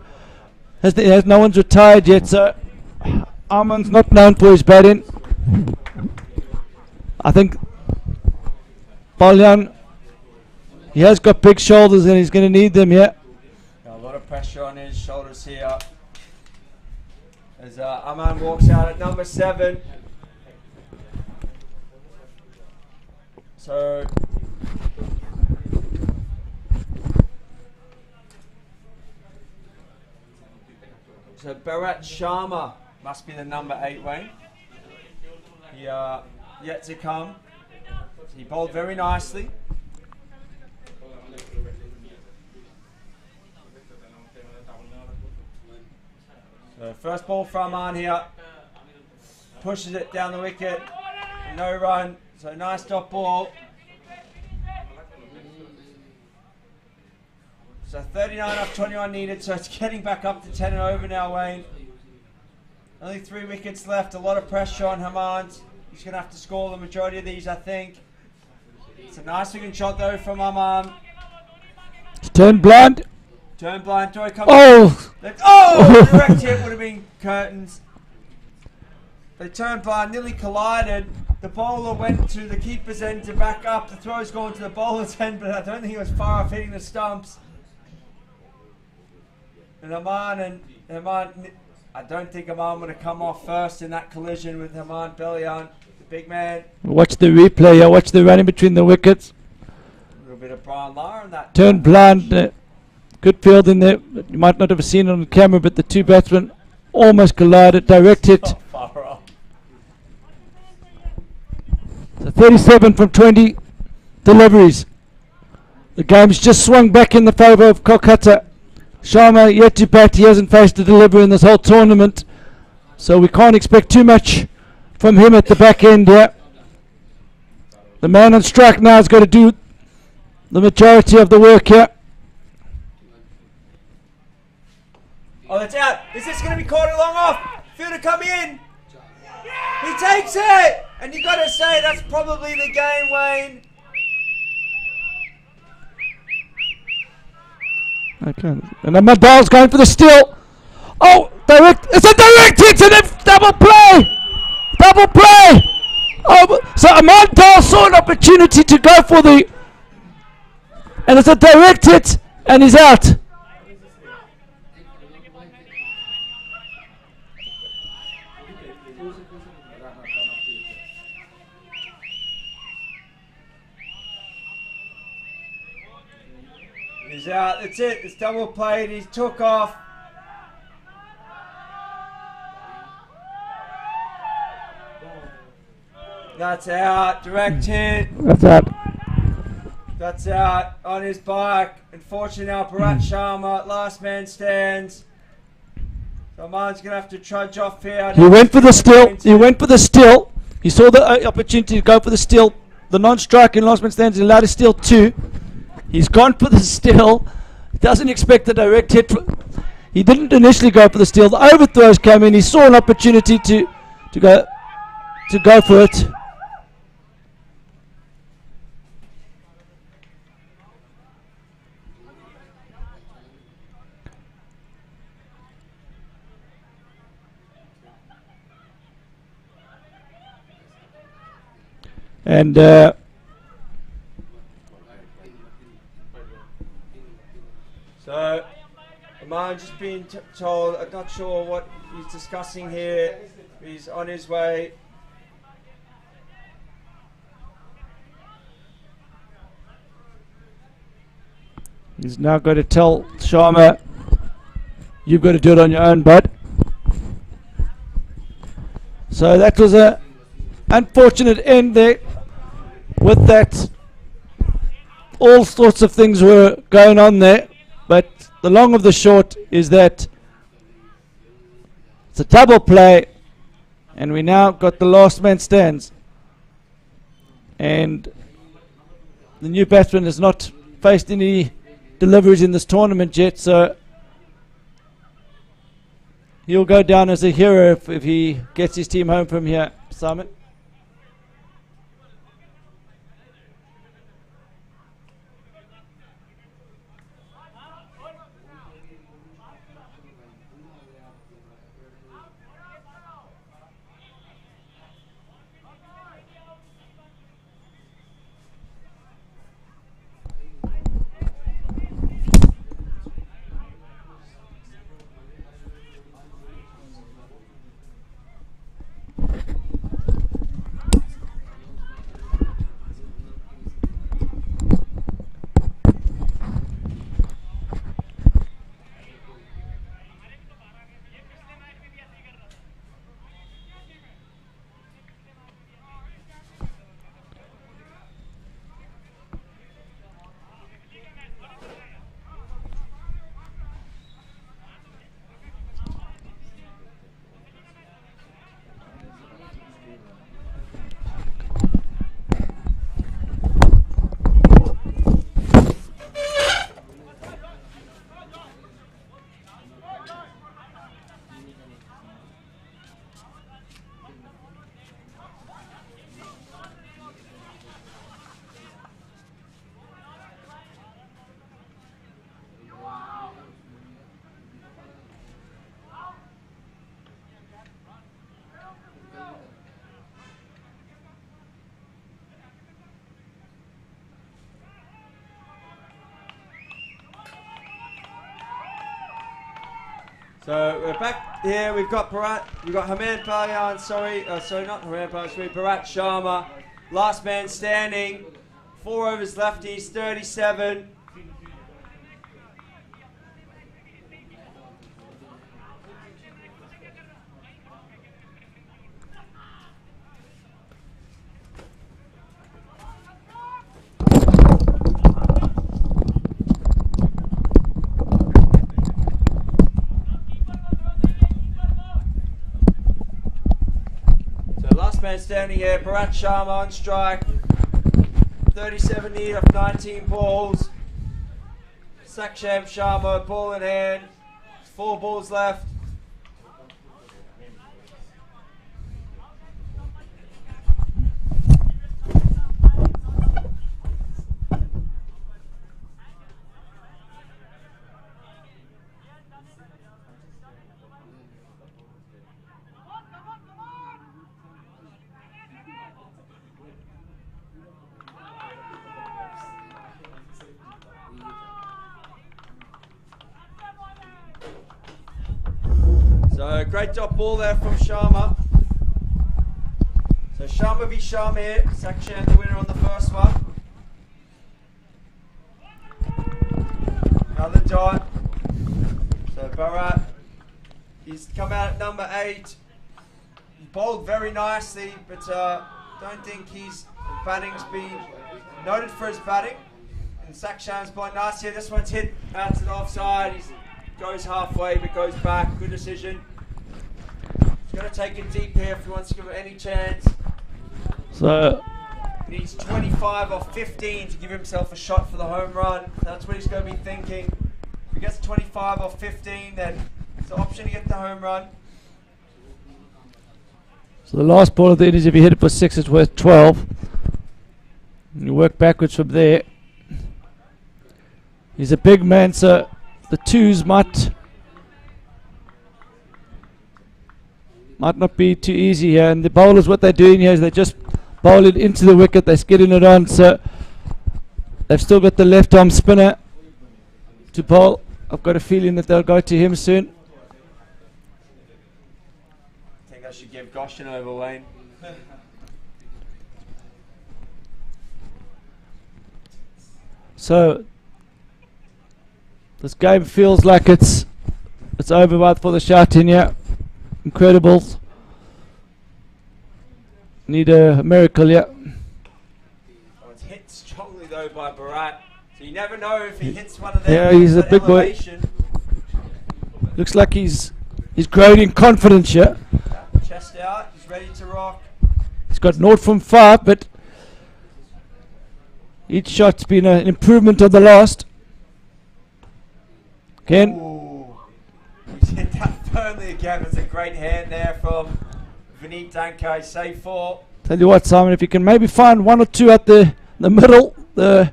no one's retired yet. So Aman's not known for his batting. I think Ballion, he has got big shoulders and he's going to need them. Yeah. A lot of pressure on his shoulders here as Aman walks out at number 7. So Bharat Sharma must be the number 8, Wayne. He yet to come. He bowled very nicely. So first ball from Aman here. Pushes it down the wicket. No run. So nice dot ball. So 39 off 21 needed. So it's getting back up to 10 and over now, Wayne. Only 3 wickets left. A lot of pressure on Hamand. He's going to have to score the majority of these, I think. It's a nice looking shot though from Hamand. Turn blind. Turn blind. Joy comes. Oh! Direct hit would have been curtains. They turned blind, nearly collided. The bowler went to the keeper's end to back up. The throw's gone to the bowler's end, but I don't think he was far off hitting the stumps. And Aman, I don't think Aman would have come off first in that collision with Aman Ballion, the big man. Watch the replay. Yeah, watch the running between the wickets. A little bit of Brian Lara in that. Turn blind. Good field in there. You might not have seen it on camera, but the 2 batsmen almost collided. Direct hit. Oh, far off. So 37 from 20 deliveries. The game's just swung back in the favour of Kolkata. Sharma yet to bat. He hasn't faced a delivery in this whole tournament, so we can't expect too much from him at the back end here. The man on strike now has got to do the majority of the work here. Oh, that's out. Is this going to be caught long off? Fielder coming in. He takes it! And you got to say that's probably the game, Wayne. Okay. And then Madal's going for the steal. Oh, direct. It's a direct hit and a double play. Double play. Oh, so Madal saw an opportunity to go for the, and it's a direct hit and he's out. He's out. That's it. It's double played. He took off. That's out. Direct hit. That's out. That's out on his bike. Unfortunately now Bharat Sharma, last man stands. So Man's going to have to trudge off here. He went for the steal. He went for the steal. He saw the opportunity to go for the steal. The non-striking last man stands. He allowed to steal 2. He's gone for the steal. He doesn't expect the direct hit. He didn't initially go for the steal. The overthrows came in. He saw an opportunity to go for it. And so Aman just been told, I'm not sure what he's discussing here. He's on his way. he's now got to tell Sharma, you've got to do it on your own, bud. So that was a unfortunate end there. With that, all sorts of things were going on there, but the long of the short is that it's a double play, and we now got the last man stands, and the new batsman has not faced any deliveries in this tournament yet, so he'll go down as a hero if he gets his team home from here. Simon? So we're back here. We've got Haman Palyan, sorry, not Haman Palyan, sorry, Bharat Sharma. Last man standing. 4 overs left. He's 37. man standing here. Bharat Sharma on strike. 37 need off 19 balls. Saksham Sharma, ball in hand. 4 balls left. So great dot ball there from Sharma. So Sharma v Sharma here. Saksham the winner on the first one. Another dot. So Bharat, he's come out at number 8. He bowled very nicely, but don't think his batting's been noted for his batting. And Saksham's bowling nice here. This one's hit out to the offside. He goes halfway but goes back. Good decision. He's got to take it deep here if he wants to give it any chance. So He needs 25 or 15 to give himself a shot for the home run. That's what he's going to be thinking. If he gets 25 or 15, then it's an option to get the home run. So the last ball of the innings, if you hit it for 6, it's worth 12. And you work backwards from there. He's a big man, so the 2s might not be too easy here. And the bowlers, what they're doing here is they just bowl it into the wicket. They're skidding it on, so they've still got the left arm spinner to bowl. I've got a feeling that they'll go to him soon. I think I should give Goshen over, Wayne. So this game feels like it's over right for the shouting here. Incredibles. Need a miracle, yeah. Oh, it's hit strongly though by Bharat. So you never know if he hits one of them. Yeah, he's a big boy. Looks like he's growing in confidence, yeah. Chest out, he's ready to rock. He's got 0 from 5, but each shot's been an improvement on the last. Again. Ooh. He's hit that firmly again. It's a great hand there from Vineet Dankai, save 4. Tell you what, Simon, if you can maybe find 1 or 2 at the middle, the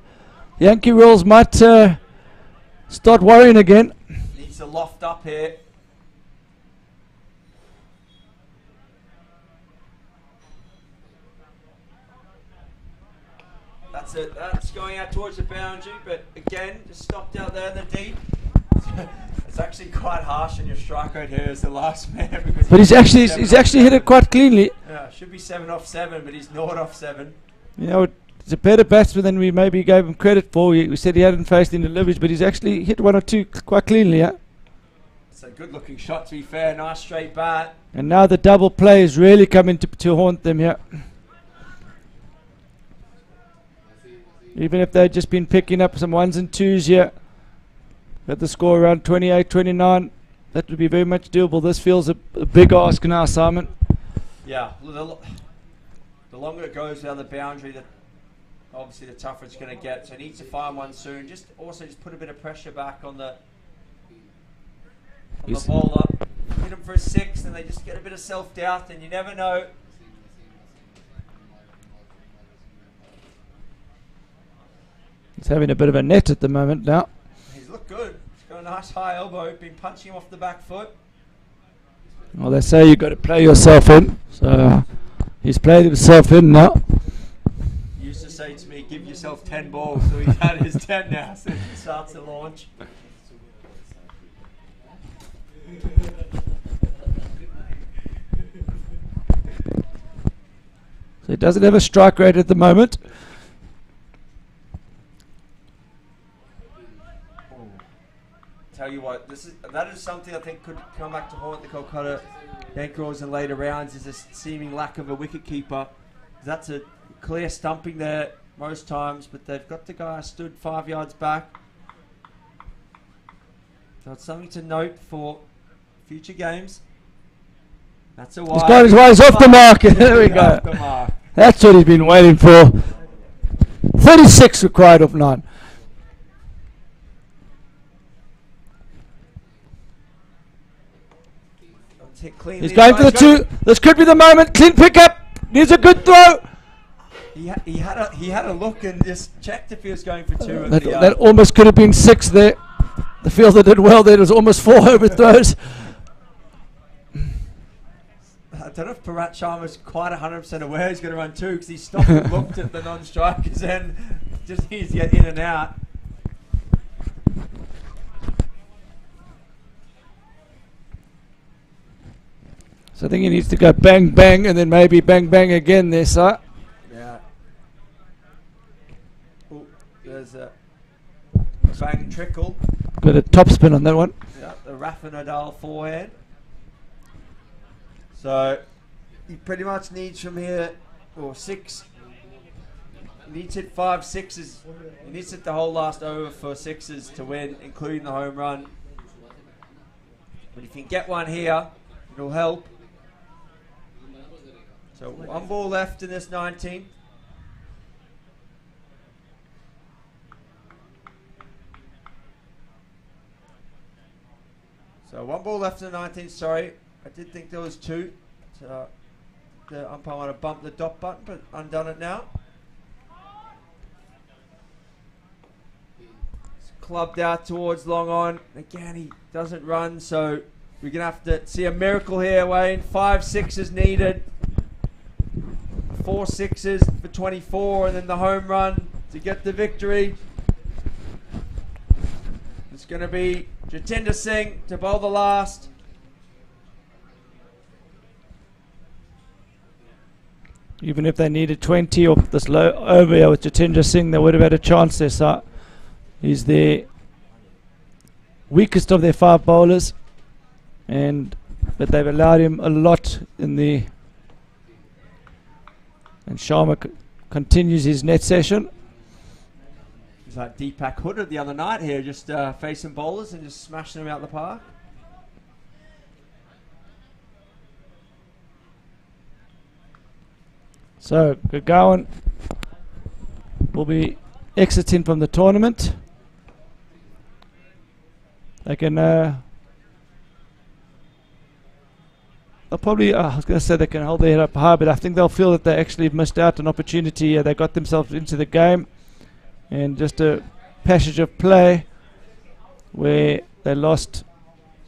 Yankee Rolls might start worrying again. Needs to loft up here. That's it. That's going out towards the boundary, but again, just stopped out there in the deep. It's actually quite harsh on your strike rate here as the last man. Because But he's actually hit it quite cleanly. Yeah, should be 7 off 7, but he's 0 off 7. You know, he's a better batsman than we maybe gave him credit for. We said he hadn't faced any deliveries, but he's actually hit 1 or 2 quite cleanly, yeah. It's a good looking shot, to be fair. Nice straight bat. And now the double play is really coming to haunt them, yeah. Even if they'd just been picking up some 1s and 2s here, at the score around 28, 29, that would be very much doable. This feels a big ask now, Simon. Yeah, the longer it goes down the boundary, obviously the tougher it's going to get. So he needs to find one soon. Just put a bit of pressure back on the bowler. Hit him for a 6, and they just get a bit of self-doubt, and you never know. He's having a bit of a net at the moment now. He's looked good. He's got a nice high elbow. Been punching him off the back foot. Well, they say you've got to play yourself in. So he's played himself in now. He used to say to me, give yourself 10 balls. So he's had his 10 now since he starts to launch. So he doesn't have a strike rate at the moment. Tell you what, that is something I think could come back to haunt the Kolkata Yankee in later rounds, is a seeming lack of a wicket keeper. That's a clear stumping there most times, but they've got the guy stood 5 yards back. So it's something to note for future games. That's a He's wide. got his ways off the mark. There we go. Off the mark. That's what he's been waiting for. 36 required of 9. He's going for the 2. This could be the moment. Clean pickup. Needs a good throw. He had a look and just checked if he was going for 2. That almost could have been 6 there. The fielder did well there. It was almost 4 overthrows. I don't know if Bharat Sharma's quite 100% aware he's going to run 2 because he stopped and looked at the non-strikers and just needs to get in and out. So I think he needs to go bang, bang, and then maybe bang, bang again there, sir. Yeah. Ooh, there's a bang trickle. Got a top spin on that one. Yeah, the Rafa Nadal forehand. So he pretty much needs from here, or 6. He needs to hit 5 sixes. He needs to hit the whole last over for 6s to win, including the home run. But if you can get one here, it'll help. So 1 ball left in this 19th. So 1 ball left in the 19th, sorry. I did think there was 2. So the umpire might have bumped the dot button, but undone it now. It's clubbed out towards long on. Again, he doesn't run, so we're going to have to see a miracle here, Wayne. 5 sixes needed. 4 sixes for 24, and then the home run to get the victory. It's going to be Jatinder Singh to bowl the last. Even if they needed 20 or this low over here with Jatinder Singh, they would have had a chance there, sir. He's the weakest of their 5 bowlers, but they've allowed him a lot in the. And Sharma continues his net session. He's like Deepak Hooda the other night here, just facing bowlers and just smashing them out the park. So Gurgaon will be exiting from the tournament. They can. They'll probably, I was going to say they can hold their head up high, but I think they'll feel that they actually missed out an opportunity. They got themselves into the game, and just a passage of play where they lost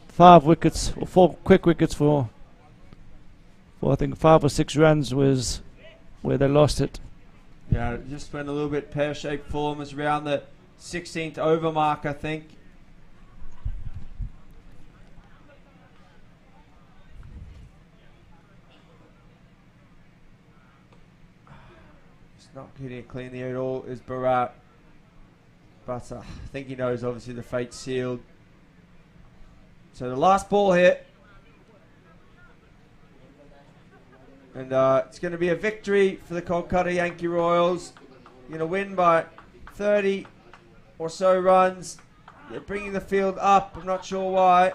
5 wickets, or 4 quick wickets for I think 5 or 6 runs was where they lost it. Yeah, it just went a little bit pear-shaped form. It was around the 16th over mark, I think. Not hitting it clean there at all is Bharat, but I think he knows obviously the fate's sealed. So the last ball here, and it's going to be a victory for the Kolkata Yankee Royals. Going to win by 30 or so runs. They're bringing the field up. I'm not sure why.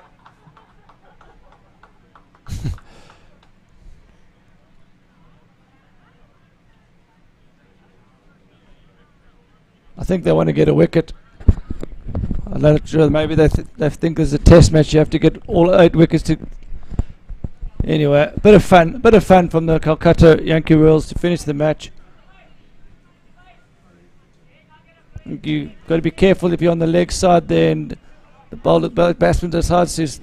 I think they want to get a wicket. I'm not sure. Maybe they think there's a test match. You have to get all 8 wickets to. Anyway, bit of fun from the Kolkata Yankee Royals to finish the match. You got to be careful if you're on the leg side there, and the batsman decides.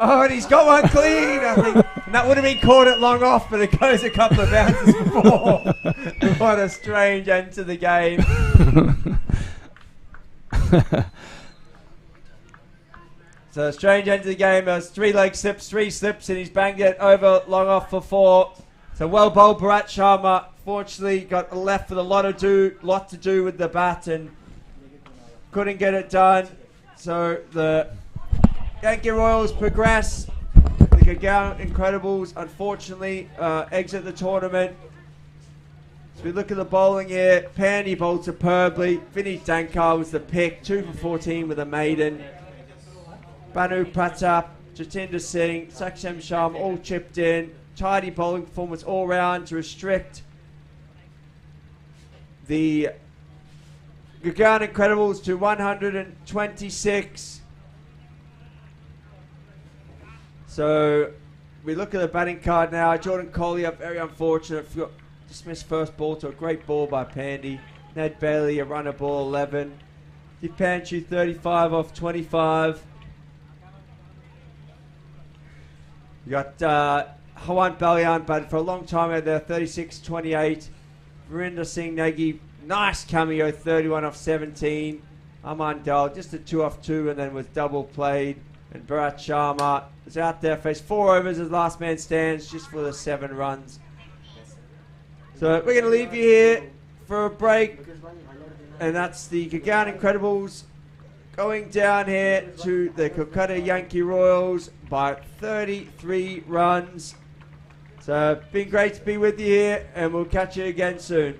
Oh, and he's got one clean, I think. And that would have been caught at long off, but it goes a couple of bounces before. What a strange end to the game. So a strange end to the game. There's 3 leg slips, 3 slips, and he's banged it over long off for 4. So well bowled Bharat Sharma. Fortunately, got left with a lot to do with the bat and couldn't get it done. So the Yankee Royals progress. The Gurgaon Incredibles, unfortunately, exit the tournament. So we look at the bowling here. Pandy bowled superbly. Vinny Dankar was the pick. 2 for 14 with a maiden. Banu Pratap Jatinder Singh, Saksham Sharma all chipped in. Tidy bowling performance all round to restrict the Gurgaon Incredibles to 126. So we look at the batting card now. Jordan Collier, very unfortunate. Dismissed first ball to a great ball by Pandy. Ned Bailey, a runner ball, 11. Dipanchu, 35 off 25. You got Hawan Balyan, but for a long time out there, 36-28. Virinder Singh Negi, nice cameo, 31 off 17. Aman Dal, just a 2 off 2, and then was double played. And Bharat Sharma is out there, faced 4 overs as last man stands, just for the 7 runs. So we're going to leave you here for a break. And that's the Gurgaon Incredibles going down here to the Kolkata Yankee Royals by 33 runs. So been great to be with you here, and we'll catch you again soon.